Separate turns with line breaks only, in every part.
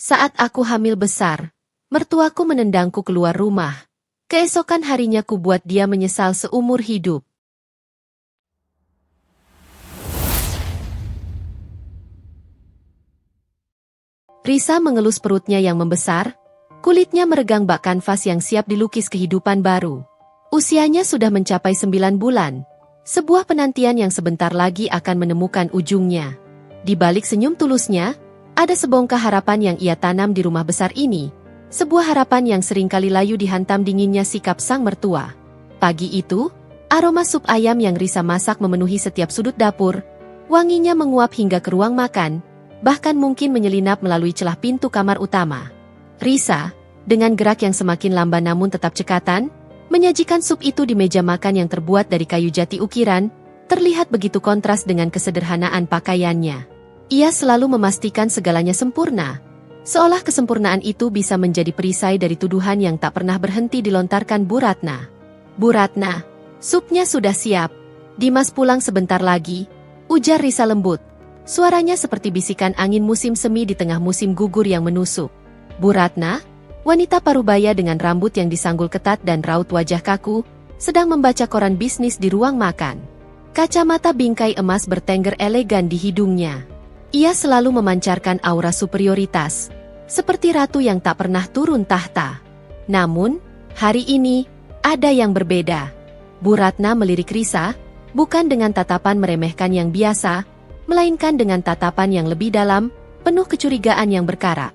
Saat aku hamil besar, mertuaku menendangku keluar rumah. Keesokan harinya ku buat dia menyesal seumur hidup. Risa mengelus perutnya yang membesar, kulitnya meregang bak kanvas yang siap dilukis kehidupan baru. Usianya sudah mencapai 9 bulan. Sebuah penantian yang sebentar lagi akan menemukan ujungnya. Di balik senyum tulusnya, ada sebongkah harapan yang ia tanam di rumah besar ini. Sebuah harapan yang seringkali layu dihantam dinginnya sikap sang mertua. Pagi itu, aroma sup ayam yang Risa masak memenuhi setiap sudut dapur. Wanginya menguap hingga ke ruang makan, bahkan mungkin menyelinap melalui celah pintu kamar utama. Risa, dengan gerak yang semakin lamban namun tetap cekatan, menyajikan sup itu di meja makan yang terbuat dari kayu jati ukiran, terlihat begitu kontras dengan kesederhanaan pakaiannya. Ia selalu memastikan segalanya sempurna, seolah kesempurnaan itu bisa menjadi perisai dari tuduhan yang tak pernah berhenti dilontarkan Bu Ratna. Bu Ratna, supnya sudah siap. Dimas pulang sebentar lagi, ujar Risa lembut. Suaranya seperti bisikan angin musim semi di tengah musim gugur yang menusuk. Bu Ratna, wanita parubaya dengan rambut yang disanggul ketat dan raut wajah kaku, sedang membaca koran bisnis di ruang makan. Kacamata bingkai emas bertengger elegan di hidungnya. Ia selalu memancarkan aura superioritas, seperti ratu yang tak pernah turun tahta. Namun, hari ini, ada yang berbeda. Bu Ratna melirik Risa, bukan dengan tatapan meremehkan yang biasa, melainkan dengan tatapan yang lebih dalam, penuh kecurigaan yang berkarak.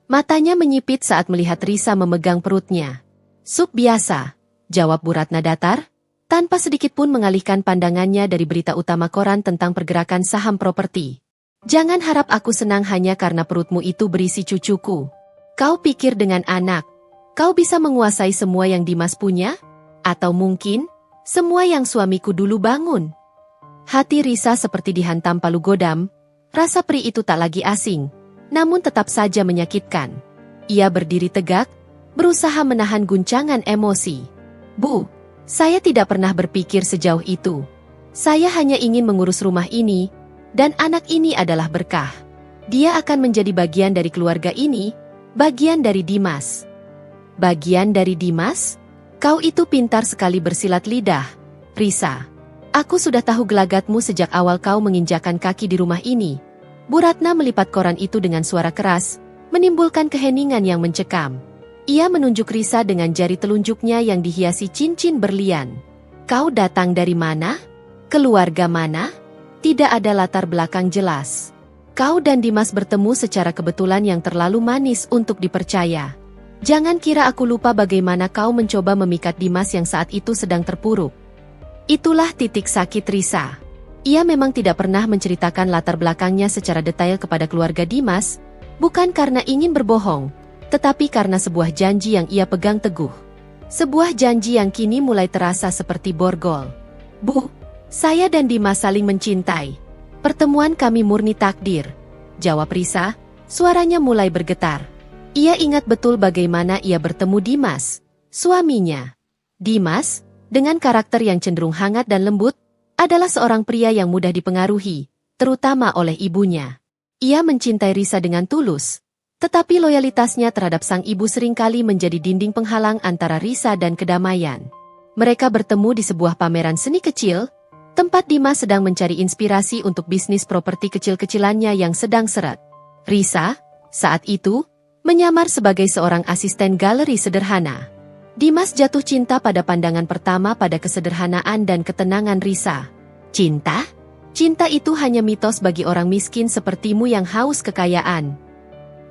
Matanya menyipit saat melihat Risa memegang perutnya. Sup biasa, jawab Bu Ratna datar, tanpa sedikit pun mengalihkan pandangannya dari berita utama koran tentang pergerakan saham properti. Jangan harap aku senang hanya karena perutmu itu berisi cucuku. Kau pikir dengan anak, kau bisa menguasai semua yang Dimas punya? Atau mungkin, semua yang suamiku dulu bangun? Hati Risa seperti dihantam palu godam, rasa perih itu tak lagi asing, namun tetap saja menyakitkan. Ia berdiri tegak, berusaha menahan guncangan emosi. Bu, saya tidak pernah berpikir sejauh itu. Saya hanya ingin mengurus rumah ini, dan anak ini adalah berkah. Dia akan menjadi bagian dari keluarga ini, bagian dari Dimas. Bagian dari Dimas? Kau itu pintar sekali bersilat lidah, Risa. Aku sudah tahu gelagatmu sejak awal kau menginjakan kaki di rumah ini. Bu Ratna melipat koran itu dengan suara keras, menimbulkan keheningan yang mencekam. Ia menunjuk Risa dengan jari telunjuknya yang dihiasi cincin berlian. Kau datang dari mana? Keluarga mana? Tidak ada latar belakang jelas. Kau dan Dimas bertemu secara kebetulan yang terlalu manis untuk dipercaya. Jangan kira aku lupa bagaimana kau mencoba memikat Dimas yang saat itu sedang terpuruk. Itulah titik sakit Risa. Ia memang tidak pernah menceritakan latar belakangnya secara detail kepada keluarga Dimas, bukan karena ingin berbohong, tetapi karena sebuah janji yang ia pegang teguh. Sebuah janji yang kini mulai terasa seperti borgol. Bu, saya dan Dimas saling mencintai. Pertemuan kami murni takdir, jawab Risa, suaranya mulai bergetar. Ia ingat betul bagaimana ia bertemu Dimas, suaminya. Dimas, dengan karakter yang cenderung hangat dan lembut, adalah seorang pria yang mudah dipengaruhi, terutama oleh ibunya. Ia mencintai Risa dengan tulus, tetapi loyalitasnya terhadap sang ibu seringkali menjadi dinding penghalang antara Risa dan kedamaian. Mereka bertemu di sebuah pameran seni kecil, tempat Dimas sedang mencari inspirasi untuk bisnis properti kecil-kecilannya yang sedang seret. Risa, saat itu, menyamar sebagai seorang asisten galeri sederhana. Dimas jatuh cinta pada pandangan pertama pada kesederhanaan dan ketenangan Risa. Cinta? Cinta itu hanya mitos bagi orang miskin sepertimu yang haus kekayaan.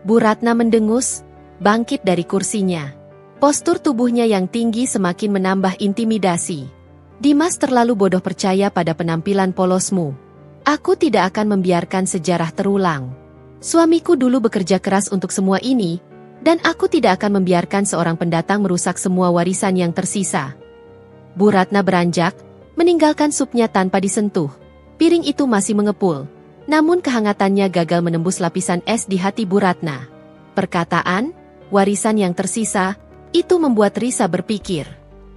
Bu Ratna mendengus, bangkit dari kursinya. Postur tubuhnya yang tinggi semakin menambah intimidasi. Dimas terlalu bodoh percaya pada penampilan polosmu. Aku tidak akan membiarkan sejarah terulang. Suamiku dulu bekerja keras untuk semua ini, dan aku tidak akan membiarkan seorang pendatang merusak semua warisan yang tersisa. Bu Ratna beranjak, meninggalkan supnya tanpa disentuh. Piring itu masih mengepul, namun kehangatannya gagal menembus lapisan es di hati Bu Ratna. Perkataan, warisan yang tersisa, itu membuat Risa berpikir.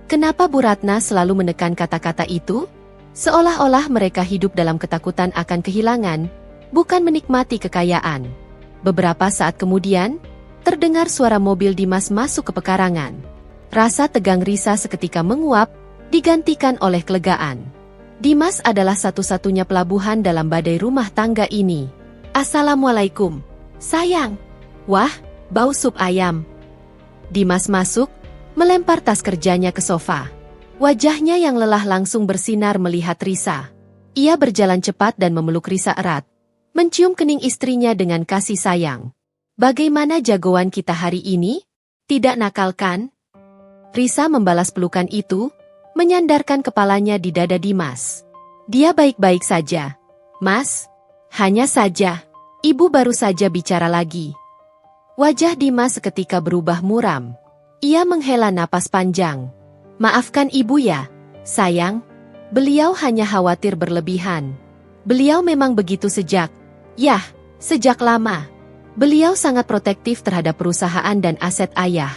Kenapa Bu Ratna selalu menekan kata-kata itu? Seolah-olah mereka hidup dalam ketakutan akan kehilangan, bukan menikmati kekayaan. Beberapa saat kemudian, terdengar suara mobil Dimas masuk ke pekarangan. Rasa tegang Risa seketika menguap, digantikan oleh kelegaan. Dimas adalah satu-satunya pelabuhan dalam badai rumah tangga ini. Assalamualaikum, sayang. Wah, bau sup ayam. Dimas masuk, melempar tas kerjanya ke sofa. Wajahnya yang lelah langsung bersinar melihat Risa. Ia berjalan cepat dan memeluk Risa erat, mencium kening istrinya dengan kasih sayang. Bagaimana jagoan kita hari ini? Tidak nakal kan? Risa membalas pelukan itu, menyandarkan kepalanya di dada Dimas. Dia baik-baik saja. Mas, hanya saja. Ibu baru saja bicara lagi. Wajah Dimas seketika berubah muram. Ia menghela napas panjang. Maafkan ibu ya, sayang. Beliau hanya khawatir berlebihan. Beliau memang begitu sejak lama. Beliau sangat protektif terhadap perusahaan dan aset ayah.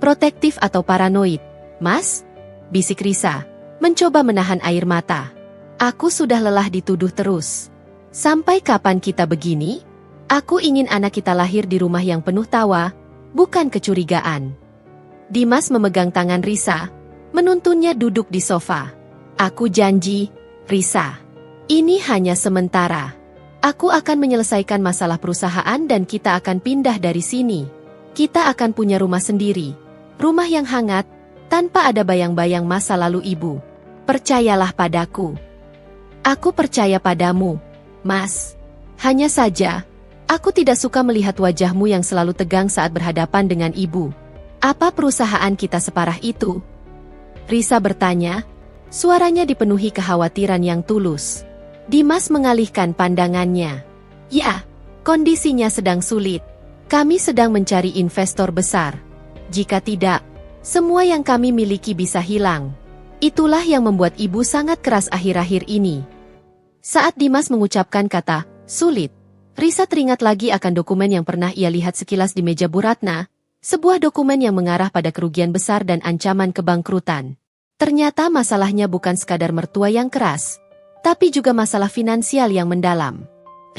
Protektif atau paranoid, Mas? Bisik Risa, mencoba menahan air mata. Aku sudah lelah dituduh terus. Sampai kapan kita begini? Aku ingin anak kita lahir di rumah yang penuh tawa, bukan kecurigaan. Dimas memegang tangan Risa, menuntunnya duduk di sofa. Aku janji, Risa. Ini hanya sementara. Aku akan menyelesaikan masalah perusahaan dan kita akan pindah dari sini. Kita akan punya rumah sendiri. Rumah yang hangat, tanpa ada bayang-bayang masa lalu ibu. Percayalah padaku. Aku percaya padamu, Mas. Hanya saja, aku tidak suka melihat wajahmu yang selalu tegang saat berhadapan dengan ibu. Apa perusahaan kita separah itu? Risa bertanya, suaranya dipenuhi kekhawatiran yang tulus. Dimas mengalihkan pandangannya. Ya, kondisinya sedang sulit. Kami sedang mencari investor besar. Jika tidak, semua yang kami miliki bisa hilang. Itulah yang membuat ibu sangat keras akhir-akhir ini. Saat Dimas mengucapkan kata sulit, Risa teringat lagi akan dokumen yang pernah ia lihat sekilas di meja Bu Ratna, sebuah dokumen yang mengarah pada kerugian besar dan ancaman kebangkrutan. Ternyata masalahnya bukan sekadar mertua yang keras, tapi juga masalah finansial yang mendalam.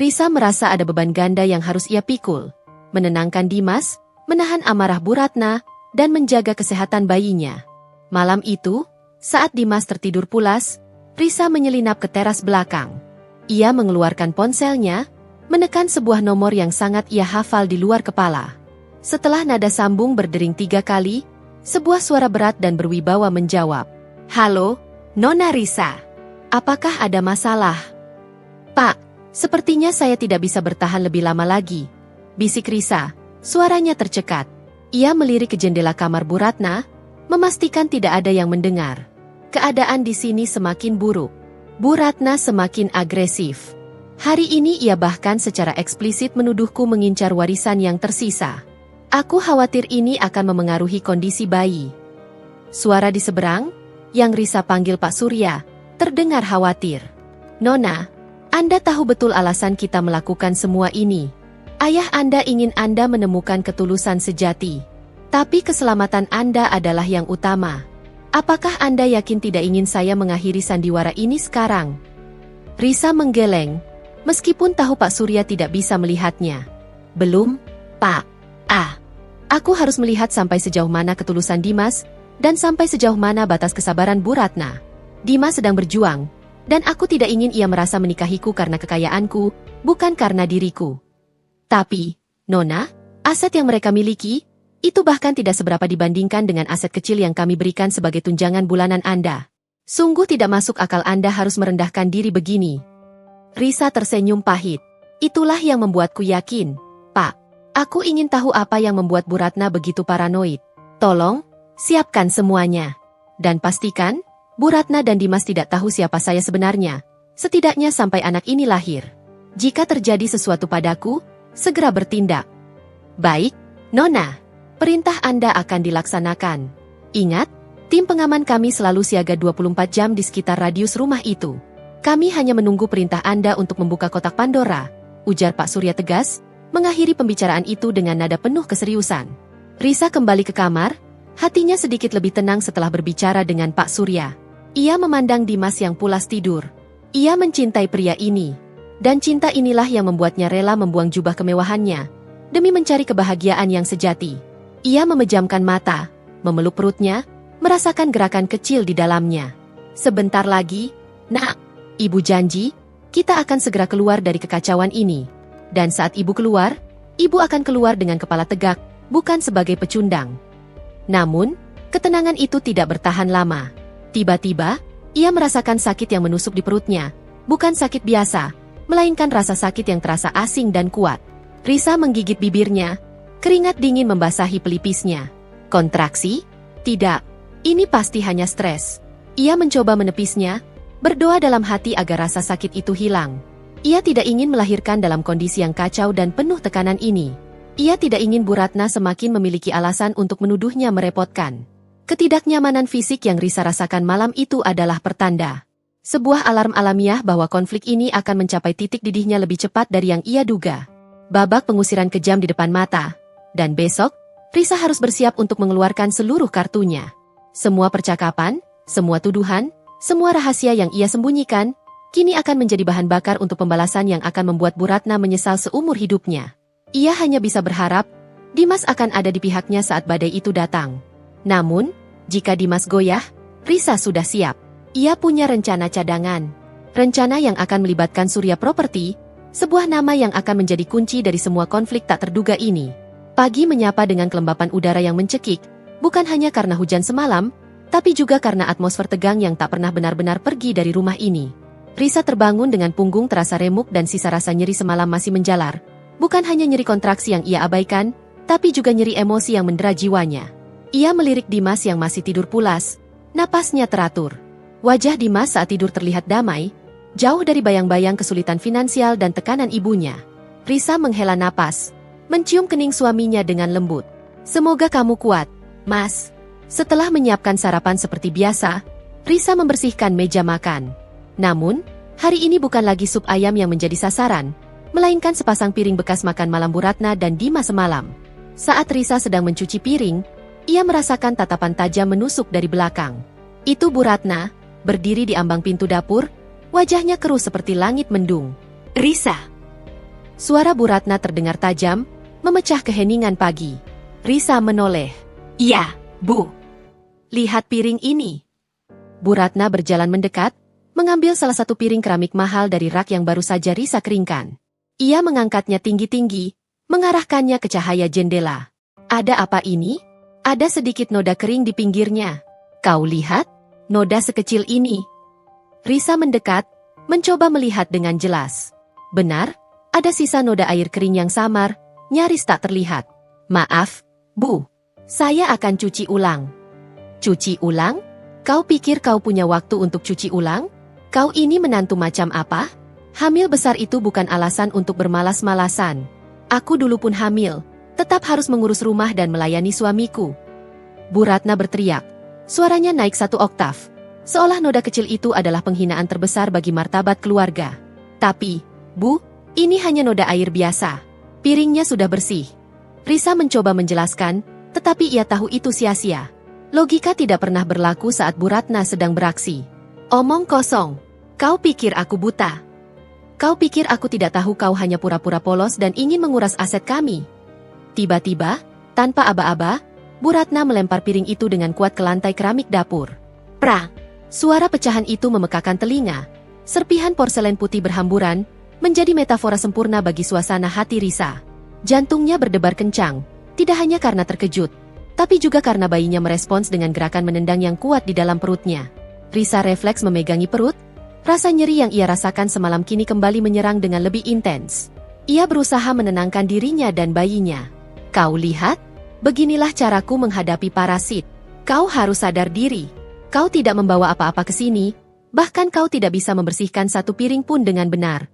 Risa merasa ada beban ganda yang harus ia pikul, menenangkan Dimas, menahan amarah Bu Ratna, dan menjaga kesehatan bayinya. Malam itu, saat Dimas tertidur pulas, Risa menyelinap ke teras belakang. Ia mengeluarkan ponselnya, menekan sebuah nomor yang sangat ia hafal di luar kepala. Setelah nada sambung berdering 3 kali, sebuah suara berat dan berwibawa menjawab. Halo, Nona Risa. Apakah ada masalah? Pak, sepertinya saya tidak bisa bertahan lebih lama lagi. Bisik Risa, suaranya tercekat. Ia melirik ke jendela kamar Bu Ratna, memastikan tidak ada yang mendengar. Keadaan di sini semakin buruk. Bu Ratna semakin agresif. Hari ini ia bahkan secara eksplisit menuduhku mengincar warisan yang tersisa. Aku khawatir ini akan memengaruhi kondisi bayi. Suara di seberang, yang Risa panggil Pak Surya, terdengar khawatir. Nona, Anda tahu betul alasan kita melakukan semua ini. Ayah Anda ingin Anda menemukan ketulusan sejati. Tapi keselamatan Anda adalah yang utama. Apakah Anda yakin tidak ingin saya mengakhiri sandiwara ini sekarang? Risa menggeleng, meskipun tahu Pak Surya tidak bisa melihatnya. Belum, Pak. Aku harus melihat sampai sejauh mana ketulusan Dimas, dan sampai sejauh mana batas kesabaran Bu Ratna. Dimas sedang berjuang, dan aku tidak ingin ia merasa menikahiku karena kekayaanku, bukan karena diriku. Tapi, Nona, aset yang mereka miliki, itu bahkan tidak seberapa dibandingkan dengan aset kecil yang kami berikan sebagai tunjangan bulanan Anda. Sungguh tidak masuk akal Anda harus merendahkan diri begini. Risa tersenyum pahit. Itulah yang membuatku yakin, Pak. Aku ingin tahu apa yang membuat Bu Ratna begitu paranoid. Tolong, siapkan semuanya. Dan pastikan, Bu Ratna dan Dimas tidak tahu siapa saya sebenarnya. Setidaknya sampai anak ini lahir. Jika terjadi sesuatu padaku, segera bertindak. Baik, Nona. Perintah Anda akan dilaksanakan. Ingat, tim pengaman kami selalu siaga 24 jam di sekitar radius rumah itu. Kami hanya menunggu perintah Anda untuk membuka kotak Pandora, ujar Pak Surya tegas, mengakhiri pembicaraan itu dengan nada penuh keseriusan. Risa kembali ke kamar, hatinya sedikit lebih tenang setelah berbicara dengan Pak Surya. Ia memandang Dimas yang pulas tidur. Ia mencintai pria ini. Dan cinta inilah yang membuatnya rela membuang jubah kemewahannya demi mencari kebahagiaan yang sejati. Ia memejamkan mata, memeluk perutnya, merasakan gerakan kecil di dalamnya. Sebentar lagi, "Nak, ibu janji, kita akan segera keluar dari kekacauan ini." Dan saat ibu keluar, ibu akan keluar dengan kepala tegak, bukan sebagai pecundang. Namun, ketenangan itu tidak bertahan lama. Tiba-tiba, ia merasakan sakit yang menusuk di perutnya, bukan sakit biasa, melainkan rasa sakit yang terasa asing dan kuat. Risa menggigit bibirnya, keringat dingin membasahi pelipisnya. Kontraksi? Tidak, ini pasti hanya stres. Ia mencoba menepisnya, berdoa dalam hati agar rasa sakit itu hilang. Ia tidak ingin melahirkan dalam kondisi yang kacau dan penuh tekanan ini. Ia tidak ingin Bu Ratna semakin memiliki alasan untuk menuduhnya merepotkan. Ketidaknyamanan fisik yang Risa rasakan malam itu adalah pertanda. Sebuah alarm alamiah bahwa konflik ini akan mencapai titik didihnya lebih cepat dari yang ia duga. Babak pengusiran kejam di depan mata. Dan besok, Risa harus bersiap untuk mengeluarkan seluruh kartunya. Semua percakapan, semua tuduhan, semua rahasia yang ia sembunyikan, kini akan menjadi bahan bakar untuk pembalasan yang akan membuat Bu Ratna menyesal seumur hidupnya. Ia hanya bisa berharap, Dimas akan ada di pihaknya saat badai itu datang. Namun, jika Dimas goyah, Risa sudah siap. Ia punya rencana cadangan. Rencana yang akan melibatkan Surya Property, sebuah nama yang akan menjadi kunci dari semua konflik tak terduga ini. Pagi menyapa dengan kelembapan udara yang mencekik, bukan hanya karena hujan semalam, tapi juga karena atmosfer tegang yang tak pernah benar-benar pergi dari rumah ini. Risa terbangun dengan punggung terasa remuk dan sisa rasa nyeri semalam masih menjalar. Bukan hanya nyeri kontraksi yang ia abaikan, tapi juga nyeri emosi yang mendera jiwanya. Ia melirik Dimas yang masih tidur pulas, napasnya teratur. Wajah Dimas saat tidur terlihat damai, jauh dari bayang-bayang kesulitan finansial dan tekanan ibunya. Risa menghela napas, mencium kening suaminya dengan lembut. "Semoga kamu kuat, Mas." Setelah menyiapkan sarapan seperti biasa, Risa membersihkan meja makan. Namun, hari ini bukan lagi sup ayam yang menjadi sasaran, melainkan sepasang piring bekas makan malam Bu Ratna dan Dimas semalam. Saat Risa sedang mencuci piring, ia merasakan tatapan tajam menusuk dari belakang. Itu Bu Ratna, berdiri di ambang pintu dapur, wajahnya keruh seperti langit mendung. "Risa!" Suara Bu Ratna terdengar tajam, memecah keheningan pagi. Risa menoleh. "Iya, Bu." "Lihat piring ini." Bu Ratna berjalan mendekat, mengambil salah satu piring keramik mahal dari rak yang baru saja Risa keringkan. Ia mengangkatnya tinggi-tinggi, mengarahkannya ke cahaya jendela. "Ada apa ini?" "Ada sedikit noda kering di pinggirnya." "Kau lihat? Noda sekecil ini." Risa mendekat, mencoba melihat dengan jelas. Benar, ada sisa noda air kering yang samar, nyaris tak terlihat. "Maaf, Bu. Saya akan cuci ulang." "Cuci ulang? Kau pikir kau punya waktu untuk cuci ulang? Kau ini menantu macam apa? Hamil besar itu bukan alasan untuk bermalas-malasan. Aku dulu pun hamil, tetap harus mengurus rumah dan melayani suamiku." Bu Ratna berteriak. Suaranya naik satu oktav, seolah noda kecil itu adalah penghinaan terbesar bagi martabat keluarga. "Tapi, Bu, ini hanya noda air biasa. Piringnya sudah bersih." Risa mencoba menjelaskan, tetapi ia tahu itu sia-sia. Logika tidak pernah berlaku saat Bu Ratna sedang beraksi. "Omong kosong. Kau pikir aku buta? Kau pikir aku tidak tahu kau hanya pura-pura polos dan ingin menguras aset kami?" Tiba-tiba, tanpa aba-aba, Bu Ratna melempar piring itu dengan kuat ke lantai keramik dapur. Prak! Suara pecahan itu memekakan telinga. Serpihan porselen putih berhamburan, menjadi metafora sempurna bagi suasana hati Risa. Jantungnya berdebar kencang, tidak hanya karena terkejut, tapi juga karena bayinya merespons dengan gerakan menendang yang kuat di dalam perutnya. Risa refleks memegangi perut, rasa nyeri yang ia rasakan semalam kini kembali menyerang dengan lebih intens. Ia berusaha menenangkan dirinya dan bayinya. "Kau lihat? Beginilah caraku menghadapi parasit. Kau harus sadar diri. Kau tidak membawa apa-apa ke sini, bahkan kau tidak bisa membersihkan satu piring pun dengan benar."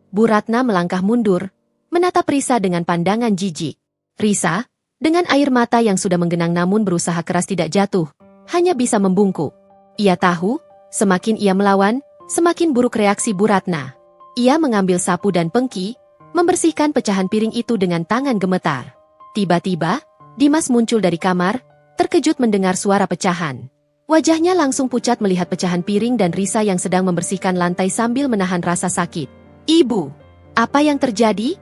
Bu Ratna melangkah mundur, menatap Risa dengan pandangan jijik. Risa, dengan air mata yang sudah menggenang namun berusaha keras tidak jatuh, hanya bisa membungkuk. Ia tahu, semakin ia melawan, semakin buruk reaksi Bu Ratna. Ia mengambil sapu dan pengki, membersihkan pecahan piring itu dengan tangan gemetar. Tiba-tiba, Dimas muncul dari kamar, terkejut mendengar suara pecahan. Wajahnya langsung pucat melihat pecahan piring dan Risa yang sedang membersihkan lantai sambil menahan rasa sakit. Ibu, apa yang terjadi?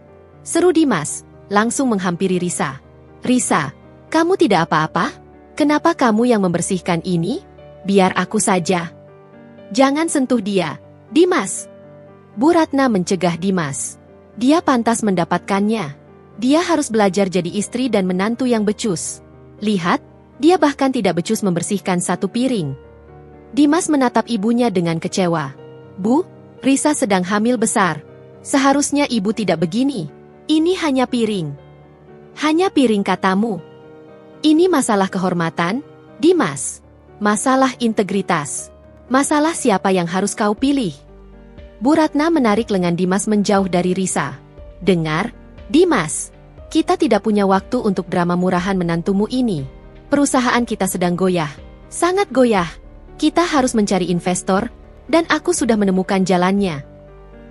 Seru Dimas, langsung menghampiri Risa. Risa, kamu tidak apa-apa? Kenapa kamu yang membersihkan ini? Biar aku saja. Jangan sentuh dia, Dimas. Bu Ratna mencegah Dimas. Dia pantas mendapatkannya. Dia harus belajar jadi istri dan menantu yang becus. Lihat, dia bahkan tidak becus membersihkan satu piring. Dimas menatap ibunya dengan kecewa. Bu, Risa sedang hamil besar. Seharusnya ibu tidak begini. Ini hanya piring. Hanya piring katamu. Ini masalah kehormatan, Dimas. Masalah integritas. Masalah siapa yang harus kau pilih. Bu Ratna menarik lengan Dimas menjauh dari Risa. Dengar, Dimas. Kita tidak punya waktu untuk drama murahan menantumu ini. Perusahaan kita sedang goyah. Sangat goyah. Kita harus mencari investor, dan aku sudah menemukan jalannya.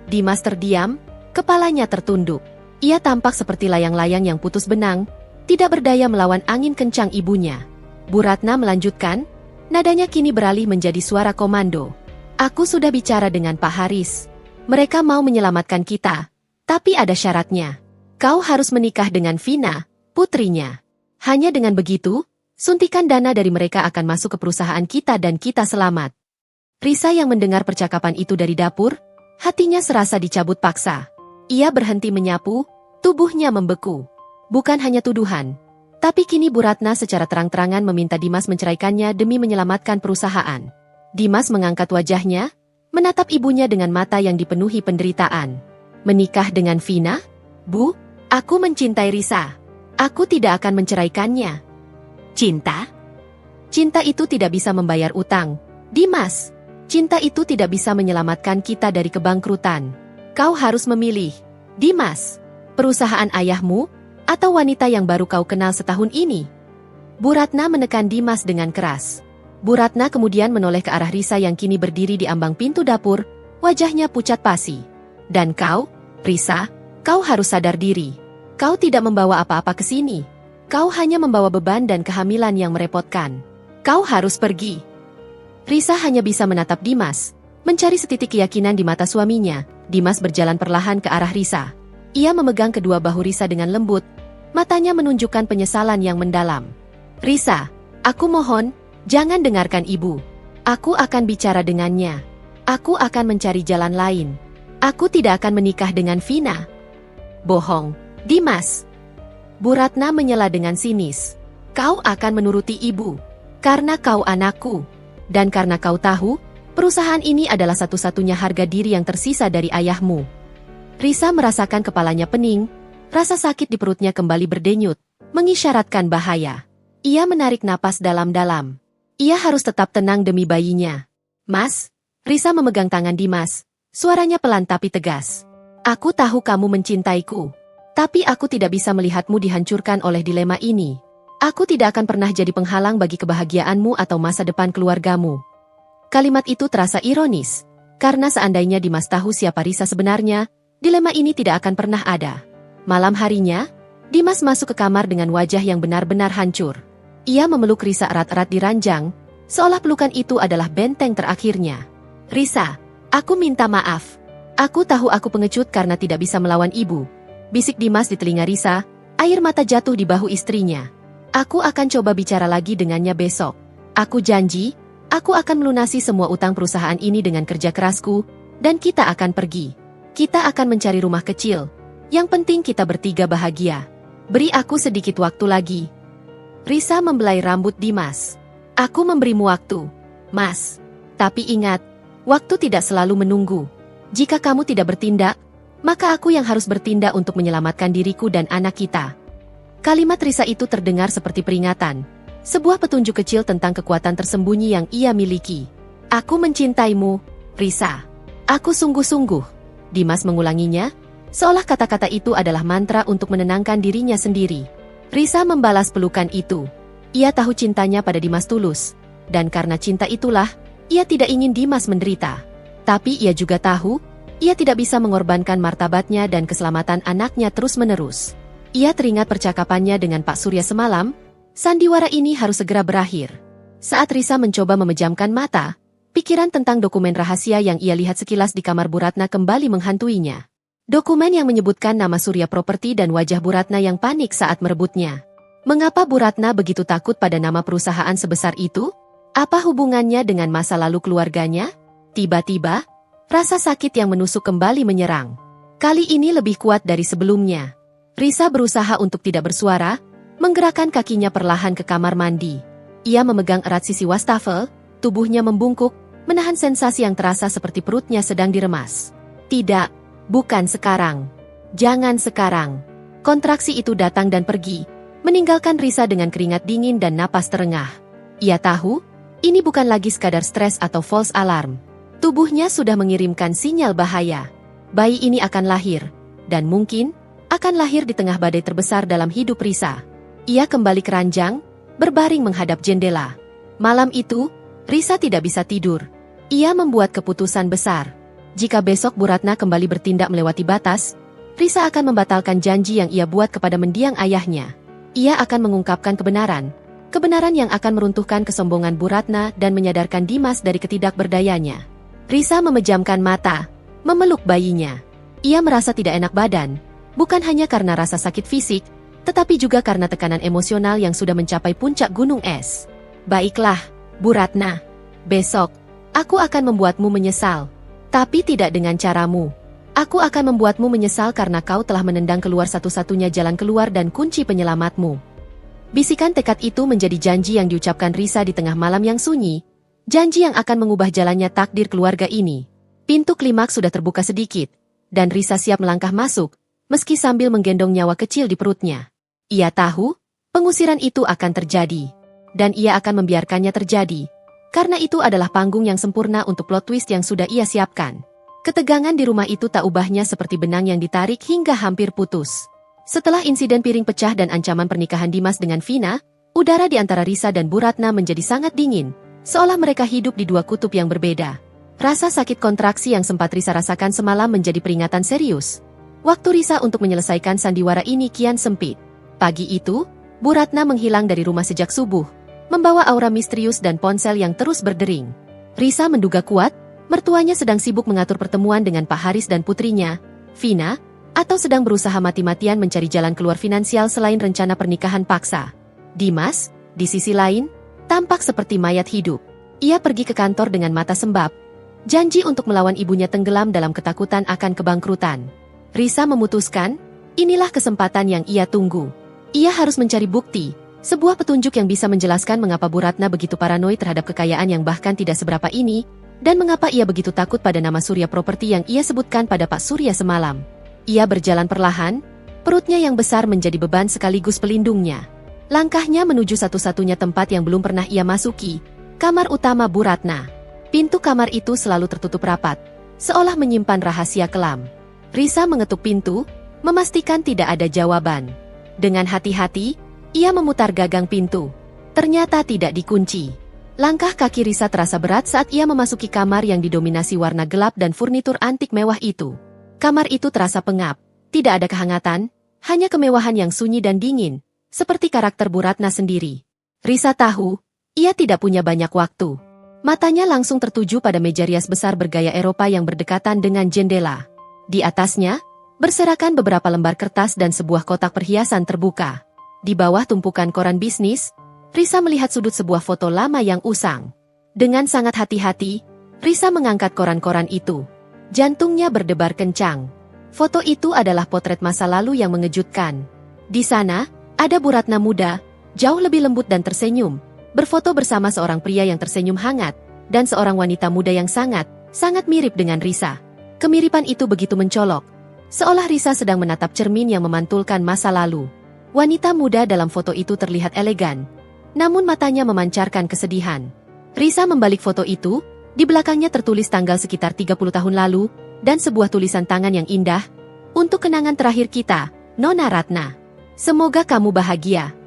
Dimas terdiam, kepalanya tertunduk. Ia tampak seperti layang-layang yang putus benang, tidak berdaya melawan angin kencang ibunya. Bu Ratna melanjutkan, nadanya kini beralih menjadi suara komando. Aku sudah bicara dengan Pak Haris. Mereka mau menyelamatkan kita, tapi ada syaratnya. Kau harus menikah dengan Vina, putrinya. Hanya dengan begitu, suntikan dana dari mereka akan masuk ke perusahaan kita dan kita selamat. Risa yang mendengar percakapan itu dari dapur, hatinya serasa dicabut paksa. Ia berhenti menyapu, tubuhnya membeku. Bukan hanya tuduhan, tapi kini Bu Ratna secara terang-terangan meminta Dimas menceraikannya demi menyelamatkan perusahaan. Dimas mengangkat wajahnya, menatap ibunya dengan mata yang dipenuhi penderitaan. Menikah dengan Vina? Bu, aku mencintai Risa. Aku tidak akan menceraikannya. Cinta? Cinta itu tidak bisa membayar utang, Dimas. Cinta itu tidak bisa menyelamatkan kita dari kebangkrutan. Kau harus memilih, Dimas, perusahaan ayahmu, atau wanita yang baru kau kenal setahun ini. Bu Ratna menekan Dimas dengan keras. Bu Ratna kemudian menoleh ke arah Risa yang kini berdiri di ambang pintu dapur, wajahnya pucat pasi. Dan kau, Risa, kau harus sadar diri. Kau tidak membawa apa-apa ke sini. Kau hanya membawa beban dan kehamilan yang merepotkan. Kau harus pergi. Risa hanya bisa menatap Dimas, mencari setitik keyakinan di mata suaminya. Dimas berjalan perlahan ke arah Risa. Ia memegang kedua bahu Risa dengan lembut, matanya menunjukkan penyesalan yang mendalam. Risa, aku mohon, jangan dengarkan ibu. Aku akan bicara dengannya. Aku akan mencari jalan lain. Aku tidak akan menikah dengan Vina. Bohong, Dimas. Bu Ratna menyela dengan sinis. Kau akan menuruti ibu, karena kau anakku. Dan karena kau tahu, perusahaan ini adalah satu-satunya harga diri yang tersisa dari ayahmu. Risa merasakan kepalanya pening, rasa sakit di perutnya kembali berdenyut, mengisyaratkan bahaya. Ia menarik napas dalam-dalam. Ia harus tetap tenang demi bayinya. Mas, Risa memegang tangan Dimas, suaranya pelan tapi tegas. Aku tahu kamu mencintaiku, tapi aku tidak bisa melihatmu dihancurkan oleh dilema ini. Aku tidak akan pernah jadi penghalang bagi kebahagiaanmu atau masa depan keluargamu. Kalimat itu terasa ironis, karena seandainya Dimas tahu siapa Risa sebenarnya, dilema ini tidak akan pernah ada. Malam harinya, Dimas masuk ke kamar dengan wajah yang benar-benar hancur. Ia memeluk Risa erat-erat di ranjang, seolah pelukan itu adalah benteng terakhirnya. Risa, aku minta maaf. Aku tahu aku pengecut karena tidak bisa melawan ibu. Bisik Dimas di telinga Risa, air mata jatuh di bahu istrinya. Aku akan coba bicara lagi dengannya besok. Aku janji, aku akan melunasi semua utang perusahaan ini dengan kerja kerasku, dan kita akan pergi. Kita akan mencari rumah kecil. Yang penting kita bertiga bahagia. Beri aku sedikit waktu lagi. Risa membelai rambut Dimas. Aku memberimu waktu, Mas. Tapi ingat, waktu tidak selalu menunggu. Jika kamu tidak bertindak, maka aku yang harus bertindak untuk menyelamatkan diriku dan anak kita. Kalimat Risa itu terdengar seperti peringatan, sebuah petunjuk kecil tentang kekuatan tersembunyi yang ia miliki. Aku mencintaimu, Risa. Aku sungguh-sungguh. Dimas mengulanginya, seolah kata-kata itu adalah mantra untuk menenangkan dirinya sendiri. Risa membalas pelukan itu. Ia tahu cintanya pada Dimas tulus, dan karena cinta itulah, ia tidak ingin Dimas menderita. Tapi ia juga tahu, ia tidak bisa mengorbankan martabatnya dan keselamatan anaknya terus-menerus. Ia teringat percakapannya dengan Pak Surya semalam, sandiwara ini harus segera berakhir. Saat Risa mencoba memejamkan mata, pikiran tentang dokumen rahasia yang ia lihat sekilas di kamar Bu Ratna kembali menghantuinya. Dokumen yang menyebutkan nama Surya Property dan wajah Bu Ratna yang panik saat merebutnya. Mengapa Bu Ratna begitu takut pada nama perusahaan sebesar itu? Apa hubungannya dengan masa lalu keluarganya? Tiba-tiba, rasa sakit yang menusuk kembali menyerang. Kali ini lebih kuat dari sebelumnya. Risa berusaha untuk tidak bersuara, menggerakkan kakinya perlahan ke kamar mandi. Ia memegang erat sisi wastafel, tubuhnya membungkuk, menahan sensasi yang terasa seperti perutnya sedang diremas. Tidak. Bukan sekarang. Jangan sekarang. Kontraksi itu datang dan pergi, meninggalkan Risa dengan keringat dingin dan napas terengah. Ia tahu, ini bukan lagi sekadar stres atau false alarm. Tubuhnya sudah mengirimkan sinyal bahaya. Bayi ini akan lahir, dan mungkin akan lahir di tengah badai terbesar dalam hidup Risa. Ia kembali keranjang, berbaring menghadap jendela. Malam itu, Risa tidak bisa tidur. Ia membuat keputusan besar. Jika besok Bu Ratna kembali bertindak melewati batas, Risa akan membatalkan janji yang ia buat kepada mendiang ayahnya. Ia akan mengungkapkan kebenaran yang akan meruntuhkan kesombongan Bu Ratna dan menyadarkan Dimas dari ketidakberdayanya. Risa memejamkan mata, memeluk bayinya. Ia merasa tidak enak badan, bukan hanya karena rasa sakit fisik, tetapi juga karena tekanan emosional yang sudah mencapai puncak gunung es. Baiklah, Bu Ratna. Besok, aku akan membuatmu menyesal. Tapi tidak dengan caramu. Aku akan membuatmu menyesal karena kau telah menendang keluar satu-satunya jalan keluar dan kunci penyelamatmu. Bisikan tekad itu menjadi janji yang diucapkan Risa di tengah malam yang sunyi. Janji yang akan mengubah jalannya takdir keluarga ini. Pintu klimaks sudah terbuka sedikit, dan Risa siap melangkah masuk, meski sambil menggendong nyawa kecil di perutnya. Ia tahu, pengusiran itu akan terjadi. Dan ia akan membiarkannya terjadi. Karena itu adalah panggung yang sempurna untuk plot twist yang sudah ia siapkan. Ketegangan di rumah itu tak ubahnya seperti benang yang ditarik hingga hampir putus. Setelah insiden piring pecah dan ancaman pernikahan Dimas dengan Vina, udara di antara Risa dan Bu Ratna menjadi sangat dingin, seolah mereka hidup di dua kutub yang berbeda. Rasa sakit kontraksi yang sempat Risa rasakan semalam menjadi peringatan serius. Waktu Risa untuk menyelesaikan sandiwara ini kian sempit. Pagi itu, Bu Ratna menghilang dari rumah sejak subuh, membawa aura misterius dan ponsel yang terus berdering. Risa menduga kuat, mertuanya sedang sibuk mengatur pertemuan dengan Pak Haris dan putrinya, Vina, atau sedang berusaha mati-matian mencari jalan keluar finansial selain rencana pernikahan paksa. Dimas, di sisi lain, tampak seperti mayat hidup. Ia pergi ke kantor dengan mata sembab, janji untuk melawan ibunya tenggelam dalam ketakutan akan kebangkrutan. Risa memutuskan, inilah kesempatan yang ia tunggu. Ia harus mencari bukti, sebuah petunjuk yang bisa menjelaskan mengapa Bu Ratna begitu paranoid terhadap kekayaan yang bahkan tidak seberapa ini, dan mengapa ia begitu takut pada nama Surya Property yang ia sebutkan pada Pak Surya semalam. Ia berjalan perlahan, perutnya yang besar menjadi beban sekaligus pelindungnya. Langkahnya menuju satu-satunya tempat yang belum pernah ia masuki, kamar utama Bu Ratna. Pintu kamar itu selalu tertutup rapat, seolah menyimpan rahasia kelam. Risa mengetuk pintu, memastikan tidak ada jawaban. Dengan hati-hati, ia memutar gagang pintu. Ternyata tidak dikunci. Langkah kaki Risa terasa berat saat ia memasuki kamar yang didominasi warna gelap dan furnitur antik mewah itu. Kamar itu terasa pengap. Tidak ada kehangatan, hanya kemewahan yang sunyi dan dingin, seperti karakter Bu Ratna sendiri. Risa tahu, ia tidak punya banyak waktu. Matanya langsung tertuju pada meja rias besar bergaya Eropa yang berdekatan dengan jendela. Di atasnya, berserakan beberapa lembar kertas dan sebuah kotak perhiasan terbuka. Di bawah tumpukan koran bisnis, Risa melihat sudut sebuah foto lama yang usang. Dengan sangat hati-hati, Risa mengangkat koran-koran itu. Jantungnya berdebar kencang. Foto itu adalah potret masa lalu yang mengejutkan. Di sana, ada Bu Ratna muda, jauh lebih lembut dan tersenyum, berfoto bersama seorang pria yang tersenyum hangat, dan seorang wanita muda yang sangat mirip dengan Risa. Kemiripan itu begitu mencolok, seolah Risa sedang menatap cermin yang memantulkan masa lalu. Wanita muda dalam foto itu terlihat elegan, namun matanya memancarkan kesedihan. Risa membalik foto itu, di belakangnya tertulis tanggal sekitar 30 tahun lalu, dan sebuah tulisan tangan yang indah, "Untuk kenangan terakhir kita, Nona Ratna. Semoga kamu bahagia."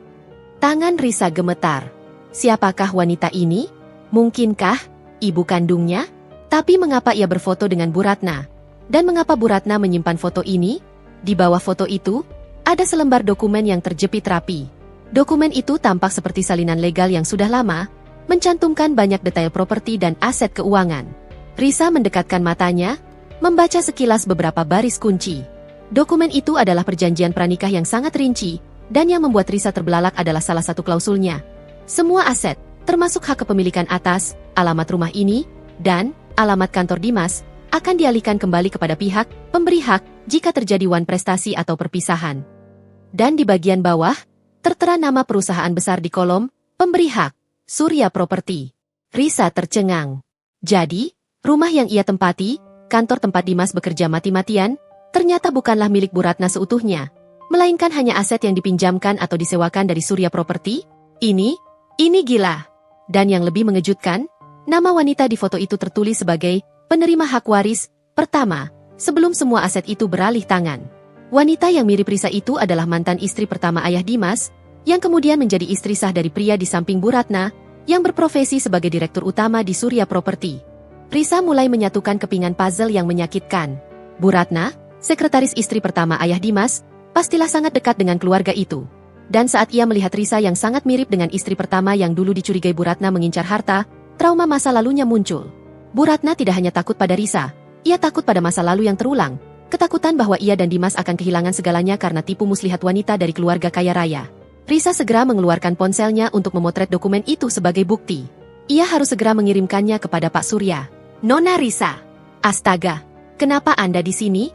Tangan Risa gemetar. Siapakah wanita ini? Mungkinkah ibu kandungnya? Tapi mengapa ia berfoto dengan Bu Ratna? Dan mengapa Bu Ratna menyimpan foto ini? Di bawah foto itu, ada selembar dokumen yang terjepit rapi. Dokumen itu tampak seperti salinan legal yang sudah lama, mencantumkan banyak detail properti dan aset keuangan. Risa mendekatkan matanya, membaca sekilas beberapa baris kunci. Dokumen itu adalah perjanjian pranikah yang sangat rinci, dan yang membuat Risa terbelalak adalah salah satu klausulnya. Semua aset, termasuk hak kepemilikan atas, alamat rumah ini, dan alamat kantor Dimas, akan dialihkan kembali kepada pihak pemberi hak jika terjadi wan prestasi atau perpisahan. Dan di bagian bawah, tertera nama perusahaan besar di kolom pemberi hak, Surya Property. Risa tercengang. Jadi, rumah yang ia tempati, kantor tempat Dimas bekerja mati-matian, ternyata bukanlah milik Bu Ratna seutuhnya, melainkan hanya aset yang dipinjamkan atau disewakan dari Surya Property. Ini gila. Dan yang lebih mengejutkan, nama wanita di foto itu tertulis sebagai penerima hak waris pertama, sebelum semua aset itu beralih tangan. Wanita yang mirip Risa itu adalah mantan istri pertama ayah Dimas, yang kemudian menjadi istri sah dari pria di samping Bu Ratna, yang berprofesi sebagai direktur utama di Surya Property. Risa mulai menyatukan kepingan puzzle yang menyakitkan. Bu Ratna, sekretaris istri pertama ayah Dimas, pastilah sangat dekat dengan keluarga itu. Dan saat ia melihat Risa yang sangat mirip dengan istri pertama yang dulu dicurigai Bu Ratna mengincar harta, trauma masa lalunya muncul. Bu Ratna tidak hanya takut pada Risa, ia takut pada masa lalu yang terulang, ketakutan bahwa ia dan Dimas akan kehilangan segalanya karena tipu muslihat wanita dari keluarga kaya raya. Risa segera mengeluarkan ponselnya untuk memotret dokumen itu sebagai bukti. Ia harus segera mengirimkannya kepada Pak Surya. Nona Risa. Astaga, kenapa Anda di sini?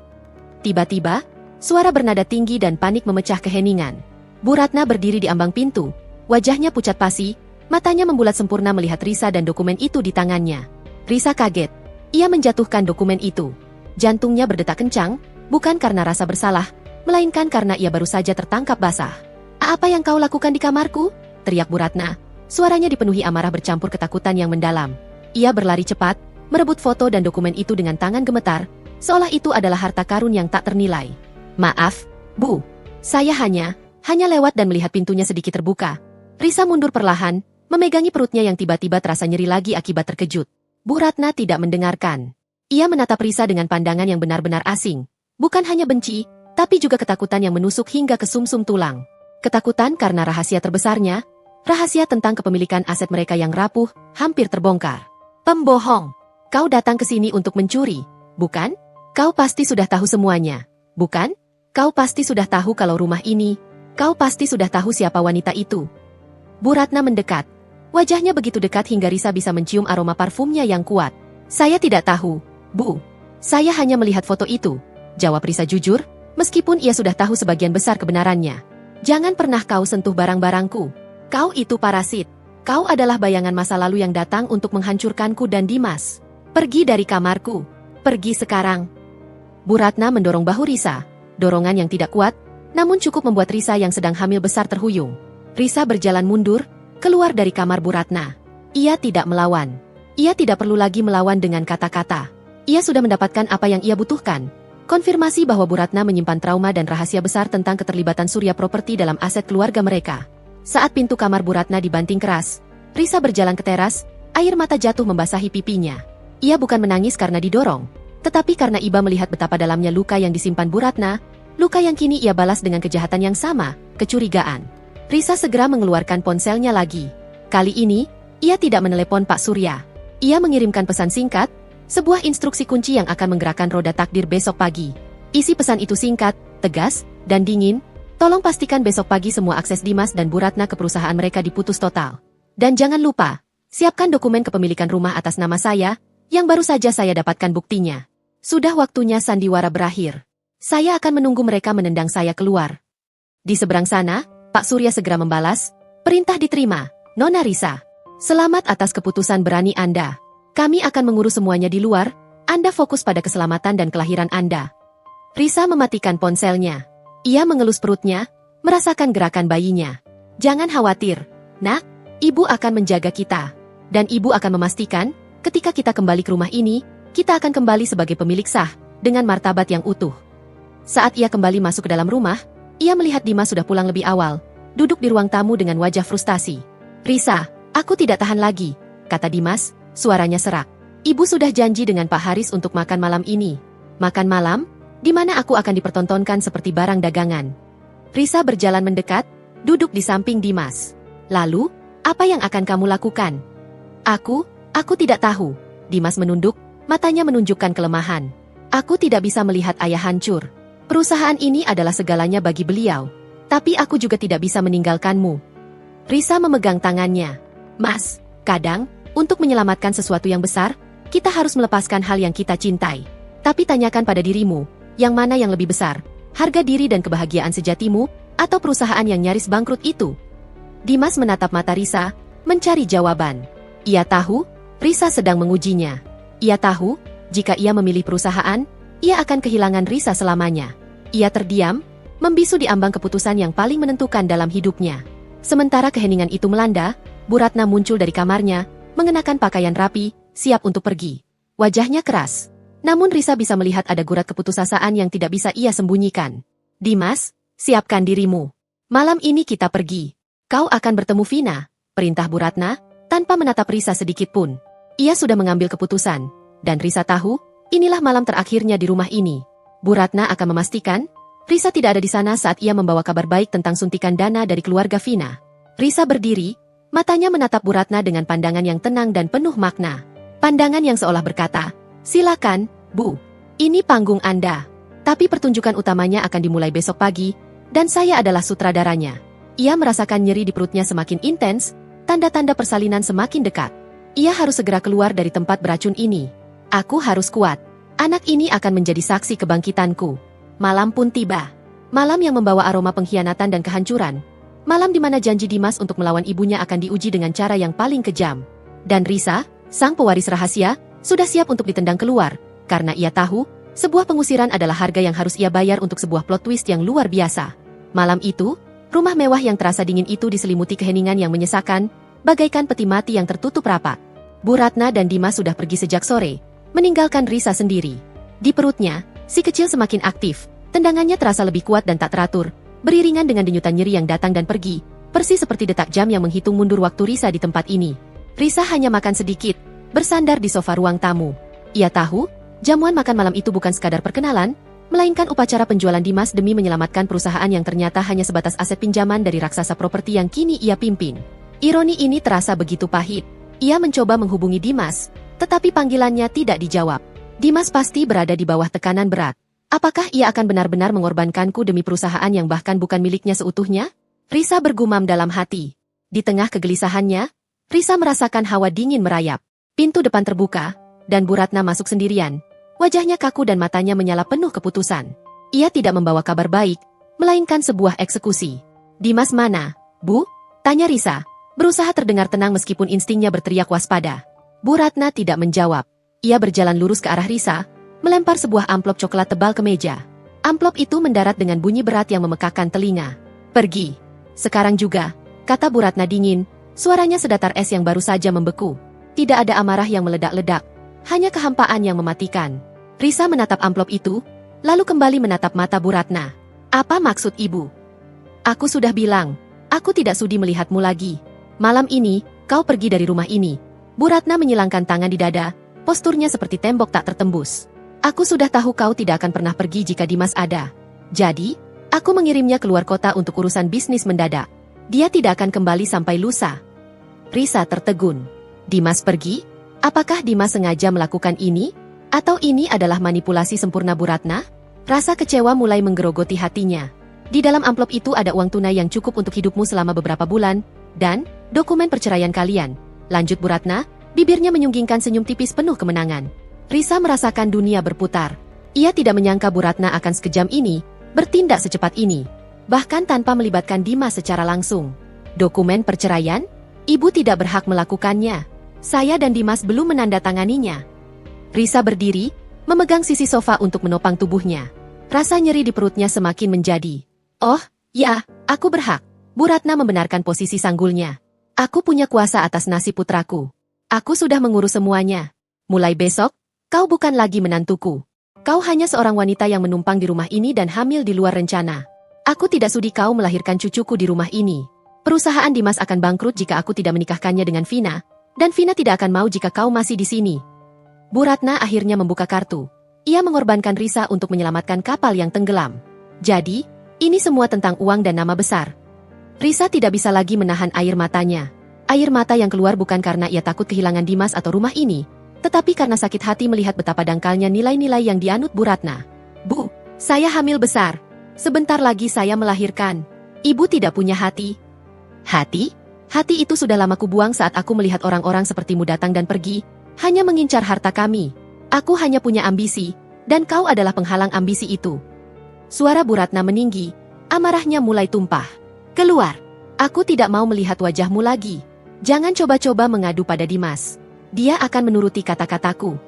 Tiba-tiba, suara bernada tinggi dan panik memecah keheningan. Bu Ratna berdiri di ambang pintu, wajahnya pucat pasi, matanya membulat sempurna melihat Risa dan dokumen itu di tangannya. Risa kaget. Ia menjatuhkan dokumen itu. Jantungnya berdetak kencang, bukan karena rasa bersalah, melainkan karena ia baru saja tertangkap basah. Apa yang kau lakukan di kamarku? Teriak Bu Ratna. Suaranya dipenuhi amarah bercampur ketakutan yang mendalam. Ia berlari cepat, merebut foto dan dokumen itu dengan tangan gemetar, seolah itu adalah harta karun yang tak ternilai. Maaf, Bu. Saya hanya lewat dan melihat pintunya sedikit terbuka. Risa mundur perlahan, memegangi perutnya yang tiba-tiba terasa nyeri lagi akibat terkejut. Bu Ratna tidak mendengarkan. Ia menatap Risa dengan pandangan yang benar-benar asing. Bukan hanya benci, tapi juga ketakutan yang menusuk hingga ke sumsum tulang. Ketakutan karena rahasia terbesarnya, rahasia tentang kepemilikan aset mereka yang rapuh, hampir terbongkar. Pembohong! Kau datang ke sini untuk mencuri, bukan? Kau pasti sudah tahu semuanya, bukan? Kau pasti sudah tahu kalau rumah ini, kau pasti sudah tahu siapa wanita itu. Bu Ratna mendekat. Wajahnya begitu dekat hingga Risa bisa mencium aroma parfumnya yang kuat. Saya tidak tahu, Bu. Saya hanya melihat foto itu, jawab Risa jujur, meskipun ia sudah tahu sebagian besar kebenarannya. Jangan pernah kau sentuh barang-barangku. Kau itu parasit. Kau adalah bayangan masa lalu yang datang untuk menghancurkanku dan Dimas. Pergi dari kamarku. Pergi sekarang. Bu Ratna mendorong bahu Risa. Dorongan yang tidak kuat, namun cukup membuat Risa yang sedang hamil besar terhuyung. Risa berjalan mundur, keluar dari kamar Bu Ratna. Ia tidak melawan. Ia tidak perlu lagi melawan dengan kata-kata. Ia sudah mendapatkan apa yang ia butuhkan. Konfirmasi bahwa Bu Ratna menyimpan trauma dan rahasia besar tentang keterlibatan Surya Property dalam aset keluarga mereka. Saat pintu kamar Bu Ratna dibanting keras, Risa berjalan ke teras, air mata jatuh membasahi pipinya. Ia bukan menangis karena didorong, tetapi karena iba melihat betapa dalamnya luka yang disimpan Bu Ratna, luka yang kini ia balas dengan kejahatan yang sama, kecurigaan. Risa segera mengeluarkan ponselnya lagi. Kali ini, ia tidak menelepon Pak Surya. Ia mengirimkan pesan singkat, sebuah instruksi kunci yang akan menggerakkan roda takdir besok pagi. Isi pesan itu singkat, tegas, dan dingin. Tolong pastikan besok pagi semua akses Dimas dan Bu Ratna ke perusahaan mereka diputus total. Dan jangan lupa, siapkan dokumen kepemilikan rumah atas nama saya, yang baru saja saya dapatkan buktinya. Sudah waktunya sandiwara berakhir. Saya akan menunggu mereka menendang saya keluar. Di seberang sana, Pak Surya segera membalas, perintah diterima, Nona Risa. Selamat atas keputusan berani Anda. Kami akan mengurus semuanya di luar, Anda fokus pada keselamatan dan kelahiran Anda. Risa mematikan ponselnya. Ia mengelus perutnya, merasakan gerakan bayinya. Jangan khawatir, Nak, Ibu akan menjaga kita. Dan Ibu akan memastikan, ketika kita kembali ke rumah ini, kita akan kembali sebagai pemilik sah, dengan martabat yang utuh. Saat ia kembali masuk ke dalam rumah, ia melihat Dimas sudah pulang lebih awal, duduk di ruang tamu dengan wajah frustasi. Risa, aku tidak tahan lagi, kata Dimas, suaranya serak. Ibu sudah janji dengan Pak Haris untuk makan malam ini. Makan malam, di mana aku akan dipertontonkan seperti barang dagangan. Risa berjalan mendekat, duduk di samping Dimas. Lalu, apa yang akan kamu lakukan? Aku tidak tahu. Dimas menunduk, matanya menunjukkan kelemahan. Aku tidak bisa melihat ayah hancur. Perusahaan ini adalah segalanya bagi beliau. Tapi aku juga tidak bisa meninggalkanmu. Risa memegang tangannya. Mas, kadang, untuk menyelamatkan sesuatu yang besar, kita harus melepaskan hal yang kita cintai. Tapi tanyakan pada dirimu, yang mana yang lebih besar? Harga diri dan kebahagiaan sejatimu, atau perusahaan yang nyaris bangkrut itu? Dimas menatap mata Risa, mencari jawaban. Ia tahu, Risa sedang mengujinya. Ia tahu, jika ia memilih perusahaan, ia akan kehilangan Risa selamanya. Ia terdiam, membisu di ambang keputusan yang paling menentukan dalam hidupnya. Sementara keheningan itu melanda, Bu Ratna muncul dari kamarnya, mengenakan pakaian rapi, siap untuk pergi. Wajahnya keras. Namun Risa bisa melihat ada gurat keputusasaan yang tidak bisa ia sembunyikan. Dimas, siapkan dirimu. Malam ini kita pergi. Kau akan bertemu Vina, perintah Bu Ratna, tanpa menatap Risa sedikit pun. Ia sudah mengambil keputusan, dan Risa tahu, inilah malam terakhirnya di rumah ini. Bu Ratna akan memastikan, Risa tidak ada di sana saat ia membawa kabar baik tentang suntikan dana dari keluarga Vina. Risa berdiri, matanya menatap Bu Ratna dengan pandangan yang tenang dan penuh makna. Pandangan yang seolah berkata, silakan, Bu. Ini panggung Anda. Tapi pertunjukan utamanya akan dimulai besok pagi, dan saya adalah sutradaranya. Ia merasakan nyeri di perutnya semakin intens, tanda-tanda persalinan semakin dekat. Ia harus segera keluar dari tempat beracun ini. Aku harus kuat. Anak ini akan menjadi saksi kebangkitanku. Malam pun tiba. Malam yang membawa aroma pengkhianatan dan kehancuran. Malam di mana janji Dimas untuk melawan ibunya akan diuji dengan cara yang paling kejam. Dan Risa, sang pewaris rahasia, sudah siap untuk ditendang keluar, karena ia tahu, sebuah pengusiran adalah harga yang harus ia bayar untuk sebuah plot twist yang luar biasa. Malam itu, rumah mewah yang terasa dingin itu diselimuti keheningan yang menyesakan, bagaikan peti mati yang tertutup rapat. Bu Ratna dan Dimas sudah pergi sejak sore, meninggalkan Risa sendiri. Di perutnya, si kecil semakin aktif, tendangannya terasa lebih kuat dan tak teratur, beriringan dengan denyutan nyeri yang datang dan pergi, persis seperti detak jam yang menghitung mundur waktu Risa di tempat ini. Risa hanya makan sedikit, bersandar di sofa ruang tamu. Ia tahu, jamuan makan malam itu bukan sekadar perkenalan, melainkan upacara penjualan Dimas demi menyelamatkan perusahaan yang ternyata hanya sebatas aset pinjaman dari raksasa properti yang kini ia pimpin. Ironi ini terasa begitu pahit. Ia mencoba menghubungi Dimas, tetapi panggilannya tidak dijawab. Dimas pasti berada di bawah tekanan berat. Apakah ia akan benar-benar mengorbankanku demi perusahaan yang bahkan bukan miliknya seutuhnya? Risa bergumam dalam hati. Di tengah kegelisahannya, Risa merasakan hawa dingin merayap. Pintu depan terbuka, dan Bu Ratna masuk sendirian. Wajahnya kaku dan matanya menyala penuh keputusan. Ia tidak membawa kabar baik, melainkan sebuah eksekusi. Dimas mana, Bu? Tanya Risa, berusaha terdengar tenang meskipun instingnya berteriak waspada. Bu Ratna tidak menjawab. Ia berjalan lurus ke arah Risa, melempar sebuah amplop coklat tebal ke meja. Amplop itu mendarat dengan bunyi berat yang memekakkan telinga. Pergi. Sekarang juga, kata Bu Ratna dingin, suaranya sedatar es yang baru saja membeku. Tidak ada amarah yang meledak-ledak, hanya kehampaan yang mematikan. Risa menatap amplop itu, lalu kembali menatap mata Bu Ratna. Apa maksud ibu? Aku sudah bilang, aku tidak sudi melihatmu lagi. Malam ini, kau pergi dari rumah ini. Bu Ratna menyilangkan tangan di dada, posturnya seperti tembok tak tertembus. Aku sudah tahu kau tidak akan pernah pergi jika Dimas ada. Jadi, aku mengirimnya keluar kota untuk urusan bisnis mendadak. Dia tidak akan kembali sampai lusa. Risa tertegun. Dimas pergi? Apakah Dimas sengaja melakukan ini? Atau ini adalah manipulasi sempurna Bu Ratna? Rasa kecewa mulai menggerogoti hatinya. Di dalam amplop itu ada uang tunai yang cukup untuk hidupmu selama beberapa bulan, dan dokumen perceraian kalian. Lanjut Bu Ratna, bibirnya menyunggingkan senyum tipis penuh kemenangan. Risa merasakan dunia berputar. Ia tidak menyangka Bu Ratna akan sekejam ini, bertindak secepat ini. Bahkan tanpa melibatkan Dimas secara langsung. Dokumen perceraian? Ibu tidak berhak melakukannya. Saya dan Dimas belum menandatanganinya. Risa berdiri, memegang sisi sofa untuk menopang tubuhnya. Rasa nyeri di perutnya semakin menjadi. Oh, ya, aku berhak. Bu Ratna membenarkan posisi sanggulnya. Aku punya kuasa atas nasib putraku. Aku sudah mengurus semuanya. Mulai besok, kau bukan lagi menantuku. Kau hanya seorang wanita yang menumpang di rumah ini dan hamil di luar rencana. Aku tidak sudi kau melahirkan cucuku di rumah ini. Perusahaan Dimas akan bangkrut jika aku tidak menikahkannya dengan Vina, dan Vina tidak akan mau jika kau masih di sini. Bu Ratna akhirnya membuka kartu. Ia mengorbankan Risa untuk menyelamatkan kapal yang tenggelam. Jadi, ini semua tentang uang dan nama besar. Risa tidak bisa lagi menahan air matanya. Air mata yang keluar bukan karena ia takut kehilangan Dimas atau rumah ini, tetapi karena sakit hati melihat betapa dangkalnya nilai-nilai yang dianut Bu Ratna. "Bu, saya hamil besar. Sebentar lagi saya melahirkan. Ibu tidak punya hati." "Hati? Hati itu sudah lama kubuang saat aku melihat orang-orang sepertimu datang dan pergi, hanya mengincar harta kami. Aku hanya punya ambisi, dan kau adalah penghalang ambisi itu." Suara Bu Ratna meninggi, amarahnya mulai tumpah. "Keluar! Aku tidak mau melihat wajahmu lagi. Jangan coba-coba mengadu pada Dimas. Dia akan menuruti kata-kataku."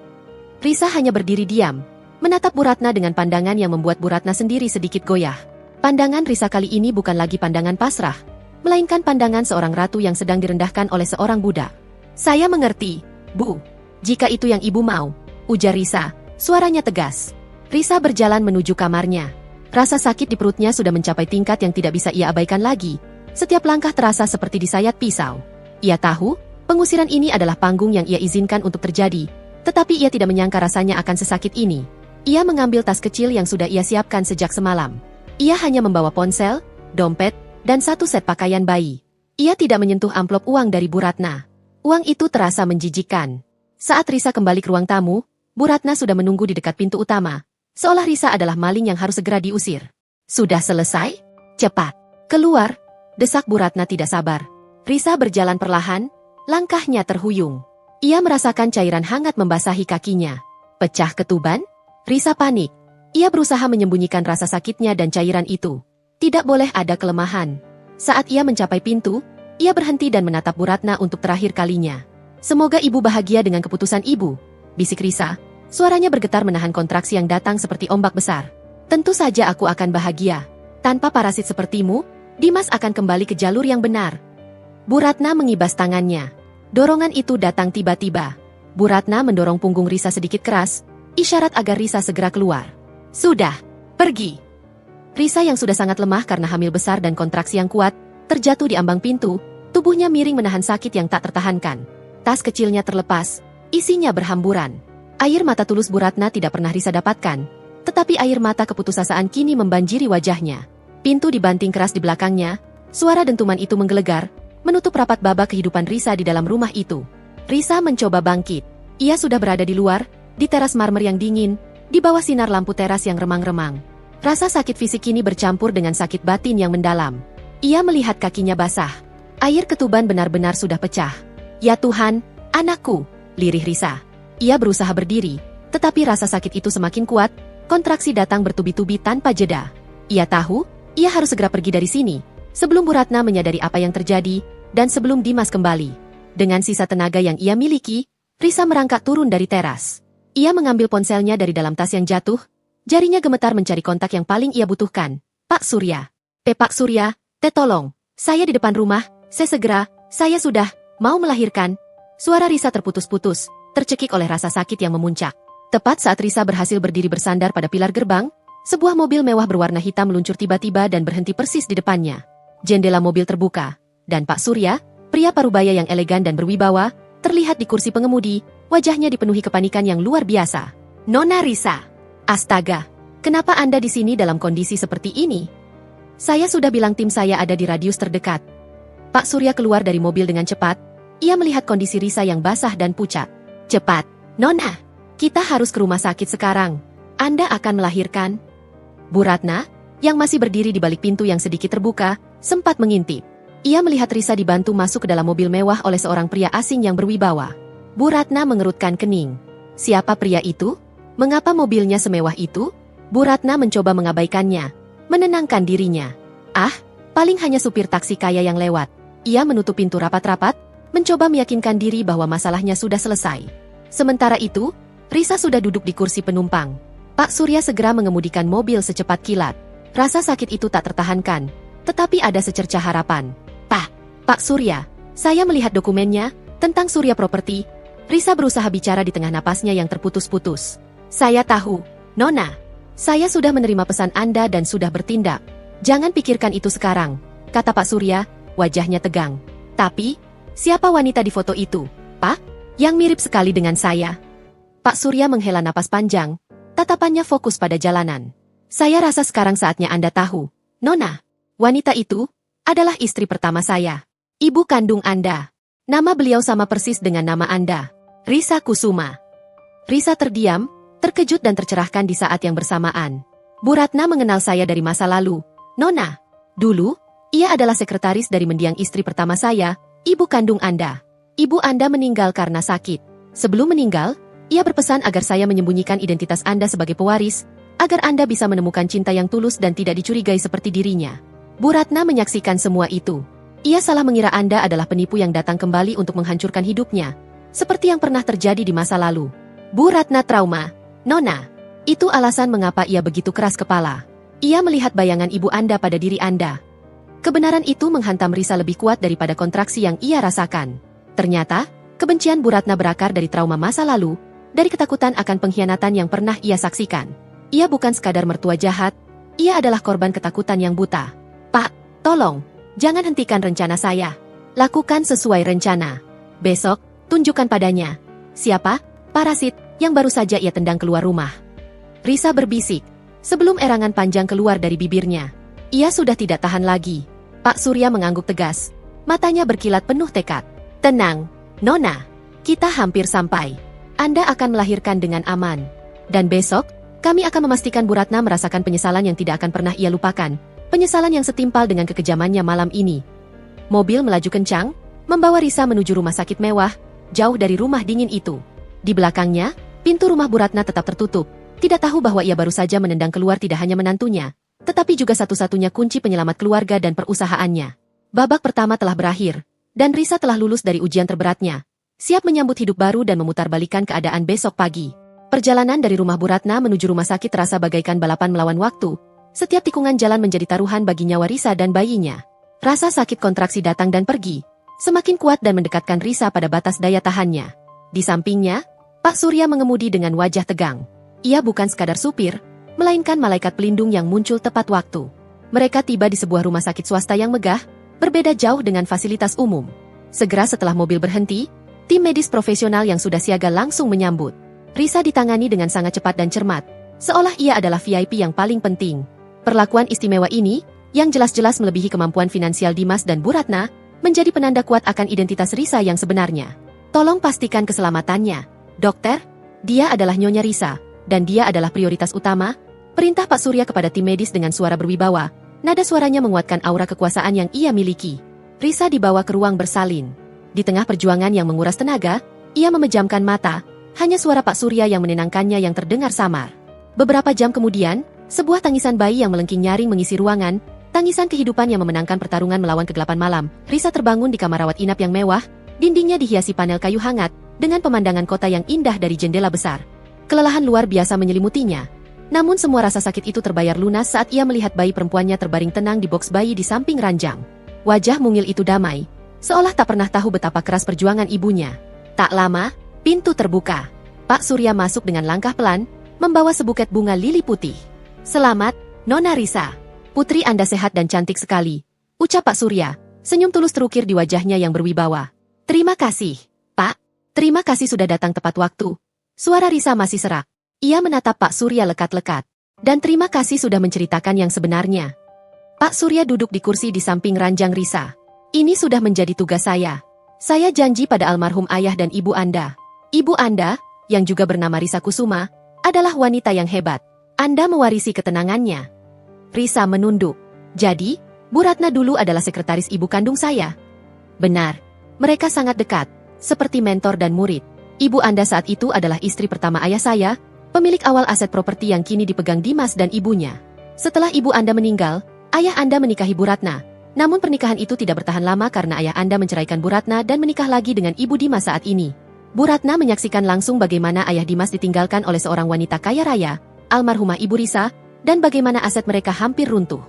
Risa hanya berdiri diam, menatap Bu Ratna dengan pandangan yang membuat Bu Ratna sendiri sedikit goyah. Pandangan Risa kali ini bukan lagi pandangan pasrah, melainkan pandangan seorang ratu yang sedang direndahkan oleh seorang budak. "Saya mengerti, Bu. Jika itu yang ibu mau," ujar Risa, suaranya tegas. Risa berjalan menuju kamarnya. Rasa sakit di perutnya sudah mencapai tingkat yang tidak bisa ia abaikan lagi. Setiap langkah terasa seperti disayat pisau. Ia tahu, pengusiran ini adalah panggung yang ia izinkan untuk terjadi, tetapi ia tidak menyangka rasanya akan sesakit ini. Ia mengambil tas kecil yang sudah ia siapkan sejak semalam. Ia hanya membawa ponsel, dompet, dan satu set pakaian bayi. Ia tidak menyentuh amplop uang dari Bu Ratna. Uang itu terasa menjijikkan. Saat Risa kembali ke ruang tamu, Bu Ratna sudah menunggu di dekat pintu utama. Seolah Risa adalah maling yang harus segera diusir. "Sudah selesai? Cepat keluar!" desak Bu Ratna tidak sabar. Risa berjalan perlahan, langkahnya terhuyung. Ia merasakan cairan hangat membasahi kakinya. Pecah ketuban? Risa panik. Ia berusaha menyembunyikan rasa sakitnya dan cairan itu. Tidak boleh ada kelemahan. Saat ia mencapai pintu, ia berhenti dan menatap Bu Ratna untuk terakhir kalinya. "Semoga ibu bahagia dengan keputusan ibu," bisik Risa. Suaranya bergetar menahan kontraksi yang datang seperti ombak besar. "Tentu saja aku akan bahagia. Tanpa parasit sepertimu, Dimas akan kembali ke jalur yang benar." Bu Ratna mengibas tangannya. Dorongan itu datang tiba-tiba. Bu Ratna mendorong punggung Risa sedikit keras, isyarat agar Risa segera keluar. "Sudah, pergi." Risa yang sudah sangat lemah karena hamil besar dan kontraksi yang kuat, terjatuh di ambang pintu, tubuhnya miring menahan sakit yang tak tertahankan. Tas kecilnya terlepas, isinya berhamburan. Air mata tulus Bu Ratna tidak pernah Risa dapatkan, tetapi air mata keputusasaan kini membanjiri wajahnya. Pintu dibanting keras di belakangnya, suara dentuman itu menggelegar, menutup rapat babak kehidupan Risa di dalam rumah itu. Risa mencoba bangkit. Ia sudah berada di luar, di teras marmer yang dingin, di bawah sinar lampu teras yang remang-remang. Rasa sakit fisik kini bercampur dengan sakit batin yang mendalam. Ia melihat kakinya basah. Air ketuban benar-benar sudah pecah. "Ya Tuhan, anakku," lirih Risa. Ia berusaha berdiri, tetapi rasa sakit itu semakin kuat, kontraksi datang bertubi-tubi tanpa jeda. Ia tahu, ia harus segera pergi dari sini, sebelum Bu Ratna menyadari apa yang terjadi, dan sebelum Dimas kembali. Dengan sisa tenaga yang ia miliki, Risa merangkak turun dari teras. Ia mengambil ponselnya dari dalam tas yang jatuh, jarinya gemetar mencari kontak yang paling ia butuhkan. "Pak Surya. Pak Surya, tolong. Saya di depan rumah, saya sudah mau melahirkan." Suara Risa terputus-putus, tercekik oleh rasa sakit yang memuncak. Tepat saat Risa berhasil berdiri bersandar pada pilar gerbang, sebuah mobil mewah berwarna hitam meluncur tiba-tiba dan berhenti persis di depannya. Jendela mobil terbuka, dan Pak Surya, pria parubaya yang elegan dan berwibawa, terlihat di kursi pengemudi, wajahnya dipenuhi kepanikan yang luar biasa. "Nona Risa. Astaga, kenapa Anda di sini dalam kondisi seperti ini?" "Saya sudah bilang tim saya ada di radius terdekat." Pak Surya keluar dari mobil dengan cepat. Ia melihat kondisi Risa yang basah dan pucat. "Cepat, Nona. Kita harus ke rumah sakit sekarang. Anda akan melahirkan." Bu Ratna, yang masih berdiri di balik pintu yang sedikit terbuka, sempat mengintip. Ia melihat Risa dibantu masuk ke dalam mobil mewah oleh seorang pria asing yang berwibawa. Bu Ratna mengerutkan kening. Siapa pria itu? Mengapa mobilnya semewah itu? Bu Ratna mencoba mengabaikannya, menenangkan dirinya. "Ah, paling hanya supir taksi kaya yang lewat." Ia menutup pintu rapat-rapat, mencoba meyakinkan diri bahwa masalahnya sudah selesai. Sementara itu, Risa sudah duduk di kursi penumpang. Pak Surya segera mengemudikan mobil secepat kilat. Rasa sakit itu tak tertahankan, tetapi ada secercah harapan. Pak Surya, saya melihat dokumennya, tentang Surya Property." Risa berusaha bicara di tengah napasnya yang terputus-putus. "Saya tahu, Nona. Saya sudah menerima pesan Anda dan sudah bertindak. Jangan pikirkan itu sekarang," kata Pak Surya, wajahnya tegang. "Tapi, siapa wanita di foto itu, Pak? Yang mirip sekali dengan saya?" Pak Surya menghela napas panjang, tatapannya fokus pada jalanan. "Saya rasa sekarang saatnya Anda tahu, Nona. Wanita itu adalah istri pertama saya. Ibu kandung Anda. Nama beliau sama persis dengan nama Anda. Risa Kusuma." Risa terdiam, terkejut dan tercerahkan di saat yang bersamaan. Bu Ratna mengenal saya dari masa lalu, Nona. Dulu, ia adalah sekretaris dari mendiang istri pertama saya, ibu kandung Anda. Ibu Anda meninggal karena sakit. Sebelum meninggal, ia berpesan agar saya menyembunyikan identitas Anda sebagai pewaris, agar Anda bisa menemukan cinta yang tulus dan tidak dicurigai seperti dirinya. Bu Ratna menyaksikan semua itu. Ia salah mengira Anda adalah penipu yang datang kembali untuk menghancurkan hidupnya, seperti yang pernah terjadi di masa lalu. Bu Ratna trauma, Nona. Itu alasan mengapa ia begitu keras kepala. Ia melihat bayangan ibu Anda pada diri Anda. Kebenaran itu menghantam Risa lebih kuat daripada kontraksi yang ia rasakan. Ternyata, kebencian Bu Ratna berakar dari trauma masa lalu, dari ketakutan akan pengkhianatan yang pernah ia saksikan. Ia bukan sekadar mertua jahat, ia adalah korban ketakutan yang buta. Pak, tolong, jangan hentikan rencana saya. Lakukan sesuai rencana. Besok, tunjukkan padanya. Siapa? Parasit, yang baru saja ia tendang keluar rumah. Risa berbisik, sebelum erangan panjang keluar dari bibirnya. Ia sudah tidak tahan lagi. Pak Surya mengangguk tegas. Matanya berkilat penuh tekad. Tenang, Nona. Kita hampir sampai. Anda akan melahirkan dengan aman. Dan besok, kami akan memastikan Bu Ratna merasakan penyesalan yang tidak akan pernah ia lupakan. Penyesalan yang setimpal dengan kekejamannya malam ini. Mobil melaju kencang, membawa Risa menuju rumah sakit mewah, jauh dari rumah dingin itu. Di belakangnya, pintu rumah Bu Ratna tetap tertutup. Tidak tahu bahwa ia baru saja menendang keluar tidak hanya menantunya, tetapi juga satu-satunya kunci penyelamat keluarga dan perusahaannya. Babak pertama telah berakhir, dan Risa telah lulus dari ujian terberatnya, siap menyambut hidup baru dan memutarbalikkan keadaan besok pagi. Perjalanan dari rumah Bu Ratna menuju rumah sakit terasa bagaikan balapan melawan waktu. Setiap tikungan jalan menjadi taruhan bagi nyawa Risa dan bayinya. Rasa sakit kontraksi datang dan pergi, semakin kuat dan mendekatkan Risa pada batas daya tahannya. Di sampingnya, Pak Surya mengemudi dengan wajah tegang. Ia bukan sekadar supir, melainkan malaikat pelindung yang muncul tepat waktu. Mereka tiba di sebuah rumah sakit swasta yang megah, berbeda jauh dengan fasilitas umum. Segera setelah mobil berhenti, tim medis profesional yang sudah siaga langsung menyambut. Risa ditangani dengan sangat cepat dan cermat, seolah ia adalah VIP yang paling penting. Perlakuan istimewa ini, yang jelas-jelas melebihi kemampuan finansial Dimas dan Bu Ratna, menjadi penanda kuat akan identitas Risa yang sebenarnya. Tolong pastikan keselamatannya. Dokter, dia adalah Nyonya Risa, dan dia adalah prioritas utama. Perintah Pak Surya kepada tim medis dengan suara berwibawa. Nada suaranya menguatkan aura kekuasaan yang ia miliki. Risa dibawa ke ruang bersalin. Di tengah perjuangan yang menguras tenaga, ia memejamkan mata. Hanya suara Pak Surya yang menenangkannya yang terdengar samar. Beberapa jam kemudian, sebuah tangisan bayi yang melengking nyaring mengisi ruangan. Tangisan kehidupan yang memenangkan pertarungan melawan kegelapan malam. Risa terbangun di kamar rawat inap yang mewah. Dindingnya dihiasi panel kayu hangat, dengan pemandangan kota yang indah dari jendela besar. Kelelahan luar biasa menyelimutinya. Namun semua rasa sakit itu terbayar lunas saat ia melihat bayi perempuannya terbaring tenang di boks bayi di samping ranjang. Wajah mungil itu damai, seolah tak pernah tahu betapa keras perjuangan ibunya. Tak lama, pintu terbuka. Pak Surya masuk dengan langkah pelan, membawa sebuket bunga lili putih. Selamat, Nona Risa. Putri Anda sehat dan cantik sekali, ucap Pak Surya. Senyum tulus terukir di wajahnya yang berwibawa. Terima kasih, Pak. Terima kasih sudah datang tepat waktu. Suara Risa masih serak. Ia menatap Pak Surya lekat-lekat. Dan terima kasih sudah menceritakan yang sebenarnya. Pak Surya duduk di kursi di samping ranjang Risa. Ini sudah menjadi tugas saya. Saya janji pada almarhum ayah dan ibu Anda. Ibu Anda, yang juga bernama Risa Kusuma, adalah wanita yang hebat. Anda mewarisi ketenangannya. Risa menunduk. Jadi, Bu Ratna dulu adalah sekretaris ibu kandung saya. Benar. Mereka sangat dekat, seperti mentor dan murid. Ibu Anda saat itu adalah istri pertama ayah saya, pemilik awal aset properti yang kini dipegang Dimas dan ibunya. Setelah ibu Anda meninggal, ayah Anda menikahi Bu Ratna. Namun pernikahan itu tidak bertahan lama karena ayah Anda menceraikan Bu Ratna dan menikah lagi dengan ibu Dimas saat ini. Bu Ratna menyaksikan langsung bagaimana ayah Dimas ditinggalkan oleh seorang wanita kaya raya, almarhumah ibu Risa, dan bagaimana aset mereka hampir runtuh.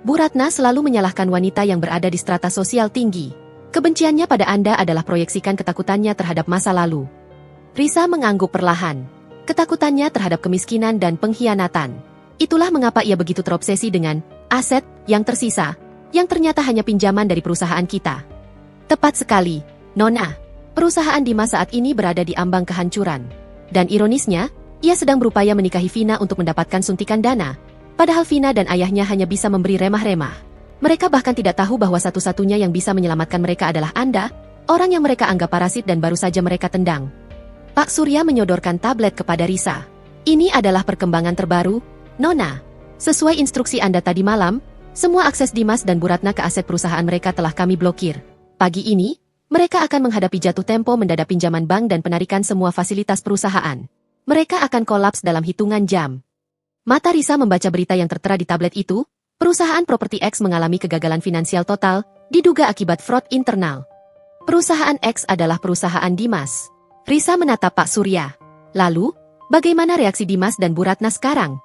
Bu Ratna selalu menyalahkan wanita yang berada di strata sosial tinggi. Kebenciannya pada Anda adalah proyeksikan ketakutannya terhadap masa lalu. Risa mengangguk perlahan. Ketakutannya terhadap kemiskinan dan pengkhianatan. Itulah mengapa ia begitu terobsesi dengan aset yang tersisa, yang ternyata hanya pinjaman dari perusahaan kita. Tepat sekali, Nona. Perusahaan Dimas saat ini berada di ambang kehancuran. Dan ironisnya, ia sedang berupaya menikahi Vina untuk mendapatkan suntikan dana. Padahal Vina dan ayahnya hanya bisa memberi remah-remah. Mereka bahkan tidak tahu bahwa satu-satunya yang bisa menyelamatkan mereka adalah Anda, orang yang mereka anggap parasit dan baru saja mereka tendang. Pak Surya menyodorkan tablet kepada Risa. Ini adalah perkembangan terbaru, Nona. Sesuai instruksi Anda tadi malam, semua akses Dimas dan Bu Ratna ke aset perusahaan mereka telah kami blokir. Pagi ini, mereka akan menghadapi jatuh tempo mendadak pinjaman bank dan penarikan semua fasilitas perusahaan. Mereka akan kolaps dalam hitungan jam. Mata Risa membaca berita yang tertera di tablet itu. Perusahaan Properti X mengalami kegagalan finansial total, diduga akibat fraud internal. Perusahaan X adalah perusahaan Dimas. Risa menatap Pak Surya. Lalu, bagaimana reaksi Dimas dan Bu Ratna sekarang?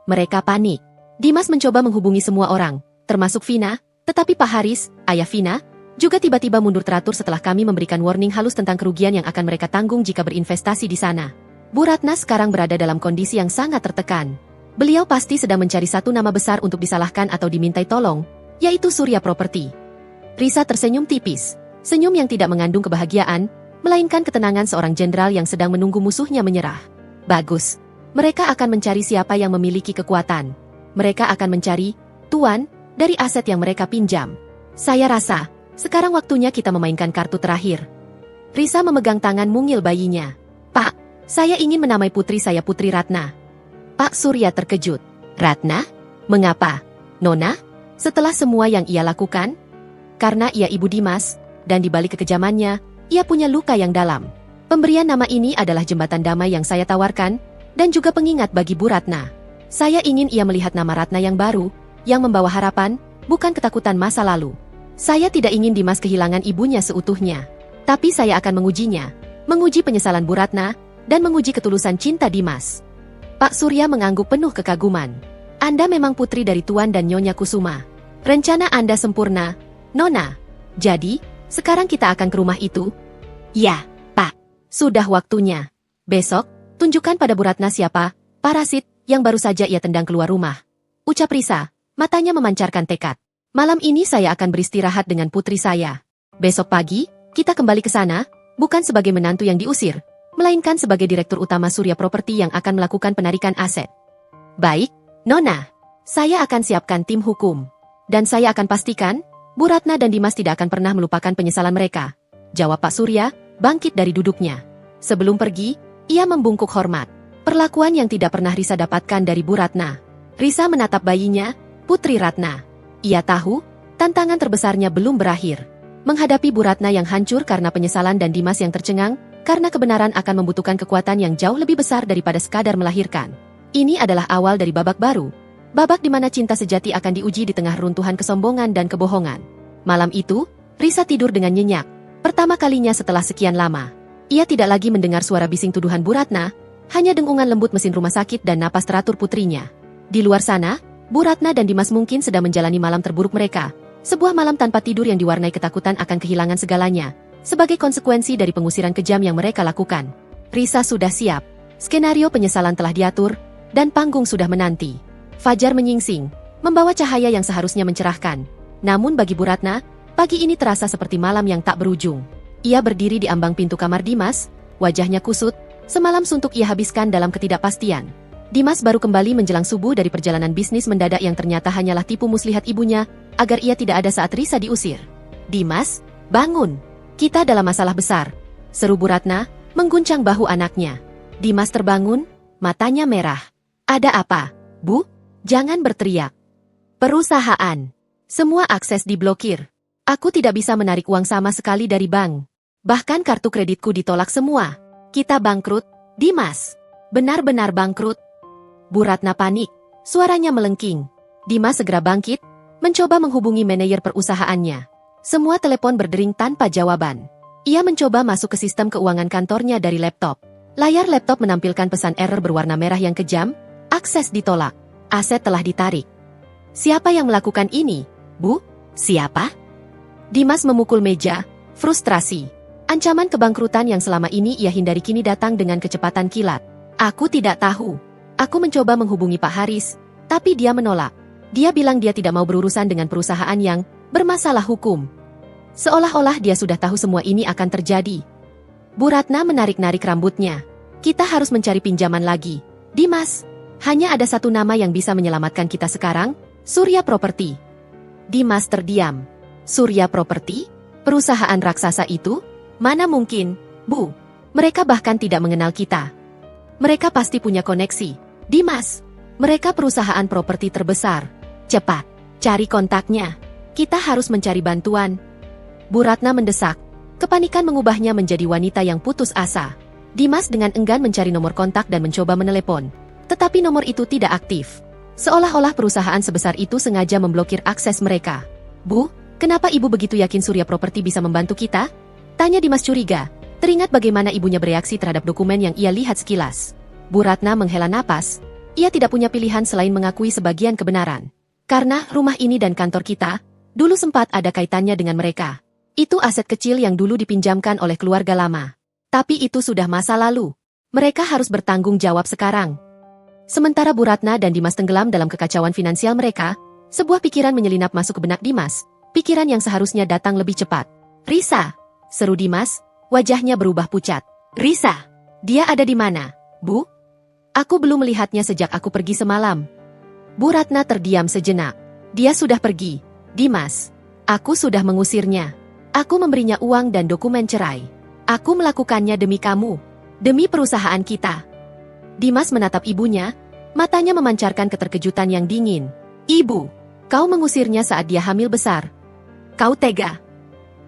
Mereka panik. Dimas mencoba menghubungi semua orang, termasuk Vina, tetapi Pak Haris, ayah Vina, juga tiba-tiba mundur teratur setelah kami memberikan warning halus tentang kerugian yang akan mereka tanggung jika berinvestasi di sana. Bu Ratna sekarang berada dalam kondisi yang sangat tertekan. Beliau pasti sedang mencari satu nama besar untuk disalahkan atau dimintai tolong, yaitu Surya Property. Risa tersenyum tipis, senyum yang tidak mengandung kebahagiaan, melainkan ketenangan seorang jenderal yang sedang menunggu musuhnya menyerah. Bagus. Mereka akan mencari siapa yang memiliki kekuatan. Mereka akan mencari, tuan, dari aset yang mereka pinjam. Saya rasa, sekarang waktunya kita memainkan kartu terakhir. Risa memegang tangan mungil bayinya. Pak, saya ingin menamai putri saya Putri Ratna. Pak Surya terkejut. Ratna? Mengapa? Nona? Setelah semua yang ia lakukan? Karena ia ibu Dimas, dan di balik kekejamannya, ia punya luka yang dalam. Pemberian nama ini adalah jembatan damai yang saya tawarkan, dan juga pengingat bagi Bu Ratna. Saya ingin ia melihat nama Ratna yang baru, yang membawa harapan, bukan ketakutan masa lalu. Saya tidak ingin Dimas kehilangan ibunya seutuhnya. Tapi saya akan mengujinya, menguji penyesalan Bu Ratna, dan menguji ketulusan cinta Dimas. Pak Surya mengangguk penuh kekaguman. Anda memang putri dari Tuan dan Nyonya Kusuma. Rencana Anda sempurna, Nona. Jadi, sekarang kita akan ke rumah itu? Ya, Pak. Sudah waktunya. Besok, tunjukkan pada Bu Ratna siapa, parasit, yang baru saja ia tendang keluar rumah. Ucap Risa, matanya memancarkan tekad. Malam ini saya akan beristirahat dengan putri saya. Besok pagi, kita kembali ke sana, bukan sebagai menantu yang diusir, melainkan sebagai direktur utama Surya Property yang akan melakukan penarikan aset. Baik, Nona. Saya akan siapkan tim hukum. Dan saya akan pastikan, Bu Ratna dan Dimas tidak akan pernah melupakan penyesalan mereka. Jawab Pak Surya, bangkit dari duduknya. Sebelum pergi, ia membungkuk hormat. Perlakuan yang tidak pernah Risa dapatkan dari Bu Ratna. Risa menatap bayinya, Putri Ratna. Ia tahu, tantangan terbesarnya belum berakhir. Menghadapi Bu Ratna yang hancur karena penyesalan dan Dimas yang tercengang, karena kebenaran akan membutuhkan kekuatan yang jauh lebih besar daripada sekadar melahirkan. Ini adalah awal dari babak baru. Babak di mana cinta sejati akan diuji di tengah runtuhan kesombongan dan kebohongan. Malam itu, Risa tidur dengan nyenyak. Pertama kalinya setelah sekian lama. Ia tidak lagi mendengar suara bising tuduhan Bu Ratna, hanya dengungan lembut mesin rumah sakit dan napas teratur putrinya. Di luar sana, Bu Ratna dan Dimas mungkin sedang menjalani malam terburuk mereka. Sebuah malam tanpa tidur yang diwarnai ketakutan akan kehilangan segalanya. Sebagai konsekuensi dari pengusiran kejam yang mereka lakukan. Risa sudah siap. Skenario penyesalan telah diatur, dan panggung sudah menanti. Fajar menyingsing, membawa cahaya yang seharusnya mencerahkan. Namun bagi Bu Ratna, pagi ini terasa seperti malam yang tak berujung. Ia berdiri di ambang pintu kamar Dimas, wajahnya kusut, semalam suntuk ia habiskan dalam ketidakpastian. Dimas baru kembali menjelang subuh dari perjalanan bisnis mendadak yang ternyata hanyalah tipu muslihat ibunya, agar ia tidak ada saat Risa diusir. Dimas, bangun! Kita dalam masalah besar, seru Bu Ratna, mengguncang bahu anaknya. Dimas terbangun, matanya merah. Ada apa, Bu? Jangan berteriak. Perusahaan. Semua akses diblokir. Aku tidak bisa menarik uang sama sekali dari bank. Bahkan kartu kreditku ditolak semua. Kita bangkrut, Dimas. Benar-benar bangkrut. Bu Ratna panik, suaranya melengking. Dimas segera bangkit, mencoba menghubungi manajer perusahaannya. Semua telepon berdering tanpa jawaban. Ia mencoba masuk ke sistem keuangan kantornya dari laptop. Layar laptop menampilkan pesan error berwarna merah yang kejam, akses ditolak, aset telah ditarik. Siapa yang melakukan ini, Bu? Siapa? Dimas memukul meja, frustrasi. Ancaman kebangkrutan yang selama ini ia hindari kini datang dengan kecepatan kilat. Aku tidak tahu. Aku mencoba menghubungi Pak Haris, tapi dia menolak. Dia bilang dia tidak mau berurusan dengan perusahaan yang bermasalah hukum. Seolah-olah dia sudah tahu semua ini akan terjadi. Bu Ratna menarik-narik rambutnya. Kita harus mencari pinjaman lagi. Dimas, hanya ada satu nama yang bisa menyelamatkan kita sekarang, Surya Property. Dimas terdiam. Surya Property? Perusahaan raksasa itu? Mana mungkin, Bu? Mereka bahkan tidak mengenal kita. Mereka pasti punya koneksi. Dimas, mereka perusahaan properti terbesar. Cepat, cari kontaknya. Kita harus mencari bantuan. Bu Ratna mendesak. Kepanikan mengubahnya menjadi wanita yang putus asa. Dimas dengan enggan mencari nomor kontak dan mencoba menelepon. Tetapi nomor itu tidak aktif. Seolah-olah perusahaan sebesar itu sengaja memblokir akses mereka. Bu, kenapa ibu begitu yakin Surya Property bisa membantu kita? Tanya Dimas curiga. Teringat bagaimana ibunya bereaksi terhadap dokumen yang ia lihat sekilas. Bu Ratna menghela napas. Ia tidak punya pilihan selain mengakui sebagian kebenaran. Karena rumah ini dan kantor kita, dulu sempat ada kaitannya dengan mereka. Itu aset kecil yang dulu dipinjamkan oleh keluarga lama. Tapi itu sudah masa lalu. Mereka harus bertanggung jawab sekarang. Sementara Bu Ratna dan Dimas tenggelam dalam kekacauan finansial mereka, sebuah pikiran menyelinap masuk ke benak Dimas. Pikiran yang seharusnya datang lebih cepat. Risa, seru Dimas. Wajahnya berubah pucat. Risa, dia ada di mana, Bu? Aku belum melihatnya sejak aku pergi semalam. Bu Ratna terdiam sejenak. Dia sudah pergi. Dimas, aku sudah mengusirnya. Aku memberinya uang dan dokumen cerai. Aku melakukannya demi kamu. Demi perusahaan kita. Dimas menatap ibunya. Matanya memancarkan keterkejutan yang dingin. Ibu, kau mengusirnya saat dia hamil besar. Kau tega.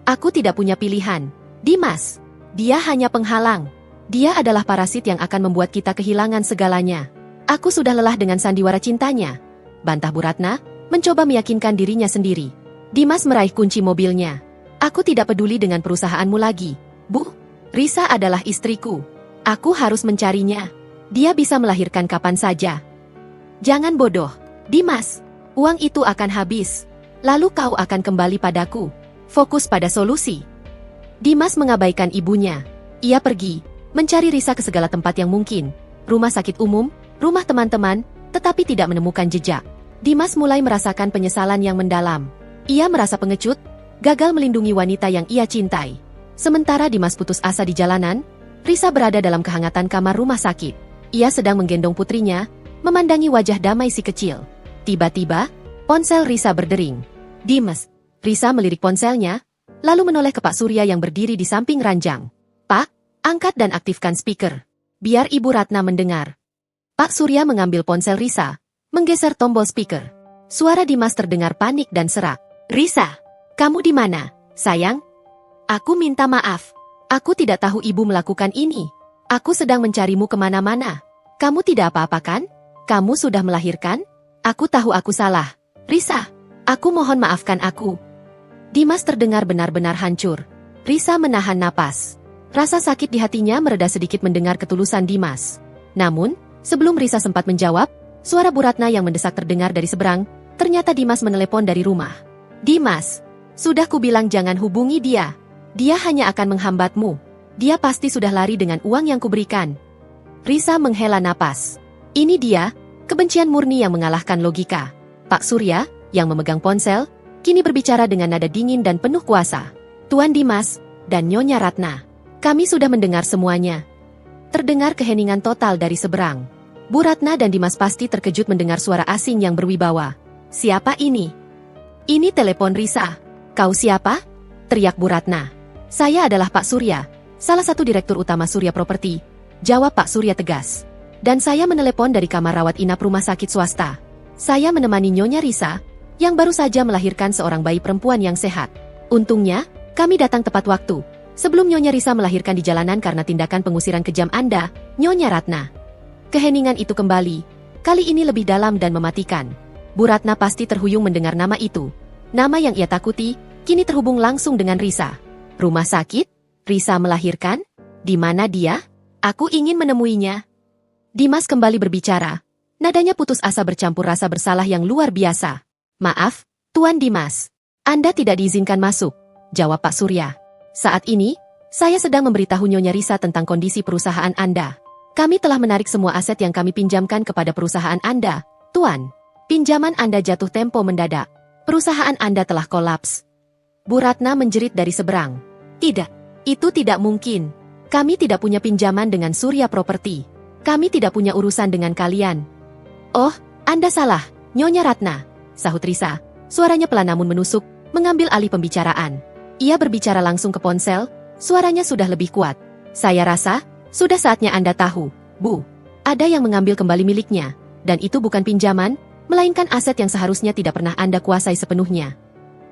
Aku tidak punya pilihan. Dimas, dia hanya penghalang. Dia adalah parasit yang akan membuat kita kehilangan segalanya. Aku sudah lelah dengan sandiwara cintanya. Bantah Bu Ratna, mencoba meyakinkan dirinya sendiri. Dimas meraih kunci mobilnya. Aku tidak peduli dengan perusahaanmu lagi. Bu, Risa adalah istriku. Aku harus mencarinya. Dia bisa melahirkan kapan saja. Jangan bodoh. Dimas, uang itu akan habis. Lalu kau akan kembali padaku. Fokus pada solusi. Dimas mengabaikan ibunya. Ia pergi, mencari Risa ke segala tempat yang mungkin. Rumah sakit umum, rumah teman-teman, tetapi tidak menemukan jejak. Dimas mulai merasakan penyesalan yang mendalam. Ia merasa pengecut, gagal melindungi wanita yang ia cintai. Sementara Dimas putus asa di jalanan, Risa berada dalam kehangatan kamar rumah sakit. Ia sedang menggendong putrinya, memandangi wajah damai si kecil. Tiba-tiba, ponsel Risa berdering. Dimas, Risa melirik ponselnya, lalu menoleh ke Pak Surya yang berdiri di samping ranjang. Pak, angkat dan aktifkan speaker. Biar Ibu Ratna mendengar. Pak Surya mengambil ponsel Risa, menggeser tombol speaker. Suara Dimas terdengar panik dan serak. Risa, kamu di mana, sayang? Aku minta maaf. Aku tidak tahu ibu melakukan ini. Aku sedang mencarimu kemana-mana. Kamu tidak apa-apa kan? Kamu sudah melahirkan? Aku tahu aku salah. Risa, aku mohon maafkan aku. Dimas terdengar benar-benar hancur. Risa menahan napas. Rasa sakit di hatinya mereda sedikit mendengar ketulusan Dimas. Namun, sebelum Risa sempat menjawab, suara Bu Ratna yang mendesak terdengar dari seberang. Ternyata Dimas menelepon dari rumah. Dimas, sudah kubilang jangan hubungi dia. Dia hanya akan menghambatmu. Dia pasti sudah lari dengan uang yang kuberikan. Risa menghela napas. Ini dia, kebencian murni yang mengalahkan logika. Pak Surya, yang memegang ponsel, kini berbicara dengan nada dingin dan penuh kuasa. Tuan Dimas, dan Nyonya Ratna. Kami sudah mendengar semuanya. Terdengar keheningan total dari seberang. Bu Ratna dan Dimas pasti terkejut mendengar suara asing yang berwibawa. Siapa ini? Ini telepon Risa. Kau siapa? Teriak Bu Ratna. Saya adalah Pak Surya, salah satu direktur utama Surya Property. Jawab Pak Surya tegas. Dan saya menelepon dari kamar rawat inap rumah sakit swasta. Saya menemani Nyonya Risa, yang baru saja melahirkan seorang bayi perempuan yang sehat. Untungnya, kami datang tepat waktu. Sebelum Nyonya Risa melahirkan di jalanan karena tindakan pengusiran kejam Anda, Nyonya Ratna. Keheningan itu kembali. Kali ini lebih dalam dan mematikan. Bu Ratna pasti terhuyung mendengar nama itu. Nama yang ia takuti, kini terhubung langsung dengan Risa. Rumah sakit? Risa melahirkan? Di mana dia? Aku ingin menemuinya. Dimas kembali berbicara. Nadanya putus asa bercampur rasa bersalah yang luar biasa. Maaf, Tuan Dimas. Anda tidak diizinkan masuk, jawab Pak Surya. Saat ini, saya sedang memberitahu Nyonya Risa tentang kondisi perusahaan Anda. Kami telah menarik semua aset yang kami pinjamkan kepada perusahaan Anda, Tuan. Pinjaman Anda jatuh tempo mendadak. Perusahaan Anda telah kolaps. Bu Ratna menjerit dari seberang. Tidak, itu tidak mungkin. Kami tidak punya pinjaman dengan Surya Property. Kami tidak punya urusan dengan kalian. Oh, Anda salah, Nyonya Ratna, sahut Risa. Suaranya pelan namun menusuk, mengambil alih pembicaraan. Ia berbicara langsung ke ponsel, suaranya sudah lebih kuat. Saya rasa, sudah saatnya Anda tahu, Bu. Ada yang mengambil kembali miliknya, dan itu bukan pinjaman, melainkan aset yang seharusnya tidak pernah Anda kuasai sepenuhnya.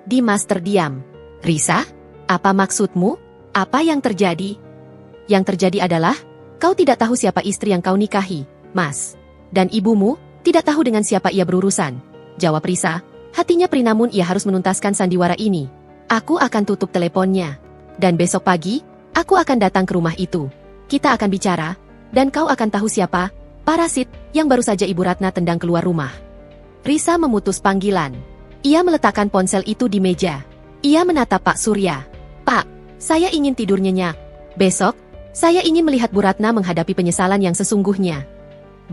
Dimas terdiam. Risa? Apa maksudmu? Apa yang terjadi? Yang terjadi adalah, kau tidak tahu siapa istri yang kau nikahi, Mas. Dan ibumu, tidak tahu dengan siapa ia berurusan. Jawab Risa, hatinya perih namun ia harus menuntaskan sandiwara ini. Aku akan tutup teleponnya. Dan besok pagi, aku akan datang ke rumah itu. Kita akan bicara, dan kau akan tahu siapa, parasit, yang baru saja Ibu Ratna tendang keluar rumah. Risa memutus panggilan. Ia meletakkan ponsel itu di meja. Ia menatap Pak Surya. Pak, saya ingin tidur nyenyak. Besok, saya ingin melihat Bu Ratna menghadapi penyesalan yang sesungguhnya.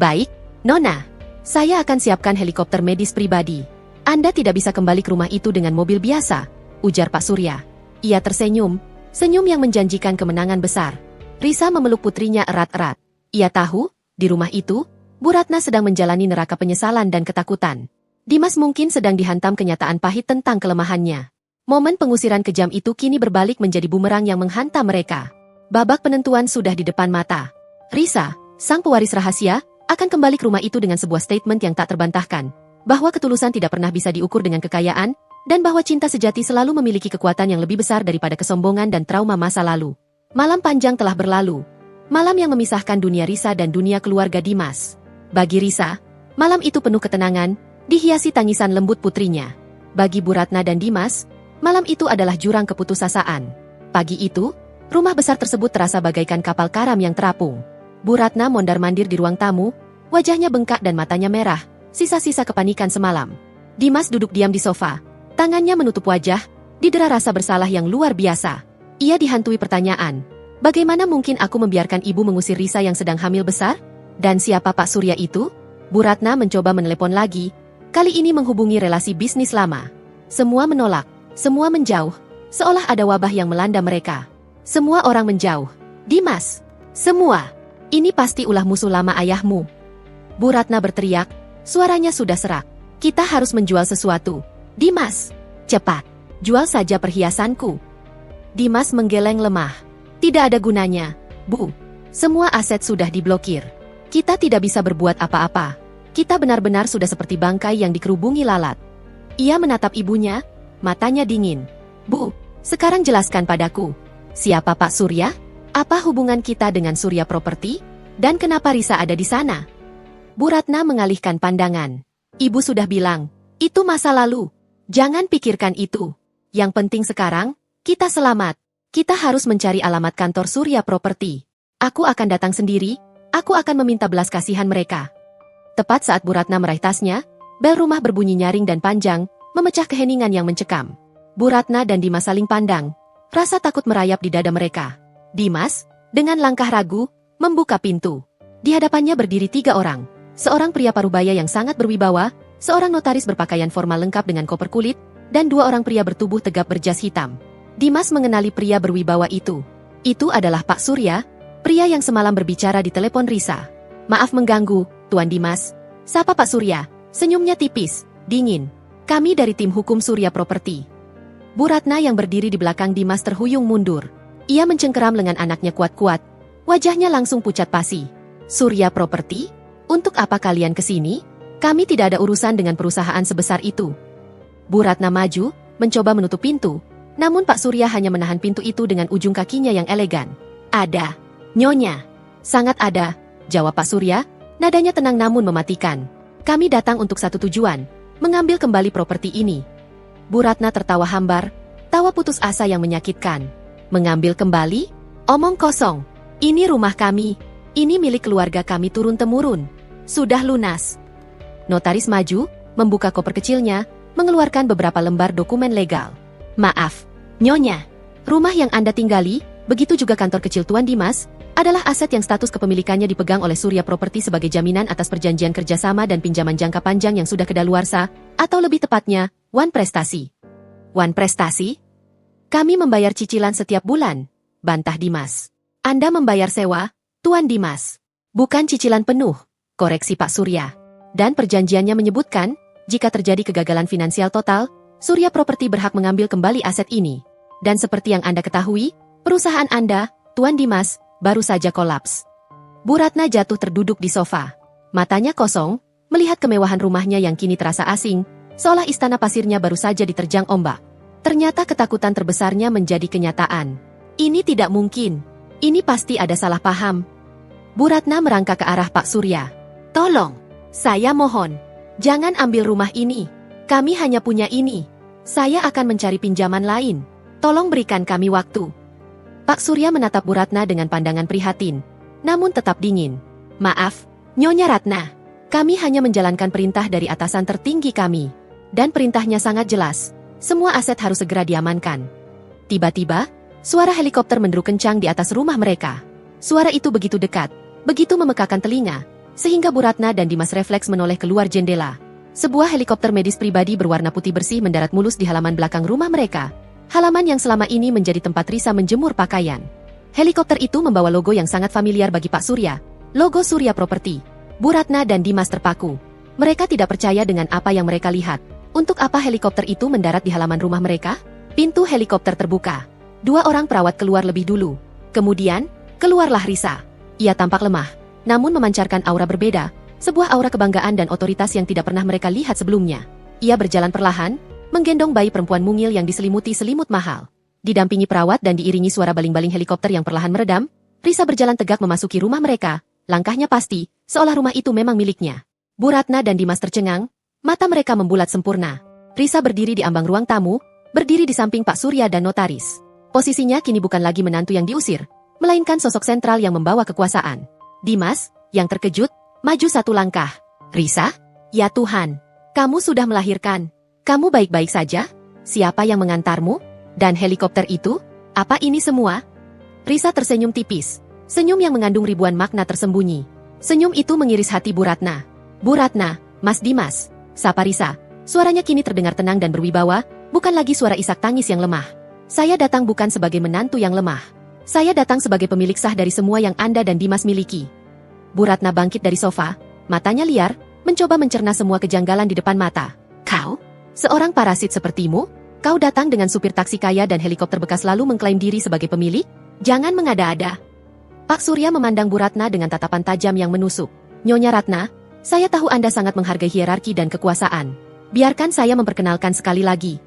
Baik, Nona. Saya akan siapkan helikopter medis pribadi. Anda tidak bisa kembali ke rumah itu dengan mobil biasa, ujar Pak Surya. Ia tersenyum, senyum yang menjanjikan kemenangan besar. Risa memeluk putrinya erat-erat. Ia tahu, di rumah itu, Bu Ratna sedang menjalani neraka penyesalan dan ketakutan. Dimas mungkin sedang dihantam kenyataan pahit tentang kelemahannya. Momen pengusiran kejam itu kini berbalik menjadi bumerang yang menghantam mereka. Babak penentuan sudah di depan mata. Risa, sang pewaris rahasia, akan kembali ke rumah itu dengan sebuah statement yang tak terbantahkan. Bahwa ketulusan tidak pernah bisa diukur dengan kekayaan, dan bahwa cinta sejati selalu memiliki kekuatan yang lebih besar daripada kesombongan dan trauma masa lalu. Malam panjang telah berlalu. Malam yang memisahkan dunia Risa dan dunia keluarga Dimas. Bagi Risa, malam itu penuh ketenangan, dihiasi tangisan lembut putrinya. Bagi Bu Ratna dan Dimas, malam itu adalah jurang keputusasaan. Pagi itu, rumah besar tersebut terasa bagaikan kapal karam yang terapung. Bu Ratna mondar-mandir di ruang tamu, wajahnya bengkak dan matanya merah, sisa-sisa kepanikan semalam. Dimas duduk diam di sofa, tangannya menutup wajah, didera rasa bersalah yang luar biasa. Ia dihantui pertanyaan, bagaimana mungkin aku membiarkan ibu mengusir Risa yang sedang hamil besar? Dan siapa Pak Surya itu? Bu Ratna mencoba menelepon lagi, kali ini menghubungi relasi bisnis lama. Semua menolak. Semua menjauh, seolah ada wabah yang melanda mereka. Semua orang menjauh. Dimas, semua. Ini pasti ulah musuh lama ayahmu. Bu Ratna berteriak, suaranya sudah serak. Kita harus menjual sesuatu. Dimas, cepat, jual saja perhiasanku. Dimas menggeleng lemah. Tidak ada gunanya, Bu. Semua aset sudah diblokir. Kita tidak bisa berbuat apa-apa. Kita benar-benar sudah seperti bangkai yang dikerubungi lalat. Ia menatap ibunya, matanya dingin. Bu, sekarang jelaskan padaku. Siapa Pak Surya? Apa hubungan kita dengan Surya Property? Dan kenapa Risa ada di sana? Bu Ratna mengalihkan pandangan. Ibu sudah bilang, itu masa lalu. Jangan pikirkan itu. Yang penting sekarang, kita selamat. Kita harus mencari alamat kantor Surya Property. Aku akan datang sendiri, aku akan meminta belas kasihan mereka. Tepat saat Bu Ratna meraih tasnya, bel rumah berbunyi nyaring dan panjang, memecah keheningan yang mencekam. Bu Ratna dan Dimas saling pandang. Rasa takut merayap di dada mereka. Dimas, dengan langkah ragu, membuka pintu. Di hadapannya berdiri 3 orang. Seorang pria parubaya yang sangat berwibawa, seorang notaris berpakaian formal lengkap dengan koper kulit, dan 2 orang pria bertubuh tegap berjas hitam. Dimas mengenali pria berwibawa itu. Itu adalah Pak Surya, pria yang semalam berbicara di telepon Risa. Maaf mengganggu, Tuan Dimas. Sapa Pak Surya, senyumnya tipis, dingin. Kami dari tim hukum Surya Property. Bu Ratna yang berdiri di belakang Dimas terhuyung mundur. Ia mencengkeram lengan anaknya kuat-kuat. Wajahnya langsung pucat pasi. Surya Property? Untuk apa kalian kesini? Kami tidak ada urusan dengan perusahaan sebesar itu. Bu Ratna maju, mencoba menutup pintu. Namun Pak Surya hanya menahan pintu itu dengan ujung kakinya yang elegan. Ada. Nyonya. Sangat ada, jawab Pak Surya. Nadanya tenang namun mematikan. Kami datang untuk satu tujuan. Mengambil kembali properti ini. Bu Ratna tertawa hambar, tawa putus asa yang menyakitkan. Mengambil kembali? Omong kosong. Ini rumah kami. Ini milik keluarga kami turun-temurun. Sudah lunas. Notaris maju, membuka koper kecilnya, mengeluarkan beberapa lembar dokumen legal. Maaf, Nyonya. Rumah yang Anda tinggali, begitu juga kantor kecil Tuan Dimas, adalah aset yang status kepemilikannya dipegang oleh Surya Property sebagai jaminan atas perjanjian kerjasama dan pinjaman jangka panjang yang sudah kedaluarsa, atau lebih tepatnya, Wan Prestasi. Wan Prestasi? Kami membayar cicilan setiap bulan, bantah Dimas. Anda membayar sewa, Tuan Dimas. Bukan cicilan penuh, koreksi Pak Surya. Dan perjanjiannya menyebutkan, jika terjadi kegagalan finansial total, Surya Property berhak mengambil kembali aset ini. Dan seperti yang Anda ketahui, perusahaan Anda, Tuan Dimas, baru saja kolaps. Bu Ratna jatuh terduduk di sofa. Matanya kosong, melihat kemewahan rumahnya yang kini terasa asing, seolah istana pasirnya baru saja diterjang ombak. Ternyata ketakutan terbesarnya menjadi kenyataan. Ini tidak mungkin. Ini pasti ada salah paham. Bu Ratna merangkak ke arah Pak Surya. Tolong, saya mohon, jangan ambil rumah ini. Kami hanya punya ini. Saya akan mencari pinjaman lain. Tolong berikan kami waktu. Pak Surya menatap Bu Ratna dengan pandangan prihatin, namun tetap dingin. Maaf, Nyonya Ratna. Kami hanya menjalankan perintah dari atasan tertinggi kami. Dan perintahnya sangat jelas. Semua aset harus segera diamankan. Tiba-tiba, suara helikopter menderu kencang di atas rumah mereka. Suara itu begitu dekat, begitu memekakan telinga, sehingga Bu Ratna dan Dimas refleks menoleh keluar jendela. Sebuah helikopter medis pribadi berwarna putih bersih mendarat mulus di halaman belakang rumah mereka. Halaman yang selama ini menjadi tempat Risa menjemur pakaian. Helikopter itu membawa logo yang sangat familiar bagi Pak Surya, logo Surya Property. Bu Ratna dan Dimas terpaku. Mereka tidak percaya dengan apa yang mereka lihat. Untuk apa helikopter itu mendarat di halaman rumah mereka? Pintu helikopter terbuka. 2 orang perawat keluar lebih dulu. Kemudian, keluarlah Risa. Ia tampak lemah, namun memancarkan aura berbeda, sebuah aura kebanggaan dan otoritas yang tidak pernah mereka lihat sebelumnya. Ia berjalan perlahan, menggendong bayi perempuan mungil yang diselimuti selimut mahal. Didampingi perawat dan diiringi suara baling-baling helikopter yang perlahan meredam, Risa berjalan tegak memasuki rumah mereka. Langkahnya pasti, seolah rumah itu memang miliknya. Bu Ratna dan Dimas tercengang, mata mereka membulat sempurna. Risa berdiri di ambang ruang tamu, berdiri di samping Pak Surya dan notaris. Posisinya kini bukan lagi menantu yang diusir, melainkan sosok sentral yang membawa kekuasaan. Dimas, yang terkejut, maju 1 langkah. Risa? Ya Tuhan, kamu sudah melahirkan. Kamu baik-baik saja? Siapa yang mengantarmu? Dan helikopter itu? Apa ini semua? Risa tersenyum tipis. Senyum yang mengandung ribuan makna tersembunyi. Senyum itu mengiris hati Bu Ratna. Bu Ratna, Mas Dimas, sapa Risa. Suaranya kini terdengar tenang dan berwibawa, bukan lagi suara isak tangis yang lemah. Saya datang bukan sebagai menantu yang lemah. Saya datang sebagai pemilik sah dari semua yang Anda dan Dimas miliki. Bu Ratna bangkit dari sofa, matanya liar, mencoba mencerna semua kejanggalan di depan mata. Kau? Seorang parasit sepertimu? Kau datang dengan supir taksi kaya dan helikopter bekas lalu mengklaim diri sebagai pemilik? Jangan mengada-ada. Pak Surya memandang Bu Ratna dengan tatapan tajam yang menusuk. Nyonya Ratna, saya tahu Anda sangat menghargai hierarki dan kekuasaan. Biarkan saya memperkenalkan sekali lagi.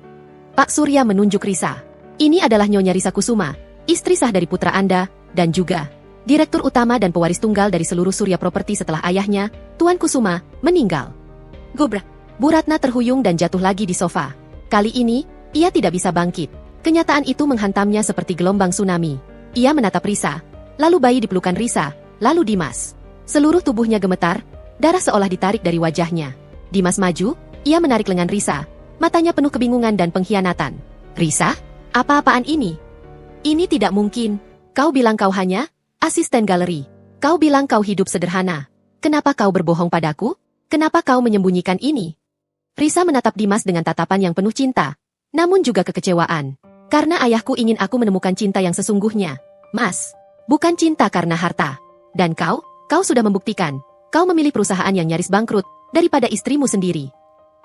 Pak Surya menunjuk Risa. Ini adalah Nyonya Risa Kusuma, istri sah dari putra Anda, dan juga Direktur Utama dan pewaris tunggal dari seluruh Surya Property setelah ayahnya, Tuan Kusuma, meninggal. Gobrak. Bu Ratna terhuyung dan jatuh lagi di sofa. Kali ini, ia tidak bisa bangkit. Kenyataan itu menghantamnya seperti gelombang tsunami. Ia menatap Risa, lalu bayi di pelukan Risa, lalu Dimas. Seluruh tubuhnya gemetar, darah seolah ditarik dari wajahnya. Dimas maju, ia menarik lengan Risa, matanya penuh kebingungan dan pengkhianatan. Risa? Apa-apaan ini? Ini tidak mungkin. Kau bilang kau hanya asisten galeri. Kau bilang kau hidup sederhana. Kenapa kau berbohong padaku? Kenapa kau menyembunyikan ini? Risa menatap Dimas dengan tatapan yang penuh cinta, namun juga kekecewaan. Karena ayahku ingin aku menemukan cinta yang sesungguhnya. Mas, bukan cinta karena harta. Dan kau sudah membuktikan. Kau memilih perusahaan yang nyaris bangkrut, daripada istrimu sendiri.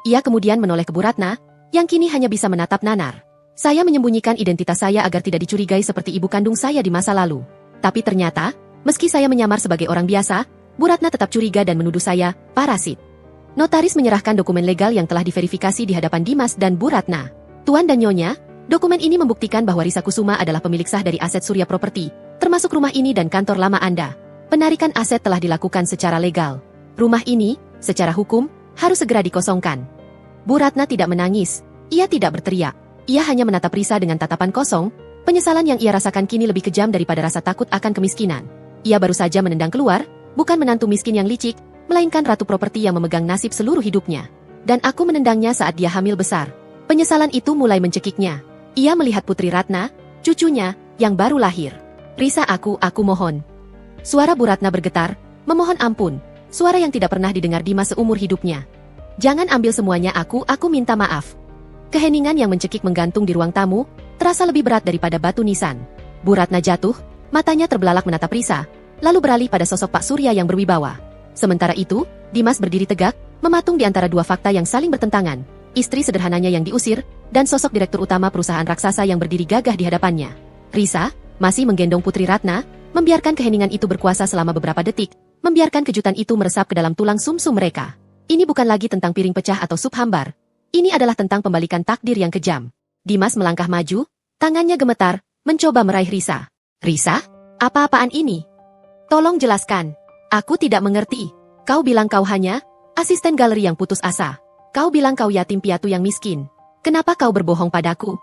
Ia kemudian menoleh ke Bu Ratna, yang kini hanya bisa menatap nanar. Saya menyembunyikan identitas saya agar tidak dicurigai seperti ibu kandung saya di masa lalu. Tapi ternyata, meski saya menyamar sebagai orang biasa, Bu Ratna tetap curiga dan menuduh saya parasit. Notaris menyerahkan dokumen legal yang telah diverifikasi di hadapan Dimas dan Bu Ratna. Tuan dan Nyonya, dokumen ini membuktikan bahwa Risa Kusuma adalah pemilik sah dari aset Surya Property, termasuk rumah ini dan kantor lama Anda. Penarikan aset telah dilakukan secara legal. Rumah ini, secara hukum, harus segera dikosongkan. Bu Ratna tidak menangis, ia tidak berteriak. Ia hanya menatap Risa dengan tatapan kosong, penyesalan yang ia rasakan kini lebih kejam daripada rasa takut akan kemiskinan. Ia baru saja menendang keluar, bukan menantu miskin yang licik, melainkan ratu properti yang memegang nasib seluruh hidupnya. Dan aku menendangnya saat dia hamil besar. Penyesalan itu mulai mencekiknya. Ia melihat Putri Ratna, cucunya, yang baru lahir. Risa, aku mohon. Suara Bu Ratna bergetar, memohon ampun. Suara yang tidak pernah didengar Dimas seumur hidupnya. Jangan ambil semuanya, aku minta maaf. Keheningan yang mencekik menggantung di ruang tamu, terasa lebih berat daripada batu nisan. Bu Ratna jatuh, matanya terbelalak menatap Risa, lalu beralih pada sosok Pak Surya yang berwibawa. Sementara itu, Dimas berdiri tegak, mematung di antara dua fakta yang saling bertentangan. Istri sederhananya yang diusir, dan sosok direktur utama perusahaan raksasa yang berdiri gagah di hadapannya. Risa, masih menggendong Putri Ratna, membiarkan keheningan itu berkuasa selama beberapa detik, membiarkan kejutan itu meresap ke dalam tulang sumsum mereka. Ini bukan lagi tentang piring pecah atau sup hambar. Ini adalah tentang pembalikan takdir yang kejam. Dimas melangkah maju, tangannya gemetar, mencoba meraih Risa. Risa? Apa-apaan ini? Tolong jelaskan. Aku tidak mengerti. Kau bilang kau hanya asisten galeri yang putus asa. Kau bilang kau yatim piatu yang miskin. Kenapa kau berbohong padaku?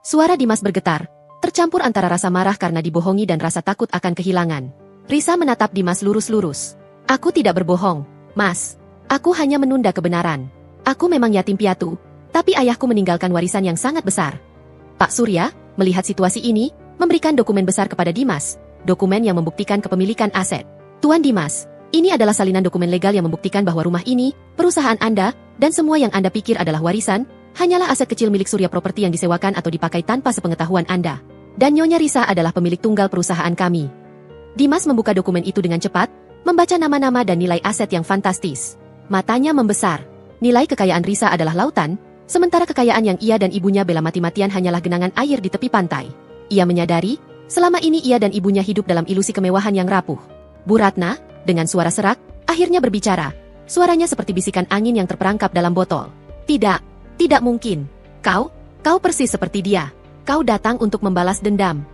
Suara Dimas bergetar, tercampur antara rasa marah karena dibohongi dan rasa takut akan kehilangan. Risa menatap Dimas lurus-lurus. Aku tidak berbohong, Mas. Aku hanya menunda kebenaran. Aku memang yatim piatu, tapi ayahku meninggalkan warisan yang sangat besar. Pak Surya, melihat situasi ini, memberikan dokumen besar kepada Dimas, dokumen yang membuktikan kepemilikan aset. Tuan Dimas, ini adalah salinan dokumen legal yang membuktikan bahwa rumah ini, perusahaan Anda, dan semua yang Anda pikir adalah warisan, hanyalah aset kecil milik Surya Properti yang disewakan atau dipakai tanpa sepengetahuan Anda. Dan Nyonya Risa adalah pemilik tunggal perusahaan kami. Dimas membuka dokumen itu dengan cepat, membaca nama-nama dan nilai aset yang fantastis. Matanya membesar. Nilai kekayaan Risa adalah lautan, sementara kekayaan yang ia dan ibunya bela mati-matian hanyalah genangan air di tepi pantai. Ia menyadari, selama ini ia dan ibunya hidup dalam ilusi kemewahan yang rapuh. Bu Ratna, dengan suara serak, akhirnya berbicara. Suaranya seperti bisikan angin yang terperangkap dalam botol. Tidak mungkin. Kau persis seperti dia. Kau datang untuk membalas dendam.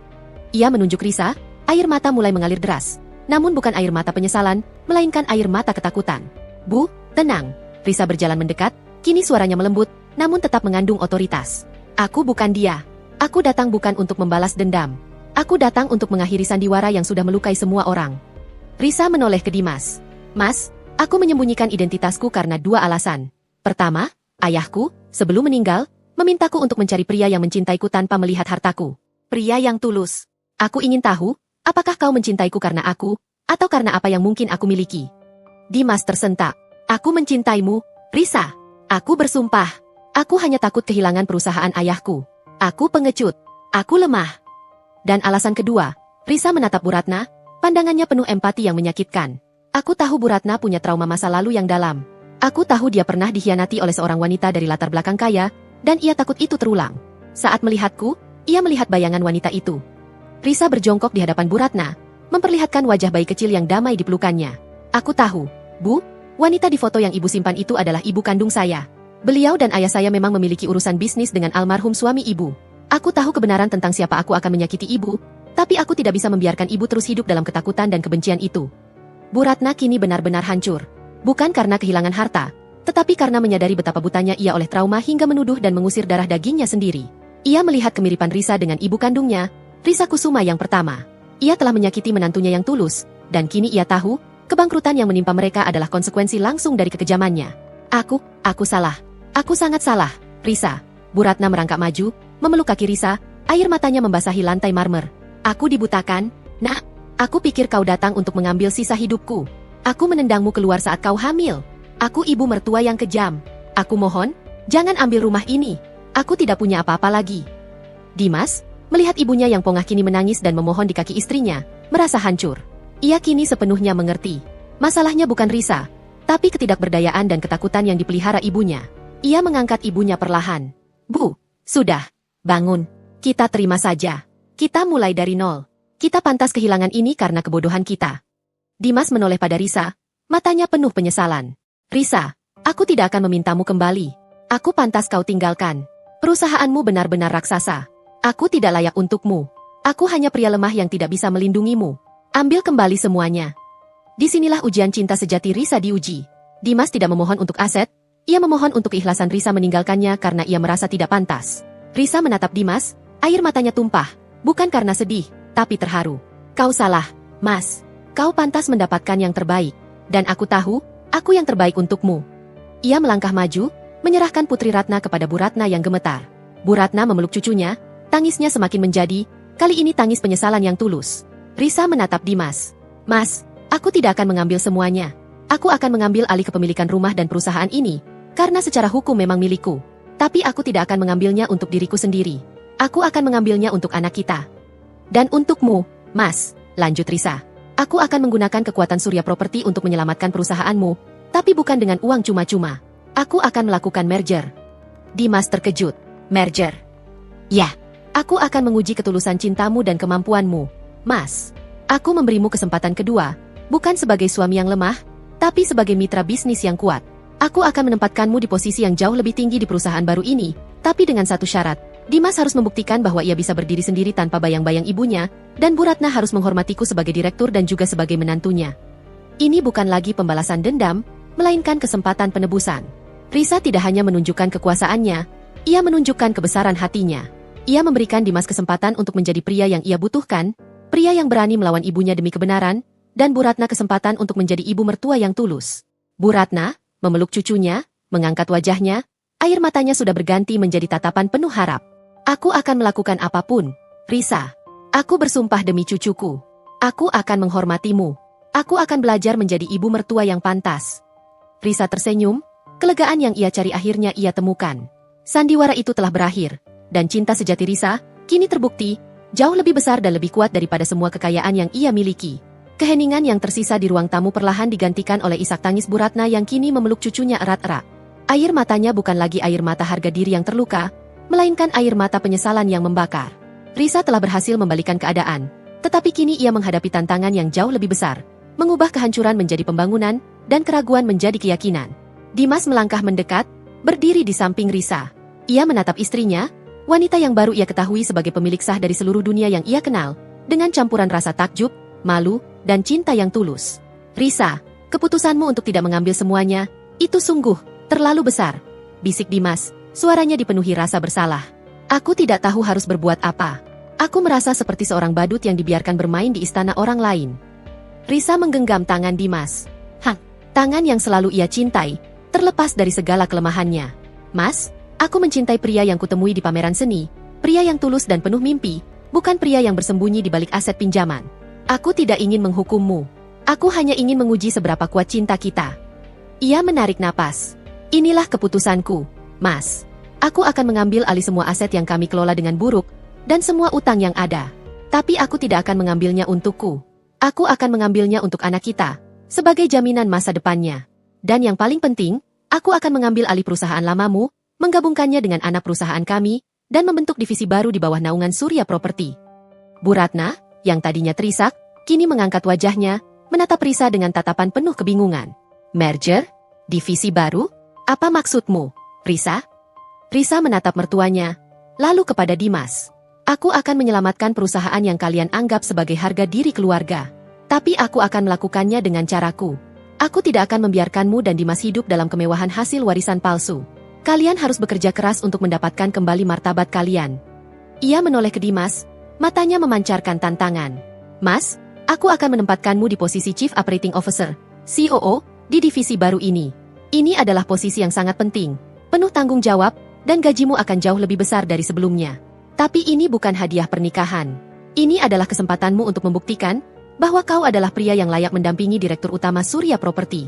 Ia menunjuk Risa, air mata mulai mengalir deras. Namun bukan air mata penyesalan, melainkan air mata ketakutan. Bu, tenang. Risa berjalan mendekat, kini suaranya melembut, namun tetap mengandung otoritas. Aku bukan dia. Aku datang bukan untuk membalas dendam. Aku datang untuk mengakhiri sandiwara yang sudah melukai semua orang. Risa menoleh ke Dimas. Mas, aku menyembunyikan identitasku karena dua alasan. Pertama, ayahku, sebelum meninggal, memintaku untuk mencari pria yang mencintaiku tanpa melihat hartaku. Pria yang tulus. Aku ingin tahu, apakah kau mencintaiku karena aku, atau karena apa yang mungkin aku miliki? Dimas tersentak. Aku mencintaimu, Risa. Aku bersumpah. Aku hanya takut kehilangan perusahaan ayahku. Aku pengecut. Aku lemah. Dan alasan kedua, Risa menatap Bu Ratna, pandangannya penuh empati yang menyakitkan. Aku tahu Bu Ratna punya trauma masa lalu yang dalam. Aku tahu dia pernah dikhianati oleh seorang wanita dari latar belakang kaya, dan ia takut itu terulang. Saat melihatku, ia melihat bayangan wanita itu. Risa berjongkok di hadapan Bu Ratna, memperlihatkan wajah bayi kecil yang damai di pelukannya. Aku tahu, Bu, wanita di foto yang ibu simpan itu adalah ibu kandung saya. Beliau dan ayah saya memang memiliki urusan bisnis dengan almarhum suami ibu. Aku tahu kebenaran tentang siapa aku akan menyakiti ibu, tapi aku tidak bisa membiarkan ibu terus hidup dalam ketakutan dan kebencian itu. Bu Ratna kini benar-benar hancur. Bukan karena kehilangan harta, tetapi karena menyadari betapa butanya ia oleh trauma hingga menuduh dan mengusir darah dagingnya sendiri. Ia melihat kemiripan Risa dengan ibu kandungnya, Risa Kusuma yang pertama. Ia telah menyakiti menantunya yang tulus, dan kini ia tahu, kebangkrutan yang menimpa mereka adalah konsekuensi langsung dari kekejamannya. Aku salah. Aku sangat salah, Risa. Bu Ratna merangkak maju, memeluk kaki Risa, air matanya membasahi lantai marmer. Aku dibutakan, Nak. Aku pikir kau datang untuk mengambil sisa hidupku. Aku menendangmu keluar saat kau hamil. Aku ibu mertua yang kejam. Aku mohon, jangan ambil rumah ini. Aku tidak punya apa-apa lagi. Dimas, melihat ibunya yang pongah kini menangis dan memohon di kaki istrinya, merasa hancur. Ia kini sepenuhnya mengerti. Masalahnya bukan Risa, tapi ketidakberdayaan dan ketakutan yang dipelihara ibunya. Ia mengangkat ibunya perlahan. Bu, sudah. Bangun. Kita terima saja. Kita mulai dari nol. Kita pantas kehilangan ini karena kebodohan kita. Dimas menoleh pada Risa, matanya penuh penyesalan. Risa, aku tidak akan memintamu kembali. Aku pantas kau tinggalkan. Perusahaanmu benar-benar raksasa. Aku tidak layak untukmu. Aku hanya pria lemah yang tidak bisa melindungimu. Ambil kembali semuanya. Disinilah ujian cinta sejati Risa diuji. Dimas tidak memohon untuk aset, ia memohon untuk keikhlasan Risa meninggalkannya karena ia merasa tidak pantas. Risa menatap Dimas, air matanya tumpah, bukan karena sedih, tapi terharu. Kau salah, Mas. Kau pantas mendapatkan yang terbaik. Dan aku tahu, aku yang terbaik untukmu. Ia melangkah maju, menyerahkan Putri Ratna kepada Bu Ratna yang gemetar. Bu Ratna memeluk cucunya, tangisnya semakin menjadi, kali ini tangis penyesalan yang tulus. Risa menatap Dimas. Mas, aku tidak akan mengambil semuanya. Aku akan mengambil alih kepemilikan rumah dan perusahaan ini, karena secara hukum memang milikku. Tapi aku tidak akan mengambilnya untuk diriku sendiri. Aku akan mengambilnya untuk anak kita. Dan untukmu, Mas, lanjut Risa. Aku akan menggunakan kekuatan Surya Properti untuk menyelamatkan perusahaanmu, tapi bukan dengan uang cuma-cuma. Aku akan melakukan merger. Dimas terkejut. Merger? Ya, aku akan menguji ketulusan cintamu dan kemampuanmu, Mas. Aku memberimu kesempatan kedua, bukan sebagai suami yang lemah, tapi sebagai mitra bisnis yang kuat. Aku akan menempatkanmu di posisi yang jauh lebih tinggi di perusahaan baru ini, tapi dengan satu syarat. Dimas harus membuktikan bahwa ia bisa berdiri sendiri tanpa bayang-bayang ibunya, dan Bu Ratna harus menghormatiku sebagai direktur dan juga sebagai menantunya. Ini bukan lagi pembalasan dendam, melainkan kesempatan penebusan. Risa tidak hanya menunjukkan kekuasaannya, ia menunjukkan kebesaran hatinya. Ia memberikan Dimas kesempatan untuk menjadi pria yang ia butuhkan, pria yang berani melawan ibunya demi kebenaran, dan Bu Ratna kesempatan untuk menjadi ibu mertua yang tulus. Bu Ratna memeluk cucunya, mengangkat wajahnya, air matanya sudah berganti menjadi tatapan penuh harap. Aku akan melakukan apapun, Risa. Aku bersumpah demi cucuku. Aku akan menghormatimu. Aku akan belajar menjadi ibu mertua yang pantas. Risa tersenyum, kelegaan yang ia cari akhirnya ia temukan. Sandiwara itu telah berakhir, dan cinta sejati Risa kini terbukti jauh lebih besar dan lebih kuat daripada semua kekayaan yang ia miliki. Keheningan yang tersisa di ruang tamu perlahan digantikan oleh isak tangis Bu Ratna yang kini memeluk cucunya erat-erat. Air matanya bukan lagi air mata harga diri yang terluka, melainkan air mata penyesalan yang membakar. Risa telah berhasil membalikan keadaan, tetapi kini ia menghadapi tantangan yang jauh lebih besar, mengubah kehancuran menjadi pembangunan, dan keraguan menjadi keyakinan. Dimas melangkah mendekat, berdiri di samping Risa. Ia menatap istrinya, wanita yang baru ia ketahui sebagai pemilik sah dari seluruh dunia yang ia kenal, dengan campuran rasa takjub, malu, dan cinta yang tulus. Risa, keputusanmu untuk tidak mengambil semuanya, itu sungguh terlalu besar, bisik Dimas, suaranya dipenuhi rasa bersalah. Aku tidak tahu harus berbuat apa. Aku merasa seperti seorang badut yang dibiarkan bermain di istana orang lain. Risa menggenggam tangan Dimas. Tangan yang selalu ia cintai, terlepas dari segala kelemahannya. Mas, aku mencintai pria yang kutemui di pameran seni, pria yang tulus dan penuh mimpi, bukan pria yang bersembunyi di balik aset pinjaman. Aku tidak ingin menghukummu. Aku hanya ingin menguji seberapa kuat cinta kita. Ia menarik napas. Inilah keputusanku, Mas. Aku akan mengambil alih semua aset yang kami kelola dengan buruk, dan semua utang yang ada. Tapi aku tidak akan mengambilnya untukku. Aku akan mengambilnya untuk anak kita, sebagai jaminan masa depannya. Dan yang paling penting, aku akan mengambil alih perusahaan lamamu, menggabungkannya dengan anak perusahaan kami, dan membentuk divisi baru di bawah naungan Surya Property. Bu Ratna, yang tadinya terisak, kini mengangkat wajahnya, menatap Risa dengan tatapan penuh kebingungan. Merger? Divisi baru? Apa maksudmu, Risa? Risa menatap mertuanya, lalu kepada Dimas. Aku akan menyelamatkan perusahaan yang kalian anggap sebagai harga diri keluarga. Tapi aku akan melakukannya dengan caraku. Aku tidak akan membiarkanmu dan Dimas hidup dalam kemewahan hasil warisan palsu. Kalian harus bekerja keras untuk mendapatkan kembali martabat kalian. Ia menoleh ke Dimas, matanya memancarkan tantangan. Mas, aku akan menempatkanmu di posisi Chief Operating Officer, COO, di divisi baru ini. Ini adalah posisi yang sangat penting, penuh tanggung jawab, dan gajimu akan jauh lebih besar dari sebelumnya. Tapi ini bukan hadiah pernikahan. Ini adalah kesempatanmu untuk membuktikan bahwa kau adalah pria yang layak mendampingi Direktur Utama Surya Property.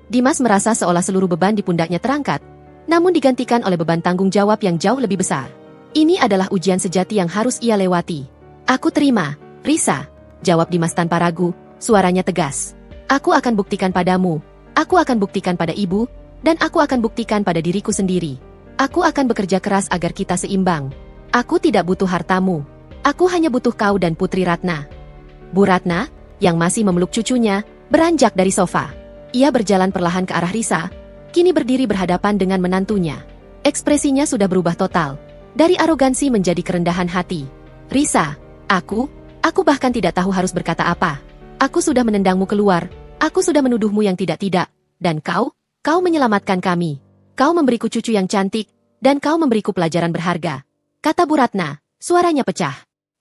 Dimas merasa seolah seluruh beban di pundaknya terangkat, namun digantikan oleh beban tanggung jawab yang jauh lebih besar. Ini adalah ujian sejati yang harus ia lewati. Aku terima, Risa, jawab Dimas tanpa ragu, suaranya tegas. Aku akan buktikan padamu, aku akan buktikan pada ibu, dan aku akan buktikan pada diriku sendiri. Aku akan bekerja keras agar kita seimbang. Aku tidak butuh hartamu. Aku hanya butuh kau dan Putri Ratna. Bu Ratna, yang masih memeluk cucunya, beranjak dari sofa. Ia berjalan perlahan ke arah Risa, kini berdiri berhadapan dengan menantunya. Ekspresinya sudah berubah total. Dari arogansi menjadi kerendahan hati. Risa, aku bahkan tidak tahu harus berkata apa. Aku sudah menendangmu keluar, aku sudah menuduhmu yang tidak-tidak, dan kau menyelamatkan kami. Kau memberiku cucu yang cantik, dan kau memberiku pelajaran berharga. Kata Bu Ratna, suaranya pecah.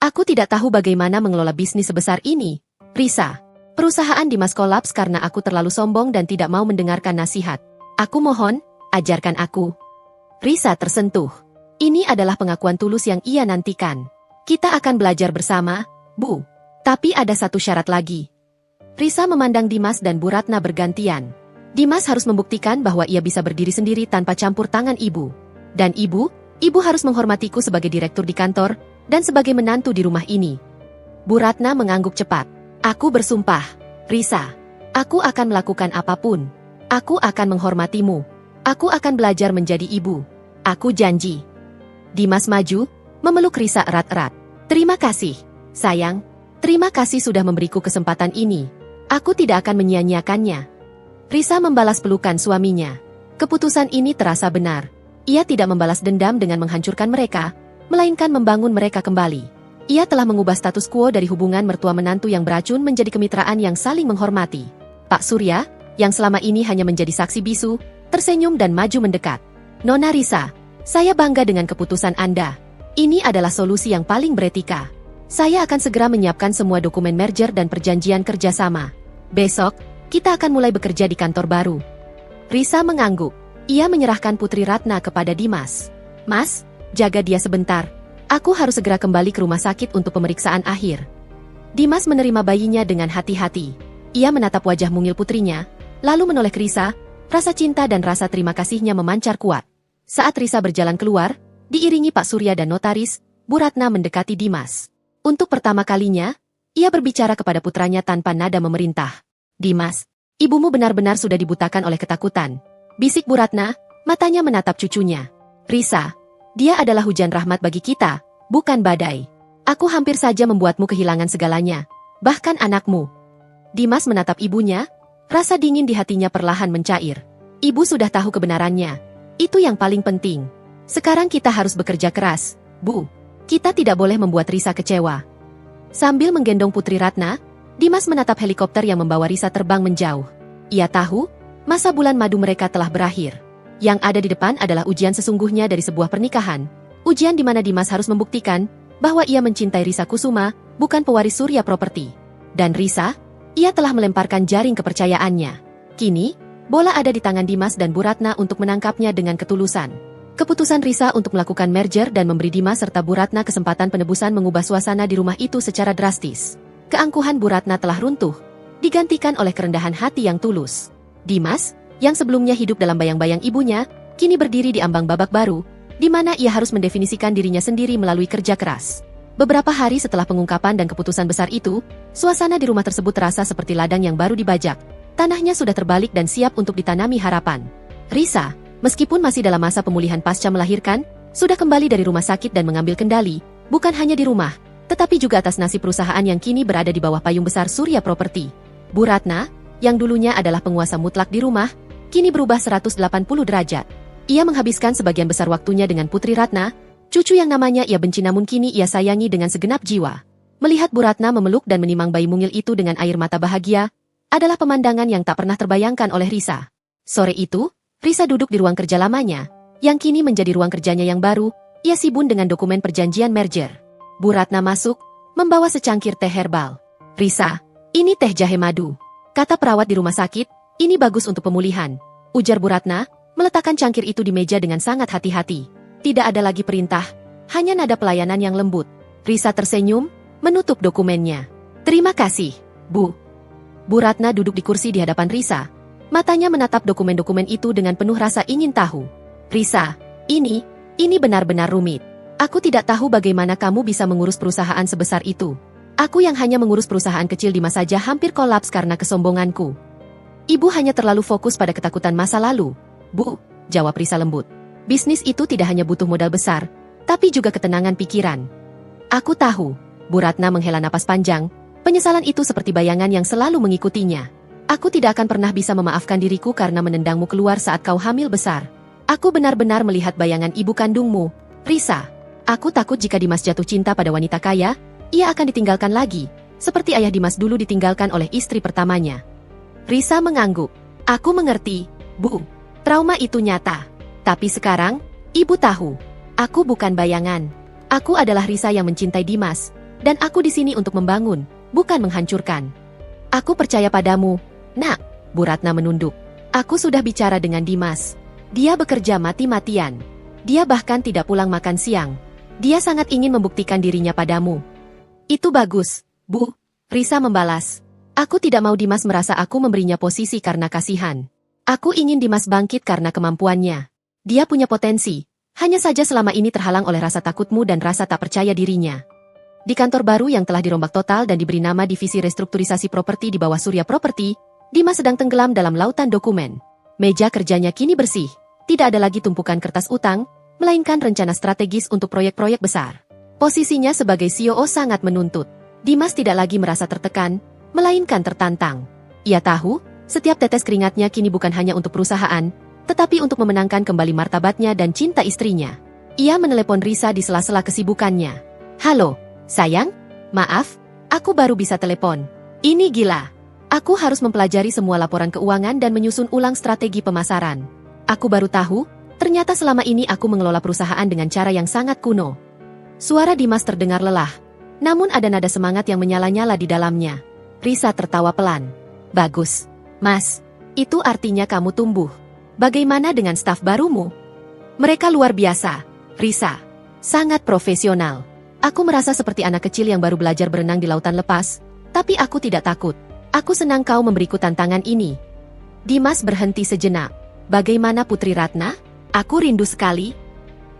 Aku tidak tahu bagaimana mengelola bisnis sebesar ini, Risa. Perusahaan Dimas kolaps karena aku terlalu sombong dan tidak mau mendengarkan nasihat. Aku mohon, ajarkan aku. Risa tersentuh. Ini adalah pengakuan tulus yang ia nantikan. Kita akan belajar bersama, Bu. Tapi ada satu syarat lagi. Risa memandang Dimas dan Bu Ratna bergantian. Dimas harus membuktikan bahwa ia bisa berdiri sendiri tanpa campur tangan ibu. Dan ibu harus menghormatiku sebagai direktur di kantor, dan sebagai menantu di rumah ini. Bu Ratna mengangguk cepat. Aku bersumpah, Risa. Aku akan melakukan apapun. Aku akan menghormatimu. Aku akan belajar menjadi ibu. Aku janji. Dimas maju, memeluk Risa erat-erat. Terima kasih, sayang. Terima kasih sudah memberiku kesempatan ini. Aku tidak akan menyia-nyiakannya. Risa membalas pelukan suaminya. Keputusan ini terasa benar. Ia tidak membalas dendam dengan menghancurkan mereka, melainkan membangun mereka kembali. Ia telah mengubah status quo dari hubungan mertua-menantu yang beracun menjadi kemitraan yang saling menghormati. Pak Surya, yang selama ini hanya menjadi saksi bisu, tersenyum dan maju mendekat. Nona Risa, saya bangga dengan keputusan Anda. Ini adalah solusi yang paling beretika. Saya akan segera menyiapkan semua dokumen merger dan perjanjian kerjasama. Besok, kita akan mulai bekerja di kantor baru. Risa mengangguk. Ia menyerahkan Putri Ratna kepada Dimas. Mas, jaga dia sebentar. Aku harus segera kembali ke rumah sakit untuk pemeriksaan akhir. Dimas menerima bayinya dengan hati-hati. Ia menatap wajah mungil putrinya, lalu menoleh ke Risa. Rasa cinta dan rasa terima kasihnya memancar kuat. Saat Risa berjalan keluar, diiringi Pak Surya dan notaris, Bu Ratna mendekati Dimas. Untuk pertama kalinya, ia berbicara kepada putranya tanpa nada memerintah. Dimas, ibumu benar-benar sudah dibutakan oleh ketakutan. Bisik Bu Ratna, matanya menatap cucunya. Risa, dia adalah hujan rahmat bagi kita, bukan badai. Aku hampir saja membuatmu kehilangan segalanya, bahkan anakmu. Dimas menatap ibunya, rasa dingin di hatinya perlahan mencair. Ibu sudah tahu kebenarannya. Itu yang paling penting. Sekarang kita harus bekerja keras, Bu. Kita tidak boleh membuat Risa kecewa. Sambil menggendong Putri Ratna, Dimas menatap helikopter yang membawa Risa terbang menjauh. Ia tahu, masa bulan madu mereka telah berakhir. Yang ada di depan adalah ujian sesungguhnya dari sebuah pernikahan. Ujian di mana Dimas harus membuktikan bahwa ia mencintai Risa Kusuma, bukan pewaris Surya Property. Dan Risa, ia telah melemparkan jaring kepercayaannya. Kini, bola ada di tangan Dimas dan Bu Ratna untuk menangkapnya dengan ketulusan. Keputusan Risa untuk melakukan merger dan memberi Dimas serta Bu Ratna kesempatan penebusan mengubah suasana di rumah itu secara drastis. Keangkuhan Bu Ratna telah runtuh, digantikan oleh kerendahan hati yang tulus. Dimas, yang sebelumnya hidup dalam bayang-bayang ibunya, kini berdiri di ambang babak baru, di mana ia harus mendefinisikan dirinya sendiri melalui kerja keras. Beberapa hari setelah pengungkapan dan keputusan besar itu, suasana di rumah tersebut terasa seperti ladang yang baru dibajak. Tanahnya sudah terbalik dan siap untuk ditanami harapan. Risa, meskipun masih dalam masa pemulihan pasca melahirkan, sudah kembali dari rumah sakit dan mengambil kendali, bukan hanya di rumah, tetapi juga atas nasib perusahaan yang kini berada di bawah payung besar Surya Property. Bu Ratna, yang dulunya adalah penguasa mutlak di rumah, kini berubah 180 derajat. Ia menghabiskan sebagian besar waktunya dengan Putri Ratna, cucu yang namanya ia benci namun kini ia sayangi dengan segenap jiwa. Melihat Bu Ratna memeluk dan menimang bayi mungil itu dengan air mata bahagia, adalah pemandangan yang tak pernah terbayangkan oleh Risa. Sore itu, Risa duduk di ruang kerja lamanya, yang kini menjadi ruang kerjanya yang baru. Ia sibuk dengan dokumen perjanjian merger. Bu Ratna masuk, membawa secangkir teh herbal. Risa, ini teh jahe madu. Kata perawat di rumah sakit, ini bagus untuk pemulihan. Ujar Bu Ratna, meletakkan cangkir itu di meja dengan sangat hati-hati. Tidak ada lagi perintah, hanya nada pelayanan yang lembut. Risa tersenyum, menutup dokumennya. Terima kasih, Bu. Bu Ratna duduk di kursi di hadapan Risa. Matanya menatap dokumen-dokumen itu dengan penuh rasa ingin tahu. Risa, ini benar-benar rumit. Aku tidak tahu bagaimana kamu bisa mengurus perusahaan sebesar itu. Aku yang hanya mengurus perusahaan kecil di masa saja hampir kolaps karena kesombonganku. Ibu hanya terlalu fokus pada ketakutan masa lalu. Bu, jawab Risa lembut. Bisnis itu tidak hanya butuh modal besar, tapi juga ketenangan pikiran. Aku tahu. Bu Ratna menghela napas panjang. Penyesalan itu seperti bayangan yang selalu mengikutinya. Aku tidak akan pernah bisa memaafkan diriku karena menendangmu keluar saat kau hamil besar. Aku benar-benar melihat bayangan ibu kandungmu, Risa. Aku takut jika Dimas jatuh cinta pada wanita kaya, ia akan ditinggalkan lagi, seperti ayah Dimas dulu ditinggalkan oleh istri pertamanya. Risa mengangguk. Aku mengerti, Bu. Trauma itu nyata. Tapi sekarang, ibu tahu. Aku bukan bayangan. Aku adalah Risa yang mencintai Dimas, dan aku di sini untuk membangun, bukan menghancurkan. Aku percaya padamu, Nak. Bu Ratna menunduk. Aku sudah bicara dengan Dimas. Dia bekerja mati-matian. Dia bahkan tidak pulang makan siang. Dia sangat ingin membuktikan dirinya padamu. Itu bagus, Bu. Risa membalas. Aku tidak mau Dimas merasa aku memberinya posisi karena kasihan. Aku ingin Dimas bangkit karena kemampuannya. Dia punya potensi. Hanya saja selama ini terhalang oleh rasa takutmu dan rasa tak percaya dirinya. Di kantor baru yang telah dirombak total dan diberi nama Divisi Restrukturisasi Properti di bawah Surya Property, Dimas sedang tenggelam dalam lautan dokumen. Meja kerjanya kini bersih. Tidak ada lagi tumpukan kertas utang, melainkan rencana strategis untuk proyek-proyek besar. Posisinya sebagai CEO sangat menuntut. Dimas tidak lagi merasa tertekan, melainkan tertantang. Ia tahu, setiap tetes keringatnya kini bukan hanya untuk perusahaan, tetapi untuk memenangkan kembali martabatnya dan cinta istrinya. Ia menelepon Risa di sela-sela kesibukannya. "Halo, sayang? Maaf, aku baru bisa telepon. Ini gila. Aku harus mempelajari semua laporan keuangan dan menyusun ulang strategi pemasaran. Aku baru tahu, ternyata selama ini aku mengelola perusahaan dengan cara yang sangat kuno." Suara Dimas terdengar lelah, namun ada nada semangat yang menyala-nyala di dalamnya. Risa tertawa pelan. "Bagus, Mas. Itu artinya kamu tumbuh. Bagaimana dengan staf barumu?" "Mereka luar biasa, Risa. Sangat profesional. Aku merasa seperti anak kecil yang baru belajar berenang di lautan lepas, tapi aku tidak takut. Aku senang kau memberiku tantangan ini." Dimas berhenti sejenak. "Bagaimana Putri Ratna? Aku rindu sekali."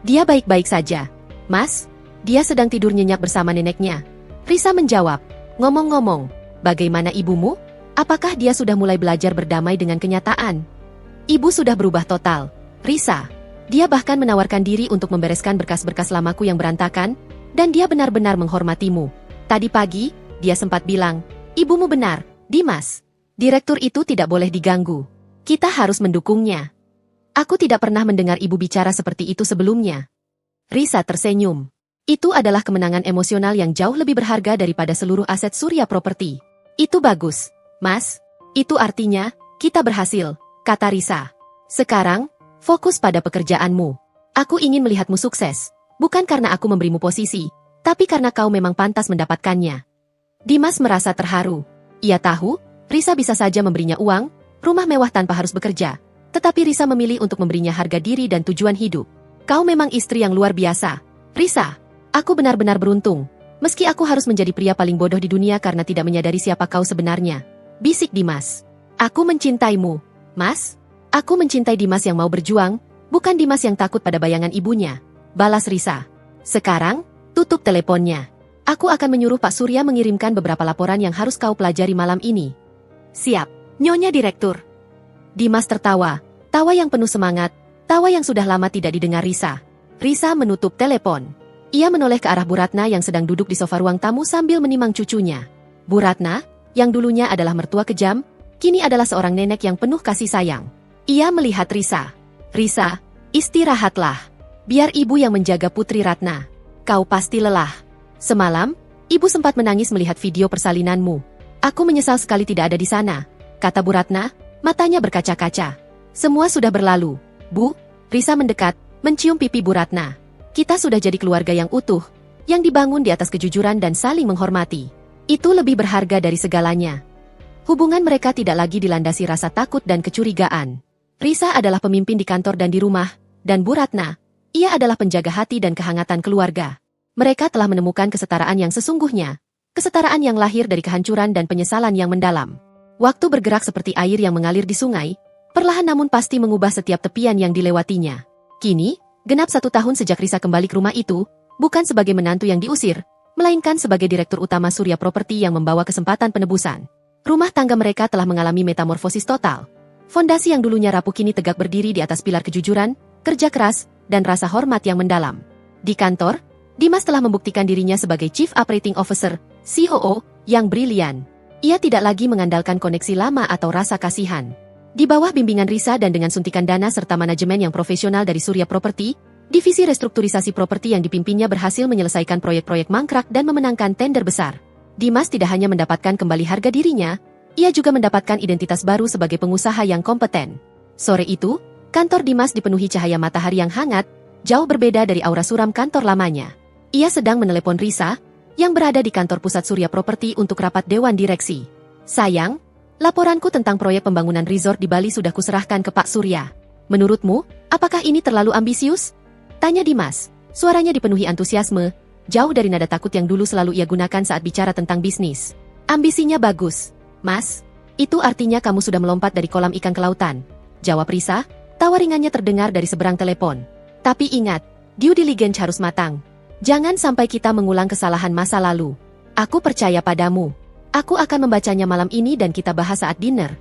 "Dia baik-baik saja, Mas. Dia sedang tidur nyenyak bersama neneknya." Risa menjawab. "Ngomong-ngomong, bagaimana ibumu? Apakah dia sudah mulai belajar berdamai dengan kenyataan?" "Ibu sudah berubah total, Risa. Dia bahkan menawarkan diri untuk membereskan berkas-berkas lamaku yang berantakan, dan dia benar-benar menghormatimu. Tadi pagi, dia sempat bilang, 'Ibumu benar, Dimas. Direktur itu tidak boleh diganggu. Kita harus mendukungnya.' Aku tidak pernah mendengar ibu bicara seperti itu sebelumnya." Risa tersenyum. "Itu adalah kemenangan emosional yang jauh lebih berharga daripada seluruh aset Surya Property." "Itu bagus, Mas. Itu artinya, kita berhasil," kata Risa. "Sekarang, fokus pada pekerjaanmu. Aku ingin melihatmu sukses, bukan karena aku memberimu posisi, tapi karena kau memang pantas mendapatkannya." Dimas merasa terharu. Ia tahu, Risa bisa saja memberinya uang, rumah mewah tanpa harus bekerja. Tetapi Risa memilih untuk memberinya harga diri dan tujuan hidup. "Kau memang istri yang luar biasa, Risa. Aku benar-benar beruntung. Meski aku harus menjadi pria paling bodoh di dunia karena tidak menyadari siapa kau sebenarnya," bisik Dimas. "Aku mencintaimu, Mas. Aku mencintai Dimas yang mau berjuang, bukan Dimas yang takut pada bayangan ibunya," balas Risa. "Sekarang, tutup teleponnya. Aku akan menyuruh Pak Surya mengirimkan beberapa laporan yang harus kau pelajari malam ini." "Siap, Nyonya Direktur." Dimas tertawa, tawa yang penuh semangat, tawa yang sudah lama tidak didengar Risa. Risa menutup telepon. Ia menoleh ke arah Bu Ratna yang sedang duduk di sofa ruang tamu sambil menimang cucunya. Bu Ratna, yang dulunya adalah mertua kejam, kini adalah seorang nenek yang penuh kasih sayang. Ia melihat Risa. "Risa, istirahatlah. Biar ibu yang menjaga Putri Ratna. Kau pasti lelah. Semalam, ibu sempat menangis melihat video persalinanmu. Aku menyesal sekali tidak ada di sana," kata Bu Ratna, matanya berkaca-kaca. "Semua sudah berlalu, Bu." Risa mendekat, mencium pipi Bu Ratna. "Kita sudah jadi keluarga yang utuh, yang dibangun di atas kejujuran dan saling menghormati. Itu lebih berharga dari segalanya." Hubungan mereka tidak lagi dilandasi rasa takut dan kecurigaan. Risa adalah pemimpin di kantor dan di rumah, dan Bu Ratna, ia adalah penjaga hati dan kehangatan keluarga. Mereka telah menemukan kesetaraan yang sesungguhnya, kesetaraan yang lahir dari kehancuran dan penyesalan yang mendalam. Waktu bergerak seperti air yang mengalir di sungai, perlahan namun pasti mengubah setiap tepian yang dilewatinya. Kini, genap 1 tahun sejak Risa kembali ke rumah itu, bukan sebagai menantu yang diusir, melainkan sebagai direktur utama Surya Property yang membawa kesempatan penebusan. Rumah tangga mereka telah mengalami metamorfosis total. Fondasi yang dulunya rapuh kini tegak berdiri di atas pilar kejujuran, kerja keras, dan rasa hormat yang mendalam. Di kantor, Dimas telah membuktikan dirinya sebagai Chief Operating Officer, COO, yang brilian. Ia tidak lagi mengandalkan koneksi lama atau rasa kasihan. Di bawah bimbingan Risa dan dengan suntikan dana serta manajemen yang profesional dari Surya Property, divisi restrukturisasi properti yang dipimpinnya berhasil menyelesaikan proyek-proyek mangkrak dan memenangkan tender besar. Dimas tidak hanya mendapatkan kembali harga dirinya, ia juga mendapatkan identitas baru sebagai pengusaha yang kompeten. Sore itu, kantor Dimas dipenuhi cahaya matahari yang hangat, jauh berbeda dari aura suram kantor lamanya. Ia sedang menelepon Risa, yang berada di kantor pusat Surya Property untuk rapat dewan direksi. "Sayang, laporanku tentang proyek pembangunan resort di Bali sudah kuserahkan ke Pak Surya. Menurutmu, apakah ini terlalu ambisius?" tanya Dimas. Suaranya dipenuhi antusiasme, jauh dari nada takut yang dulu selalu ia gunakan saat bicara tentang bisnis. "Ambisinya bagus, Mas. Itu artinya kamu sudah melompat dari kolam ikan ke lautan," jawab Risa, tawa ringannya terdengar dari seberang telepon. "Tapi ingat, due diligence harus matang. Jangan sampai kita mengulang kesalahan masa lalu. Aku percaya padamu. Aku akan membacanya malam ini dan kita bahas saat dinner."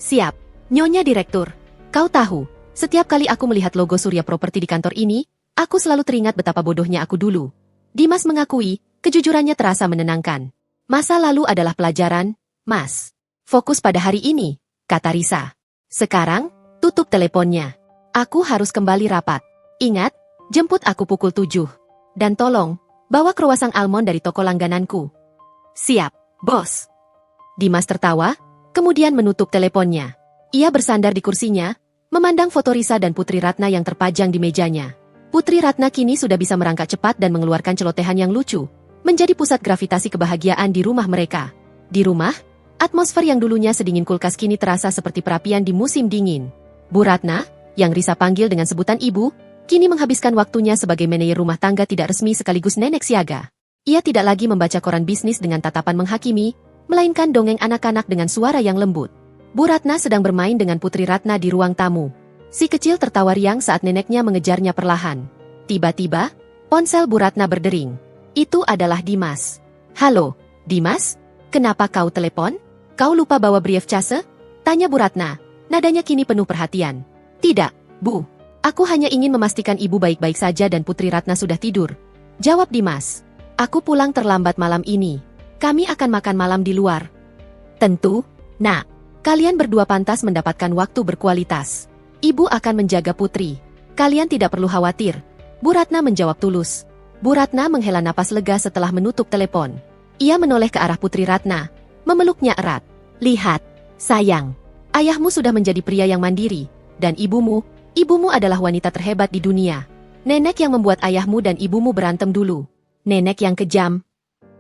"Siap, Nyonya Direktur. Kau tahu, setiap kali aku melihat logo Surya Property di kantor ini, aku selalu teringat betapa bodohnya aku dulu." Dimas mengakui, kejujurannya terasa menenangkan. Masa lalu adalah pelajaran, Mas. Fokus pada hari ini, kata Risa. Sekarang, tutup teleponnya. Aku harus kembali rapat. Ingat, jemput aku pukul 7. Dan tolong, bawa kruasan almond dari toko langgananku. Siap, bos. Dimas tertawa, kemudian menutup teleponnya. Ia bersandar di kursinya, memandang foto Risa dan Putri Ratna yang terpajang di mejanya. Putri Ratna kini sudah bisa merangkak cepat dan mengeluarkan celotehan yang lucu, menjadi pusat gravitasi kebahagiaan di rumah mereka. Di rumah, atmosfer yang dulunya sedingin kulkas kini terasa seperti perapian di musim dingin. Bu Ratna, yang Risa panggil dengan sebutan ibu, kini menghabiskan waktunya sebagai manajer rumah tangga tidak resmi sekaligus nenek siaga. Ia tidak lagi membaca koran bisnis dengan tatapan menghakimi, melainkan dongeng anak-anak dengan suara yang lembut. Bu Ratna sedang bermain dengan Putri Ratna di ruang tamu. Si kecil tertawa riang saat neneknya mengejarnya perlahan. Tiba-tiba, ponsel Bu Ratna berdering. Itu adalah Dimas. Halo, Dimas? Kenapa kau telepon? Kau lupa bawa briefcase? Tanya Bu Ratna. Nadanya kini penuh perhatian. Tidak, Bu. Aku hanya ingin memastikan ibu baik-baik saja dan Putri Ratna sudah tidur. Jawab Dimas. Aku pulang terlambat malam ini. Kami akan makan malam di luar. Tentu, Nak. Kalian berdua pantas mendapatkan waktu berkualitas. Ibu akan menjaga Putri. Kalian tidak perlu khawatir. Bu Ratna menjawab tulus. Bu Ratna menghela napas lega setelah menutup telepon. Ia menoleh ke arah Putri Ratna, memeluknya erat. Lihat, sayang. Ayahmu sudah menjadi pria yang mandiri, dan ibumu adalah wanita terhebat di dunia. Nenek yang membuat ayahmu dan ibumu berantem dulu. Nenek yang kejam.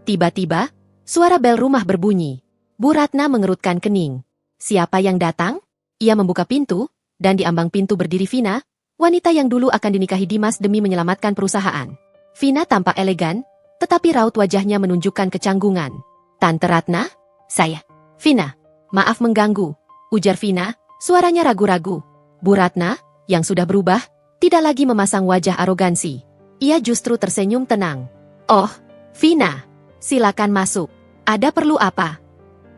Tiba-tiba, suara bel rumah berbunyi. Bu Ratna mengerutkan kening. Siapa yang datang? Ia membuka pintu, dan di ambang pintu berdiri Vina, wanita yang dulu akan dinikahi Dimas demi menyelamatkan perusahaan. Vina tampak elegan, tetapi raut wajahnya menunjukkan kecanggungan. Tante Ratna? Saya. Vina. Maaf mengganggu, ujar Vina, suaranya ragu-ragu. Bu Ratna, yang sudah berubah, tidak lagi memasang wajah arogansi. Ia justru tersenyum tenang. Oh, Vina. Silakan masuk. Ada perlu apa?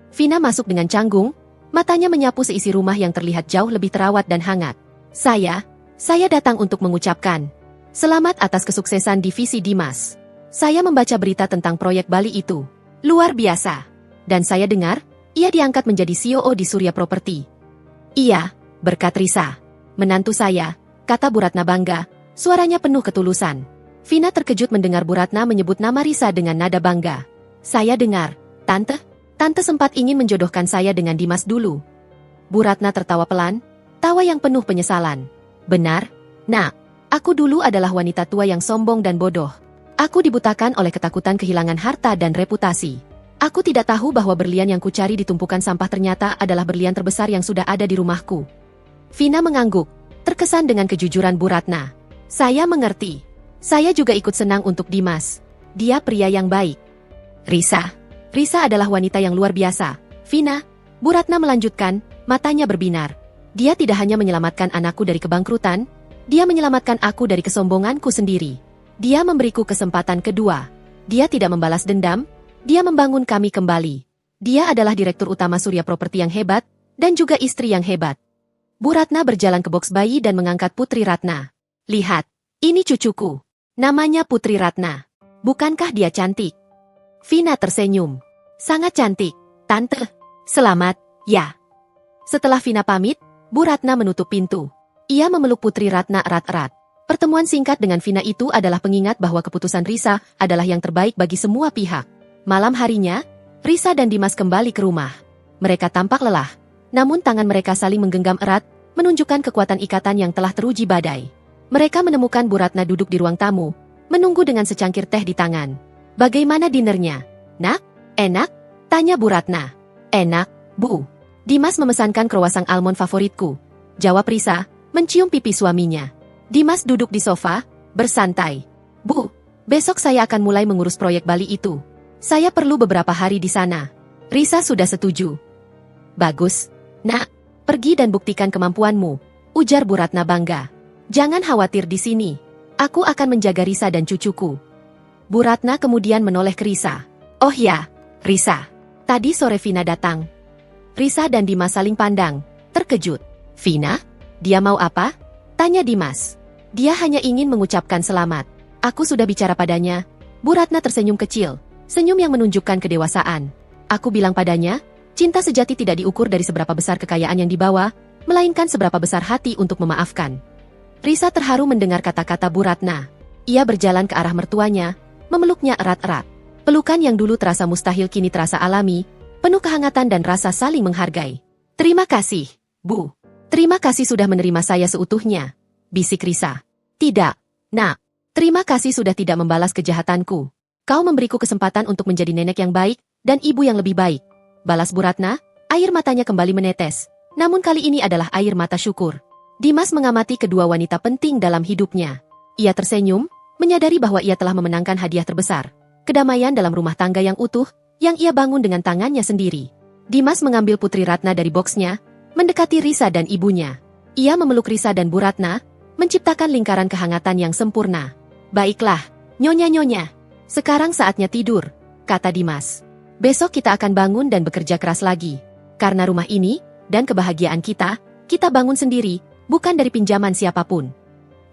Vina masuk dengan canggung, matanya menyapu seisi rumah yang terlihat jauh lebih terawat dan hangat. Saya datang untuk mengucapkan selamat atas kesuksesan divisi Dimas. Saya membaca berita tentang proyek Bali itu. Luar biasa. Dan saya dengar, ia diangkat menjadi CEO di Surya Property. Iya, berkat Risa. Menantu saya, kata Bu Ratna bangga, suaranya penuh ketulusan. Vina terkejut mendengar Bu Ratna menyebut nama Risa dengan nada bangga. Saya dengar, Tante sempat ingin menjodohkan saya dengan Dimas dulu. Bu Ratna tertawa pelan, tawa yang penuh penyesalan. Benar, Nak. Aku dulu adalah wanita tua yang sombong dan bodoh. Aku dibutakan oleh ketakutan kehilangan harta dan reputasi. Aku tidak tahu bahwa berlian yang kucari di tumpukan sampah ternyata adalah berlian terbesar yang sudah ada di rumahku. Vina mengangguk, terkesan dengan kejujuran Bu Ratna. Saya mengerti. Saya juga ikut senang untuk Dimas. Dia pria yang baik. Risa adalah wanita yang luar biasa. Vina, Bu Ratna melanjutkan, matanya berbinar. Dia tidak hanya menyelamatkan anakku dari kebangkrutan, dia menyelamatkan aku dari kesombonganku sendiri. Dia memberiku kesempatan kedua. Dia tidak membalas dendam, dia membangun kami kembali. Dia adalah direktur utama Surya Property yang hebat, dan juga istri yang hebat. Bu Ratna berjalan ke box bayi dan mengangkat Putri Ratna. Lihat, ini cucuku. Namanya Putri Ratna. Bukankah dia cantik? Vina tersenyum. Sangat cantik, Tante. Selamat, ya. Setelah Vina pamit, Bu Ratna menutup pintu. Ia memeluk Putri Ratna erat-erat. Pertemuan singkat dengan Vina itu adalah pengingat bahwa keputusan Risa adalah yang terbaik bagi semua pihak. Malam harinya, Risa dan Dimas kembali ke rumah. Mereka tampak lelah, namun tangan mereka saling menggenggam erat, menunjukkan kekuatan ikatan yang telah teruji badai. Mereka menemukan Bu Ratna duduk di ruang tamu, menunggu dengan secangkir teh di tangan. Bagaimana dinernya? Nak? Enak? Tanya Bu Ratna. Enak, Bu. Dimas memesankan kruasan almond favoritku. Jawab Risa, mencium pipi suaminya. Dimas duduk di sofa, bersantai. Bu, besok saya akan mulai mengurus proyek Bali itu. Saya perlu beberapa hari di sana. Risa sudah setuju. Bagus. Nak, pergi dan buktikan kemampuanmu, ujar Bu Ratna bangga. Jangan khawatir di sini. Aku akan menjaga Risa dan cucuku. Bu Ratna kemudian menoleh ke Risa. Oh ya, Risa. Tadi sore Vina datang. Risa dan Dimas saling pandang, terkejut. Vina? Dia mau apa? Tanya Dimas. Dia hanya ingin mengucapkan selamat. Aku sudah bicara padanya. Bu Ratna tersenyum kecil. senyum yang menunjukkan kedewasaan. Aku bilang padanya, cinta sejati tidak diukur dari seberapa besar kekayaan yang dibawa, melainkan seberapa besar hati untuk memaafkan. Risa terharu mendengar kata-kata Bu Ratna. Ia berjalan ke arah mertuanya, memeluknya erat-erat. Pelukan yang dulu terasa mustahil kini terasa alami, penuh kehangatan dan rasa saling menghargai. Terima kasih, Bu. Terima kasih sudah menerima saya seutuhnya, bisik Risa. Tidak, Nak. Terima kasih sudah tidak membalas kejahatanku. Kau memberiku kesempatan untuk menjadi nenek yang baik, dan ibu yang lebih baik. Balas Bu Ratna, air matanya kembali menetes. Namun kali ini adalah air mata syukur. Dimas mengamati kedua wanita penting dalam hidupnya. Ia tersenyum, menyadari bahwa ia telah memenangkan hadiah terbesar. Kedamaian dalam rumah tangga yang utuh, yang ia bangun dengan tangannya sendiri. Dimas mengambil Putri Ratna dari boksnya, mendekati Risa dan ibunya. Ia memeluk Risa dan Bu Ratna, menciptakan lingkaran kehangatan yang sempurna. Baiklah, Nyonya-nyonya. Sekarang saatnya tidur, kata Dimas. Besok kita akan bangun dan bekerja keras lagi. Karena rumah ini, dan kebahagiaan kita bangun sendiri, bukan dari pinjaman siapapun.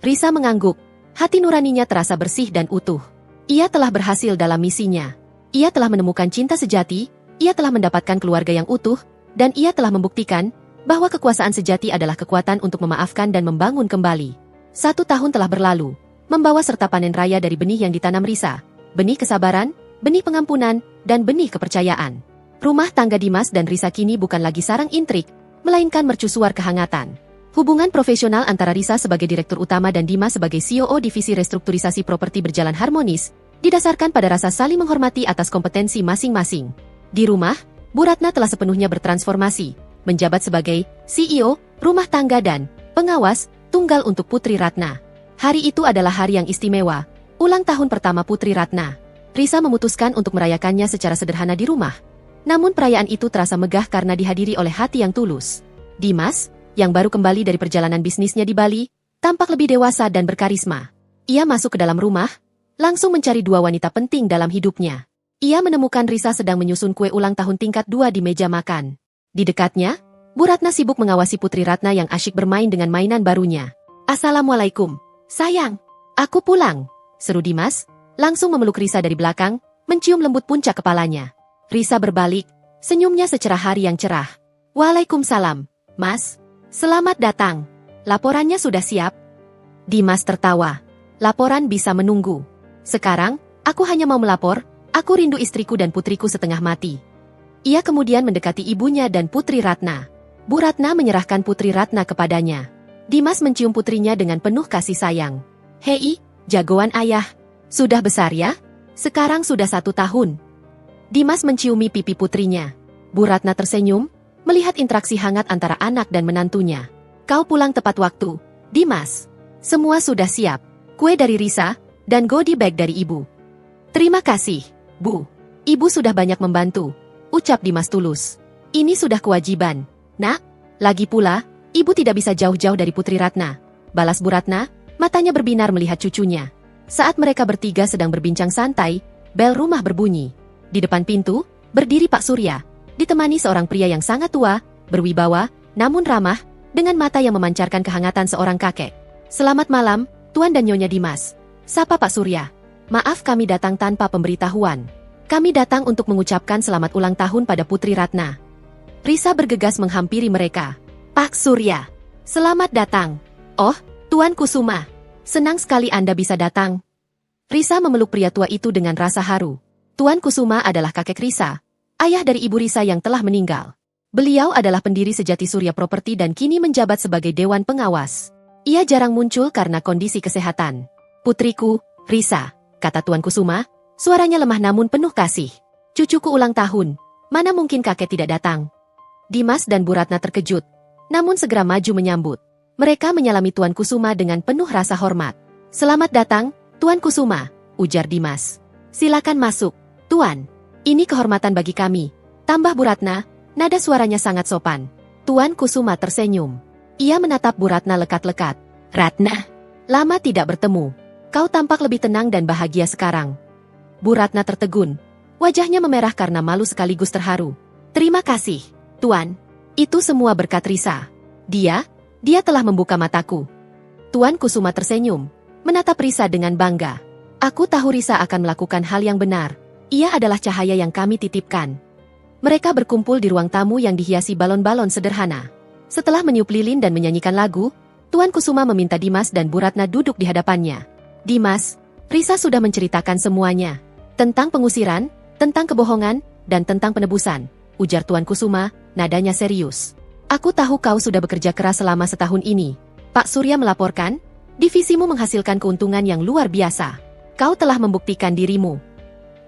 Risa mengangguk, hati nuraninya terasa bersih dan utuh. Ia telah berhasil dalam misinya. Ia telah menemukan cinta sejati, ia telah mendapatkan keluarga yang utuh, dan ia telah membuktikan bahwa kekuasaan sejati adalah kekuatan untuk memaafkan dan membangun kembali. 1 tahun telah berlalu, membawa serta panen raya dari benih yang ditanam Risa, benih kesabaran, benih pengampunan, dan benih kepercayaan. Rumah tangga Dimas dan Risa kini bukan lagi sarang intrik, melainkan mercusuar kehangatan. Hubungan profesional antara Risa sebagai Direktur Utama dan Dimas sebagai CEO Divisi Restrukturisasi Properti berjalan harmonis, didasarkan pada rasa saling menghormati atas kompetensi masing-masing. Di rumah, Bu Ratna telah sepenuhnya bertransformasi, menjabat sebagai CEO, rumah tangga dan pengawas tunggal untuk Putri Ratna. Hari itu adalah hari yang istimewa, ulang tahun pertama Putri Ratna. Risa memutuskan untuk merayakannya secara sederhana di rumah. Namun perayaan itu terasa megah karena dihadiri oleh hati yang tulus. Dimas, yang baru kembali dari perjalanan bisnisnya di Bali, tampak lebih dewasa dan berkarisma. Ia masuk ke dalam rumah, langsung mencari 2 wanita penting dalam hidupnya. Ia menemukan Risa sedang menyusun kue ulang tahun tingkat 2 di meja makan. Di dekatnya, Bu Ratna sibuk mengawasi Putri Ratna yang asyik bermain dengan mainan barunya. Assalamualaikum, sayang. Aku pulang, seru Dimas, langsung memeluk Risa dari belakang, mencium lembut puncak kepalanya. Risa berbalik, senyumnya secerah hari yang cerah. Waalaikumsalam, Mas. Selamat datang. Laporannya sudah siap? Dimas tertawa. Laporan bisa menunggu. Sekarang, aku hanya mau melapor, aku rindu istriku dan putriku setengah mati. Ia kemudian mendekati ibunya dan Putri Ratna. Bu Ratna menyerahkan Putri Ratna kepadanya. Dimas mencium putrinya dengan penuh kasih sayang. Hei, jagoan ayah. Sudah besar ya? Sekarang sudah 1 tahun. Dimas menciumi pipi putrinya. Bu Ratna tersenyum, melihat interaksi hangat antara anak dan menantunya. Kau pulang tepat waktu, Dimas. Semua sudah siap. Kue dari Risa, dan goodie bag dari ibu. Terima kasih, Bu. Ibu sudah banyak membantu, ucap Dimas tulus. Ini sudah kewajiban, Nak. Lagi pula, ibu tidak bisa jauh-jauh dari Putri Ratna. Balas Bu Ratna, matanya berbinar melihat cucunya. Saat mereka bertiga sedang berbincang santai, bel rumah berbunyi. Di depan pintu, berdiri Pak Surya, ditemani seorang pria yang sangat tua, berwibawa, namun ramah, dengan mata yang memancarkan kehangatan seorang kakek. Selamat malam, Tuan dan Nyonya Dimas. Sapa Pak Surya. Maaf kami datang tanpa pemberitahuan. Kami datang untuk mengucapkan selamat ulang tahun pada Putri Ratna. Risa bergegas menghampiri mereka. Pak Surya, selamat datang. Oh, Tuan Kusuma. Senang sekali Anda bisa datang. Risa memeluk pria tua itu dengan rasa haru. Tuan Kusuma adalah kakek Risa, ayah dari ibu Risa yang telah meninggal. Beliau adalah pendiri sejati Surya Properti dan kini menjabat sebagai Dewan Pengawas. Ia jarang muncul karena kondisi kesehatan. Putriku, Risa, kata Tuan Kusuma, suaranya lemah namun penuh kasih. Cucuku ulang tahun, mana mungkin kakek tidak datang? Dimas dan Bu Ratna terkejut, namun segera maju menyambut. Mereka menyalami Tuan Kusuma dengan penuh rasa hormat. Selamat datang, Tuan Kusuma, ujar Dimas. Silakan masuk, Tuan. Ini kehormatan bagi kami. Tambah Bu Ratna, nada suaranya sangat sopan. Tuan Kusuma tersenyum. Ia menatap Bu Ratna lekat-lekat. Ratna, lama tidak bertemu. Kau tampak lebih tenang dan bahagia sekarang. Bu Ratna tertegun. Wajahnya memerah karena malu sekaligus terharu. Terima kasih, Tuan. Itu semua berkat Risa. Dia telah membuka mataku. Tuan Kusuma tersenyum, menatap Risa dengan bangga. Aku tahu Risa akan melakukan hal yang benar. Ia adalah cahaya yang kami titipkan. Mereka berkumpul di ruang tamu yang dihiasi balon-balon sederhana. Setelah meniup lilin dan menyanyikan lagu, Tuan Kusuma meminta Dimas dan Bu Ratna duduk di hadapannya. Dimas, Risa sudah menceritakan semuanya. Tentang pengusiran, tentang kebohongan, dan tentang penebusan, ujar Tuan Kusuma, nadanya serius. Aku tahu kau sudah bekerja keras selama setahun ini. Pak Surya melaporkan, divisimu menghasilkan keuntungan yang luar biasa. Kau telah membuktikan dirimu.